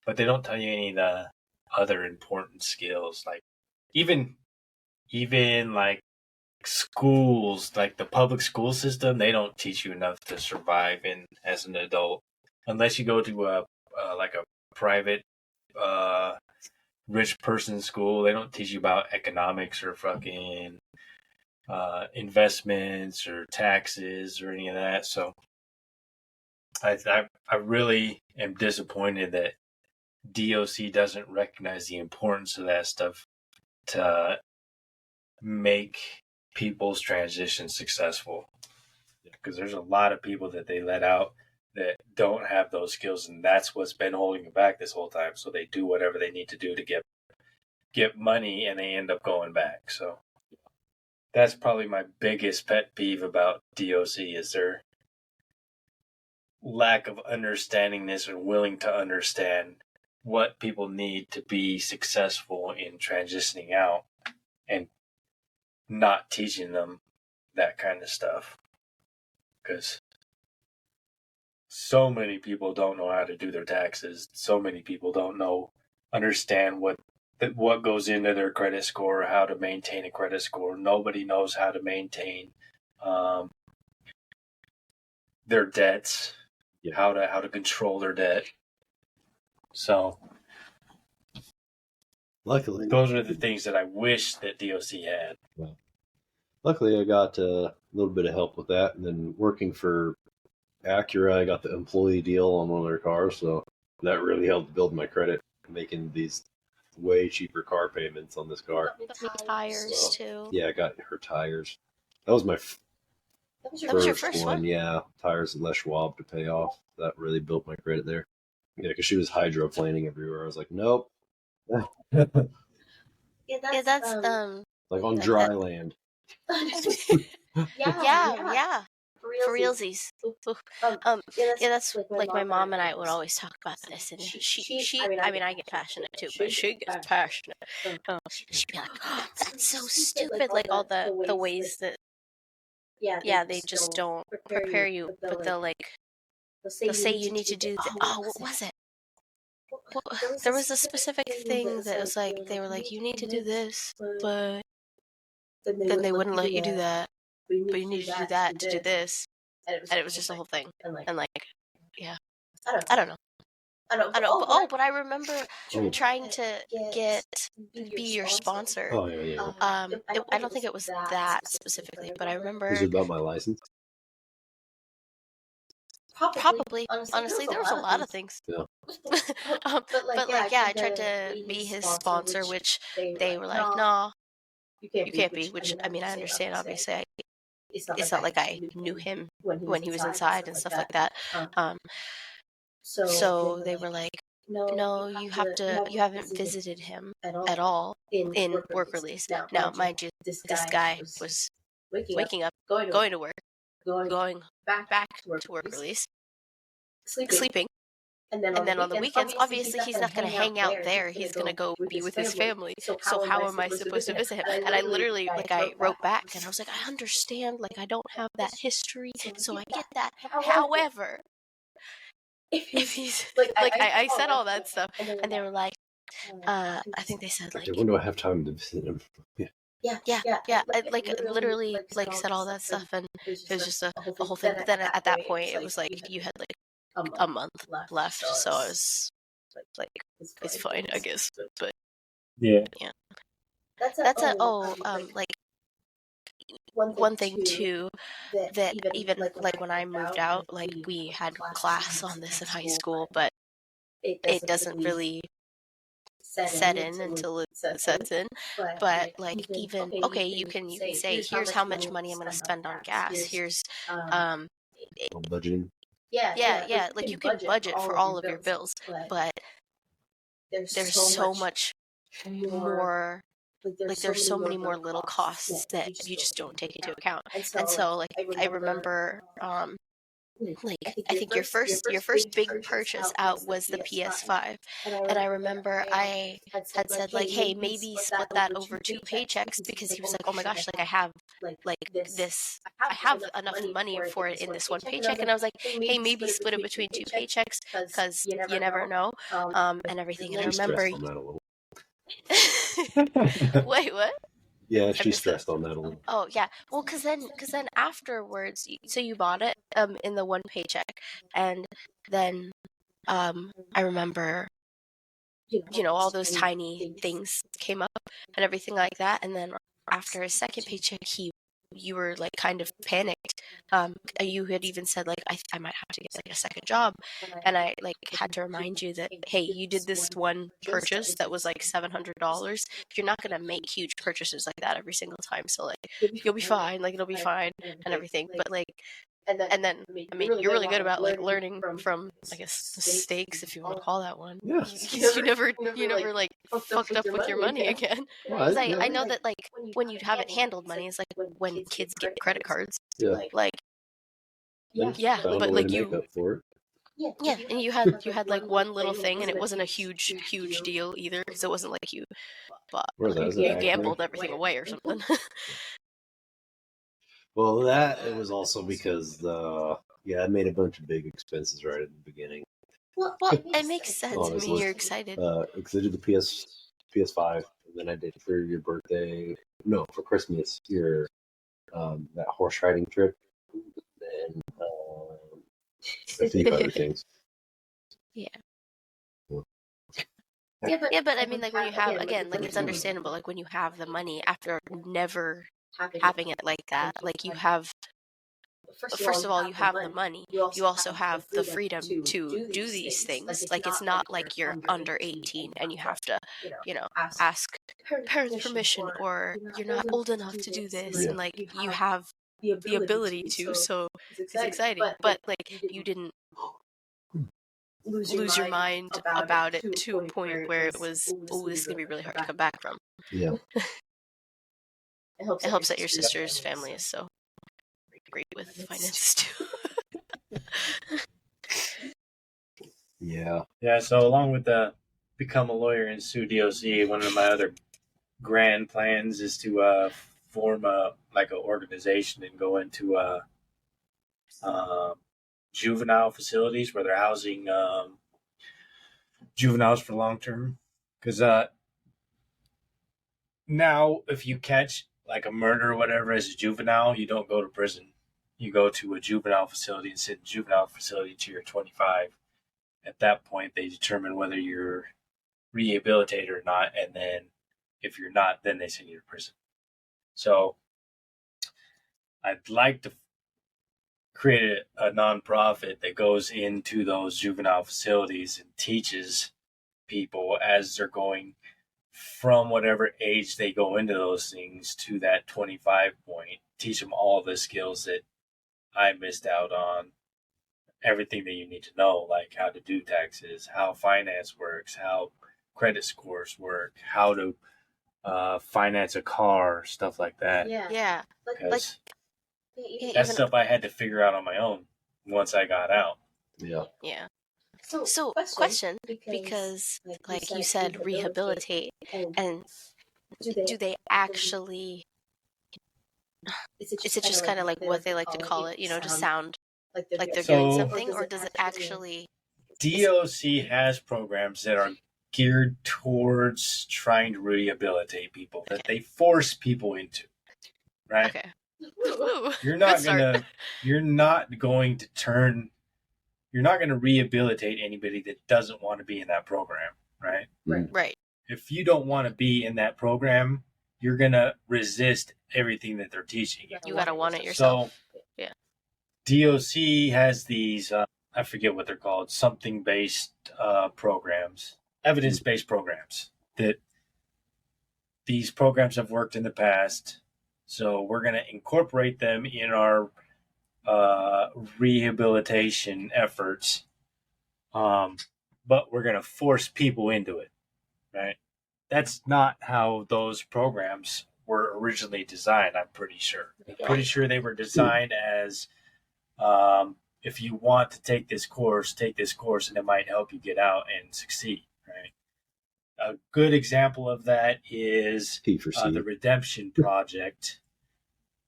but they don't tell you any of the other important skills, like even like schools, like the public school system. They don't teach you enough to survive in as an adult unless you go to a private rich person school. They don't teach you about economics or fucking investments or taxes or any of that. So I really am disappointed that DOC doesn't recognize the importance of that stuff to make people's transition successful. Because there's a lot of people that they let out that don't have those skills, and that's what's been holding them back this whole time. So they do whatever they need to do to get money, and they end up going back. So that's probably my biggest pet peeve about DOC is their lack of understanding this and willing to understand what people need to be successful in transitioning out and not teaching them that kind of stuff. Because so many people don't know how to do their taxes. So many people don't understand what goes into their credit score, how to maintain a credit score. Nobody knows how to maintain their debts, how to control their debt. So, luckily, those are the things that I wish that DOC had. Well, luckily, I got a little bit of help with that, and then working for Acura, I got the employee deal on one of their cars, so that really helped build my credit, making these way cheaper car payments on this car. Tires too. Yeah, I got her tires. That was my That was your first one? Yeah, tires and Les Schwab to pay off. That really built my credit there. Yeah, because she was hydroplaning everywhere. I was like, nope. Yeah, that's like on dry land. yeah. For realsies. Yeah, that's like my mom and I would always talk about this, and she I mean, I get passionate too, but she gets passionate. She'd be like, "Oh, that's so stupid!" Like all the ways that, they just don't prepare you, but they'll say you need to do. What was it? There was a specific thing that was like they were like, you need to do this, but then they wouldn't let you do that. But you need to do that to do this. And it was just a whole thing. And like, yeah. I don't know. But I remember trying to be your sponsor. Oh, yeah. I don't think it was that specifically, but I remember. Was it about my license? Probably. Honestly, there was a lot of things. Yeah. But I tried to be his sponsor, which they were like, no, you can't be. Which, I mean, I understand, obviously. It's not like I knew him when he was inside and stuff like that. So they were like, no, you haven't visited him at all in work release. Now, mind you, this guy was waking up, going to work, going back to work release, sleeping. And then on the weekends, obviously, he's not going to hang out there. He's going to go be with his family. So how am I supposed to visit him? And I literally, I wrote back, and I was like, I understand. I don't have that history, so I get that. However, if he's, I said all that stuff, and they were like, I think they said, when do I have time to visit him? Yeah. I, literally, said all that stuff, and it was just a whole thing. But then at that point, it was like, you had, a month left, so I was like, it's fine, I guess. But yeah. That's one thing too, that even when I moved out, we had class on this in high school, but it doesn't really set in until it sets in. But even okay, you can say, here's how much money I'm going to spend on gas. Here's budgeting. Yeah. You can budget for all of your bills, but there's so much more. There's so many more little costs that you just don't take into account. And so, I remember, I think your first big purchase out was the PS5, and I remember I had said hey, maybe split that over 2 paychecks, because he was like, oh my gosh, I have this, I have enough money for it in this one paycheck, and I was like, hey, maybe split it between 2 paychecks, because you never know, and everything. And I remember. Wait, what? Yeah, she stressed on that a little. Oh yeah, well, because then afterwards, so you bought it in the 1 paycheck, and then I remember, all those tiny things came up and everything like that, and then after his second paycheck, you were kind of panicked. You had even said I might have to get a second job, and I had to remind you that, hey, you did this one purchase that was $700. You're not gonna make huge purchases like that every single time, so you'll be fine, it'll be fine and everything. But and then I mean, you're really good about learning from, I guess, mistakes, if you want to call that one. Yeah. You never fucked up with your money again. Because I know that when you haven't handled money, it's when kids get credit cards. Yeah. Yeah, but you make up for it. Yeah, and you had like one little thing, and it wasn't a huge deal either, because it wasn't like you you gambled everything away or something. Well, that it was also because I made a bunch of big expenses right at the beginning. Well, it makes sense. I mean, you're excited. Because I did the PS5, and then I did for your birthday. No, for Christmas, your that horse riding trip, and a few other things. Yeah. Yeah, but I mean, like when you have, again, like it's understandable. Like when you have the money after never having it like that, like you have. First of all, you have the money. You also have the freedom to do these things. Like it's not like you're under 18 and you have to, ask parents' permission, or you're not old enough to do this, and like you have the ability to. So it's exciting, but like you didn't lose your mind about it to a point where it was, oh, this is gonna be really hard to come back from. Yeah. It helps that your sister's family is so great with finances too. Yeah. Yeah, so along with the become a lawyer and sue DOC, one of my other grand plans is to form an organization and go into juvenile facilities where they're housing juveniles for long term. Because now, if you catch like a murder or whatever as a juvenile, you don't go to prison. You go to a juvenile facility and sit in a juvenile facility until you're 25. At that point, they determine whether you're rehabilitated or not, and then if you're not, then they send you to prison. So I'd like to create a nonprofit that goes into those juvenile facilities and teaches people as they're going from whatever age they go into those things to that 25 point, teach them all the skills that I missed out on, everything that you need to know, like how to do taxes, how finance works, how credit scores work, how to finance a car, stuff like that. Yeah. Because that's stuff I had to figure out on my own once I got out. Yeah. Yeah. So question, because like you said, rehabilitate, and do they actually, is it just kind of like what they like to call it, just sound like they're doing something, or does it actually... DOC has programs that are geared towards trying to rehabilitate people, that they force people into, right? Okay. You're not going to rehabilitate anybody that doesn't want to be in that program, right? Right. If you don't want to be in that program, you're going to resist everything that they're teaching you. You got to want it yourself. So, yeah. DOC has these, I forget what they're called, something-based programs, evidence-based programs, that these programs have worked in the past. So we're going to incorporate them in our rehabilitation efforts, but we're going to force people into it, right? That's not how those programs were originally designed, I'm pretty sure. I'm pretty sure they were designed as, if you want to take this course, and it might help you get out and succeed, right? A good example of that is the Redemption Project.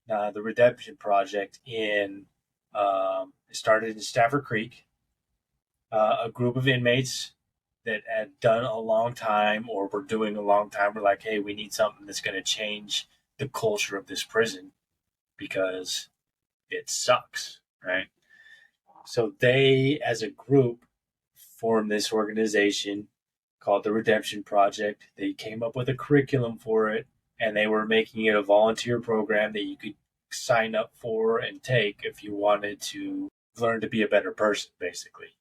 The Redemption Project it started in Stafford Creek. A group of inmates that had done a long time or were doing a long time were like, hey, we need something that's going to change the culture of this prison because it sucks, right? So they, as a group, formed this organization called the Redemption Project. They came up with a curriculum for it, and they were making it a volunteer program that you could sign up for and take if you wanted to learn to be a better person, basically.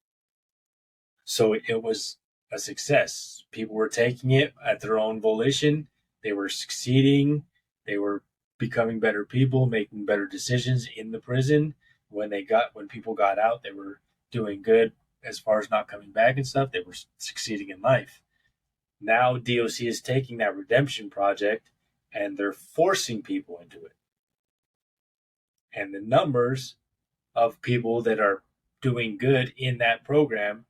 So it was a success. People were taking it at their own volition. They were succeeding. They were becoming better people, making better decisions in the prison. When people got out, they were doing good as far as not coming back and stuff. They were succeeding in life. Now DOC is taking that Redemption Project and they're forcing people into it. And the numbers of people that are doing good in that program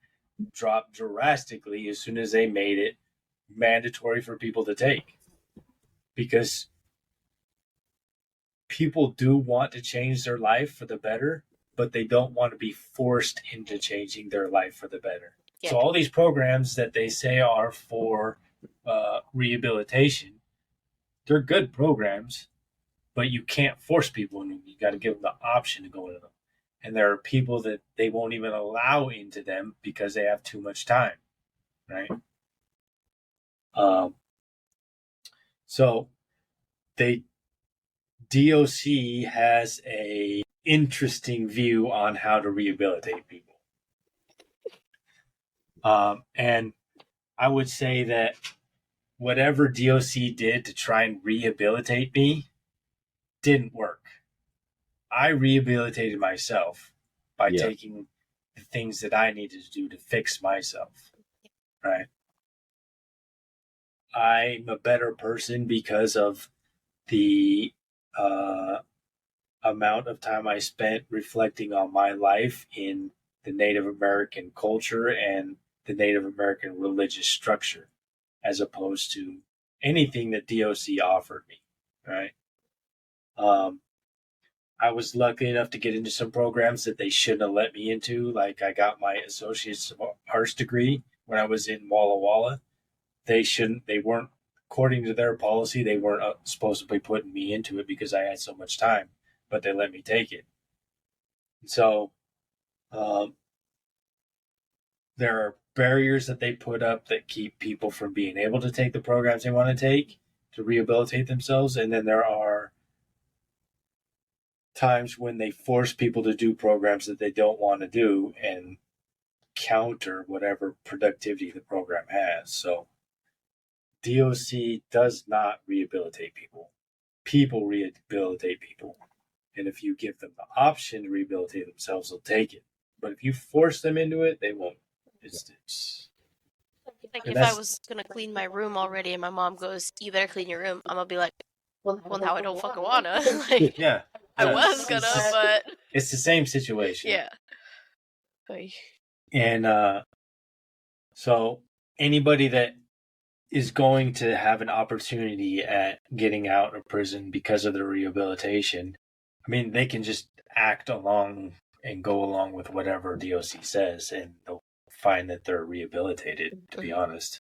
dropped drastically as soon as they made it mandatory for people to take. Because people do want to change their life for the better, but they don't want to be forced into changing their life for the better. Yeah. So all these programs that they say are for rehabilitation, they're good programs, but you can't force people into them. You got to give them the option to go into them. And there are people that they won't even allow into them because they have too much time, right? So DOC has a interesting view on how to rehabilitate people. And I would say that whatever DOC did to try and rehabilitate me didn't work. I rehabilitated myself by taking the things that I needed to do to fix myself, right? I'm a better person because of the amount of time I spent reflecting on my life in the Native American culture and the Native American religious structure, as opposed to anything that DOC offered me, right? I was lucky enough to get into some programs that they shouldn't have let me into. Like I got my associate's of arts degree when I was in Walla Walla. They weren't, according to their policy, they weren't supposed to be putting me into it because I had so much time, but they let me take it. So there are barriers that they put up that keep people from being able to take the programs they want to take to rehabilitate themselves. And then there are times when they force people to do programs that they don't want to do and counter whatever productivity the program has. So DOC does not rehabilitate people. People rehabilitate people. And if you give them the option to rehabilitate themselves, they'll take it. But if you force them into it, they won't. It's like if I was going to clean my room already and my mom goes, you better clean your room, I'm going to be like, well, now I don't fucking want to. Like, yeah. I was going to, but... It's the same situation. Yeah. And so anybody that is going to have an opportunity at getting out of prison because of their rehabilitation, I mean, they can just act along and go along with whatever DOC says, and they'll find that they're rehabilitated, to be honest.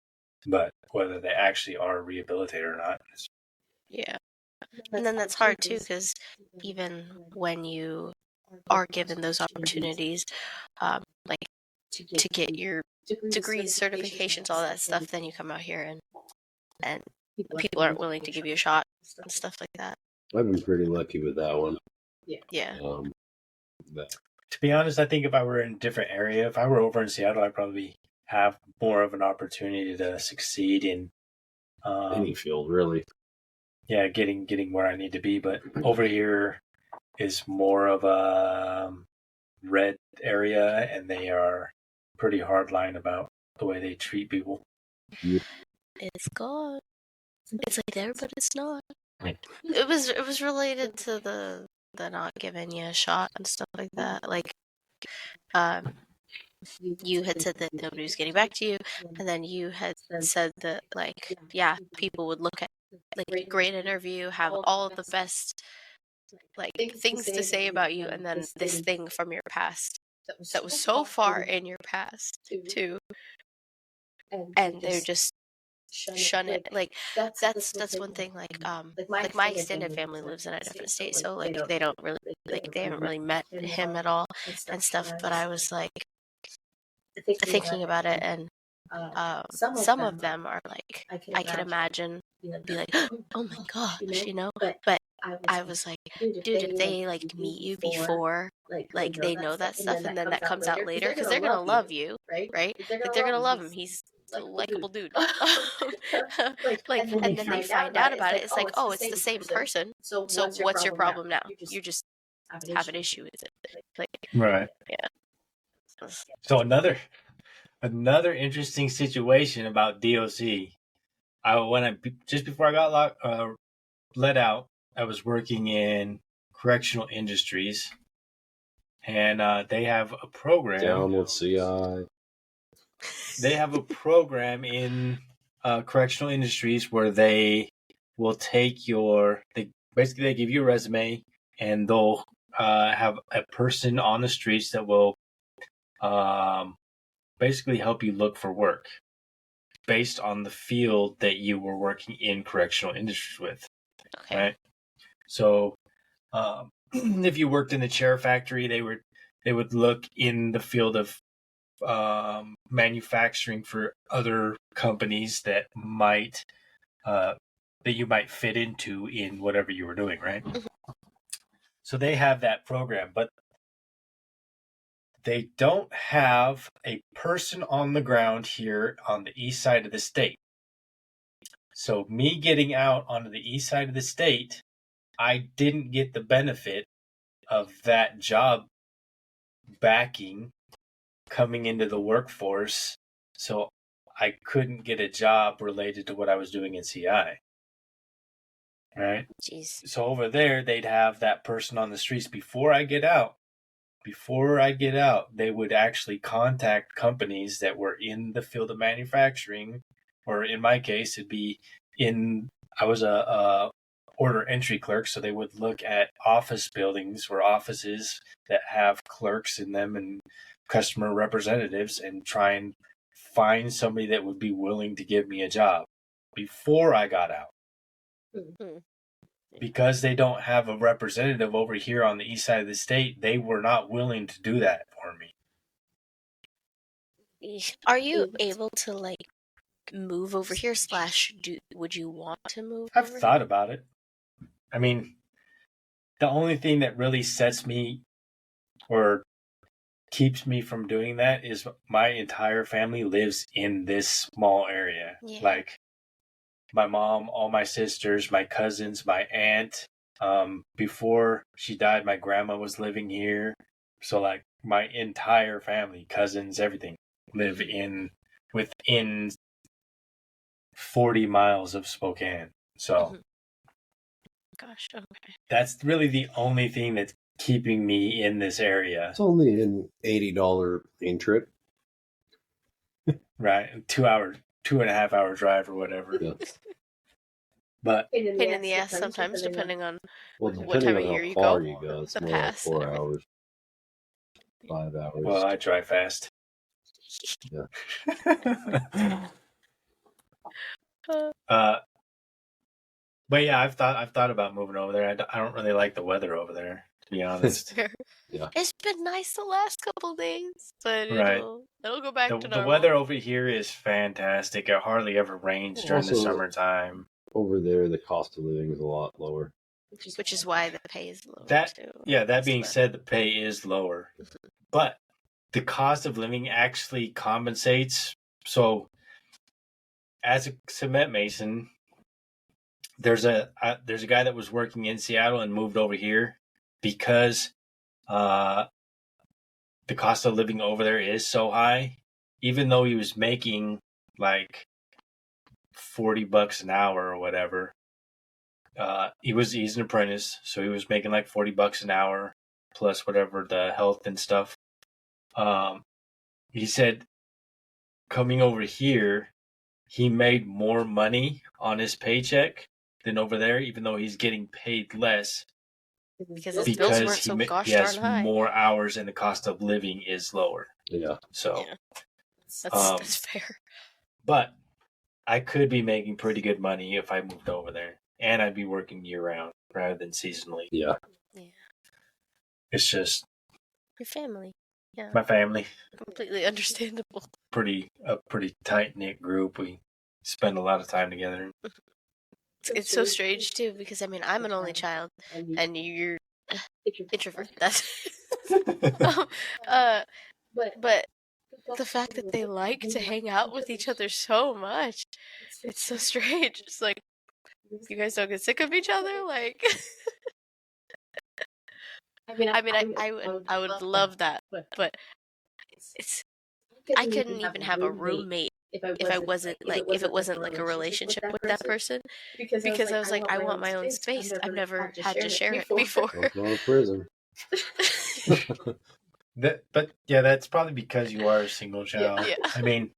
But whether they actually are rehabilitated or not. Yeah. And then that's hard, too, because even when you are given those opportunities, like to get your degrees, certifications, all that stuff, then you come out here and people aren't willing to give you a shot and stuff like that. I've been pretty lucky with that one. Yeah. To be honest, I think if I were in a different area, if I were over in Seattle, I'd probably have more of an opportunity to succeed in any field, really. Yeah, getting where I need to be. But over here is more of a red area, and they are pretty hardline about the way they treat people. It's gone. It's like there, but it's not. It was related to the not giving you a shot and stuff like that. Like, you had said that nobody was getting back to you, and then you had said that, like, yeah, people would look at, like, great interview, have all of the best, like, things to say about you, and then this thing from your past that was so far in your past, too, and they're just shun it. Like, that's one thing. Like my extended family lives in a different state, so like they don't really, like, they haven't really met him at all and stuff. But I was like thinking about it, and some of them are like, I can imagine be like, oh my gosh, you know. But I was like, dude, if they like meet you before, like they know that stuff, and then that comes out later, because they're gonna love you, right? Like they're gonna love him. He's a likable dude. Like, and then they find out about it. It's like, oh, it's the same person. So what's your problem now? You just have an issue with it. Like, right. Yeah. So another interesting situation about DOC. Just before I got let out, I was working in correctional industries, and they have a program. Down with CI. They have a program in correctional industries where they will take they give you a resume, and they'll have a person on the streets that will basically help you look for work based on the field that you were working in correctional industries with. Okay. Right? So if you worked in the chair factory, they would look in the field of manufacturing for other companies that might that you might fit into in whatever you were doing, right? So they have that program, but they don't have a person on the ground here on the east side of the state. So me getting out onto the east side of the state, I didn't get the benefit of that job backing coming into the workforce. So I couldn't get a job related to what I was doing in CI. Right? Jeez. So over there, they'd have that person on the streets before I get out. Before I get out, they would actually contact companies that were in the field of manufacturing, or in my case, I was a order entry clerk, so they would look at office buildings or offices that have clerks in them and customer representatives and try and find somebody that would be willing to give me a job before I got out. Mm-hmm. Because they don't have a representative over here on the east side of the state, they were not willing to do that for me. Are you able to like move over here / would you want to move I've over thought about it. I mean, the only thing that really sets me or keeps me from doing that is my entire family lives in this small area. Yeah. Like my mom, all my sisters, my cousins, my aunt. Before she died, my grandma was living here. So like my entire family, cousins, everything live within 40 miles of Spokane. So Mm-hmm. Gosh, okay. That's really the only thing that's keeping me in this area. It's only an $80 plane trip. Right. 2.5 hour drive or whatever. Yeah. But pain in the ass sometimes, depending on Well, what depending time of on year how you far go. you go, it's The more like pass 4 and hours, 5 hours. Well, I drive fast. Yeah. But yeah, I've thought about moving over there. I don't really like the weather over there, to be honest. Yeah. It's been nice the last couple days, but Right. it'll go back to The normal. weather over here is fantastic. It hardly ever rains during the Also- summertime. Over there, the cost of living is a lot lower. Which is why the pay is lower That too. that being said, the pay is lower, but the cost of living actually compensates. So, as a cement mason, there's a guy that was working in Seattle and moved over here because the cost of living over there is so high. Even though he was making like $40 an hour or whatever, he's an apprentice, so he was making like $40 an hour plus whatever the health and stuff. He said coming over here, he made more money on his paycheck than over there, even though he's getting paid less Because his bills weren't so gosh he has darn high. more hours and the cost of living is lower. Yeah. So, Yeah. That's fair. But I could be making pretty good money if I moved over there, and I'd be working year round rather than seasonally. Yeah. Yeah. It's just Your family. Yeah. my family. Completely understandable. A pretty tight knit group. We spend a lot of time together. It's so strange too, because I mean I'm an only child and you're introvert. That's but the fact that they like to hang out with each other so much, it's so strange. It's like you guys don't get sick of each other, like. I would love that, but I couldn't even have a roommate if it wasn't like a relationship with that person, because I was like I want my own space. I've never had to share it before. Welcome to prison. But yeah, that's probably because you are a single child. Yeah. I mean,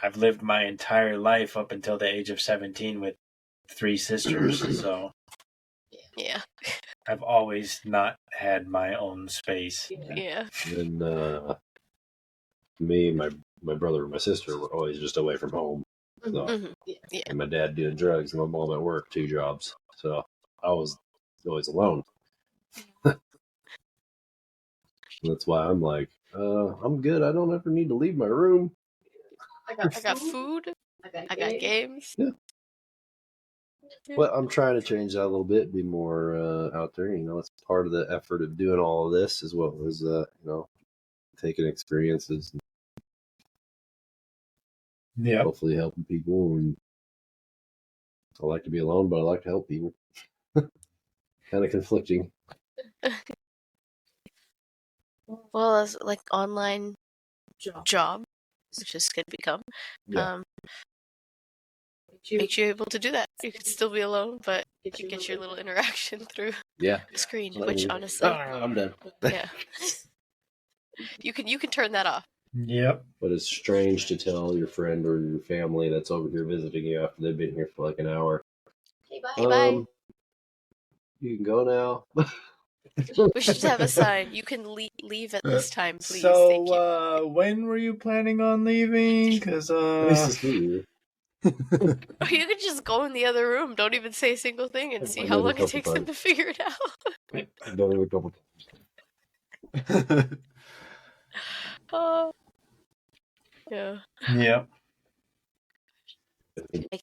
I've lived my entire life up until the age of 17 with 3 sisters, so Yeah. I've always not had my own space. Yeah. And me, my brother, and my sister were always just away from home. So, Mhm. Yeah. and my dad doing drugs, and my mom at work, 2 jobs. So I was always alone. That's why I'm like, I'm good. I don't ever need to leave my room. I I got food. I got games. Yeah. But I'm trying to change that a little bit, be more out there. You know, it's part of the effort of doing all of this, as well as taking experiences and Yeah. hopefully helping people. And I like to be alone, but I like to help people. Kind of conflicting. Well, as like online job, which this could become, Yeah. makes you able to do that. You can still be alone, but you get your little interaction through Yeah. the screen, Well, which honestly, I'm done. yeah, you can turn that off. Yep. But it's strange to tell your friend or your family that's over here visiting you after they've been here for like an hour. Hey, bye. Hey, bye. You can go now. We should have a sign. You can leave at this time, please. So, Thank you. when were you planning on leaving? Because, Nice to see you. Or you could just go in the other room. Don't even say a single thing and see I've how done it a long it couple takes them times. to figure it out. I've done it a couple Yeah. Yep. I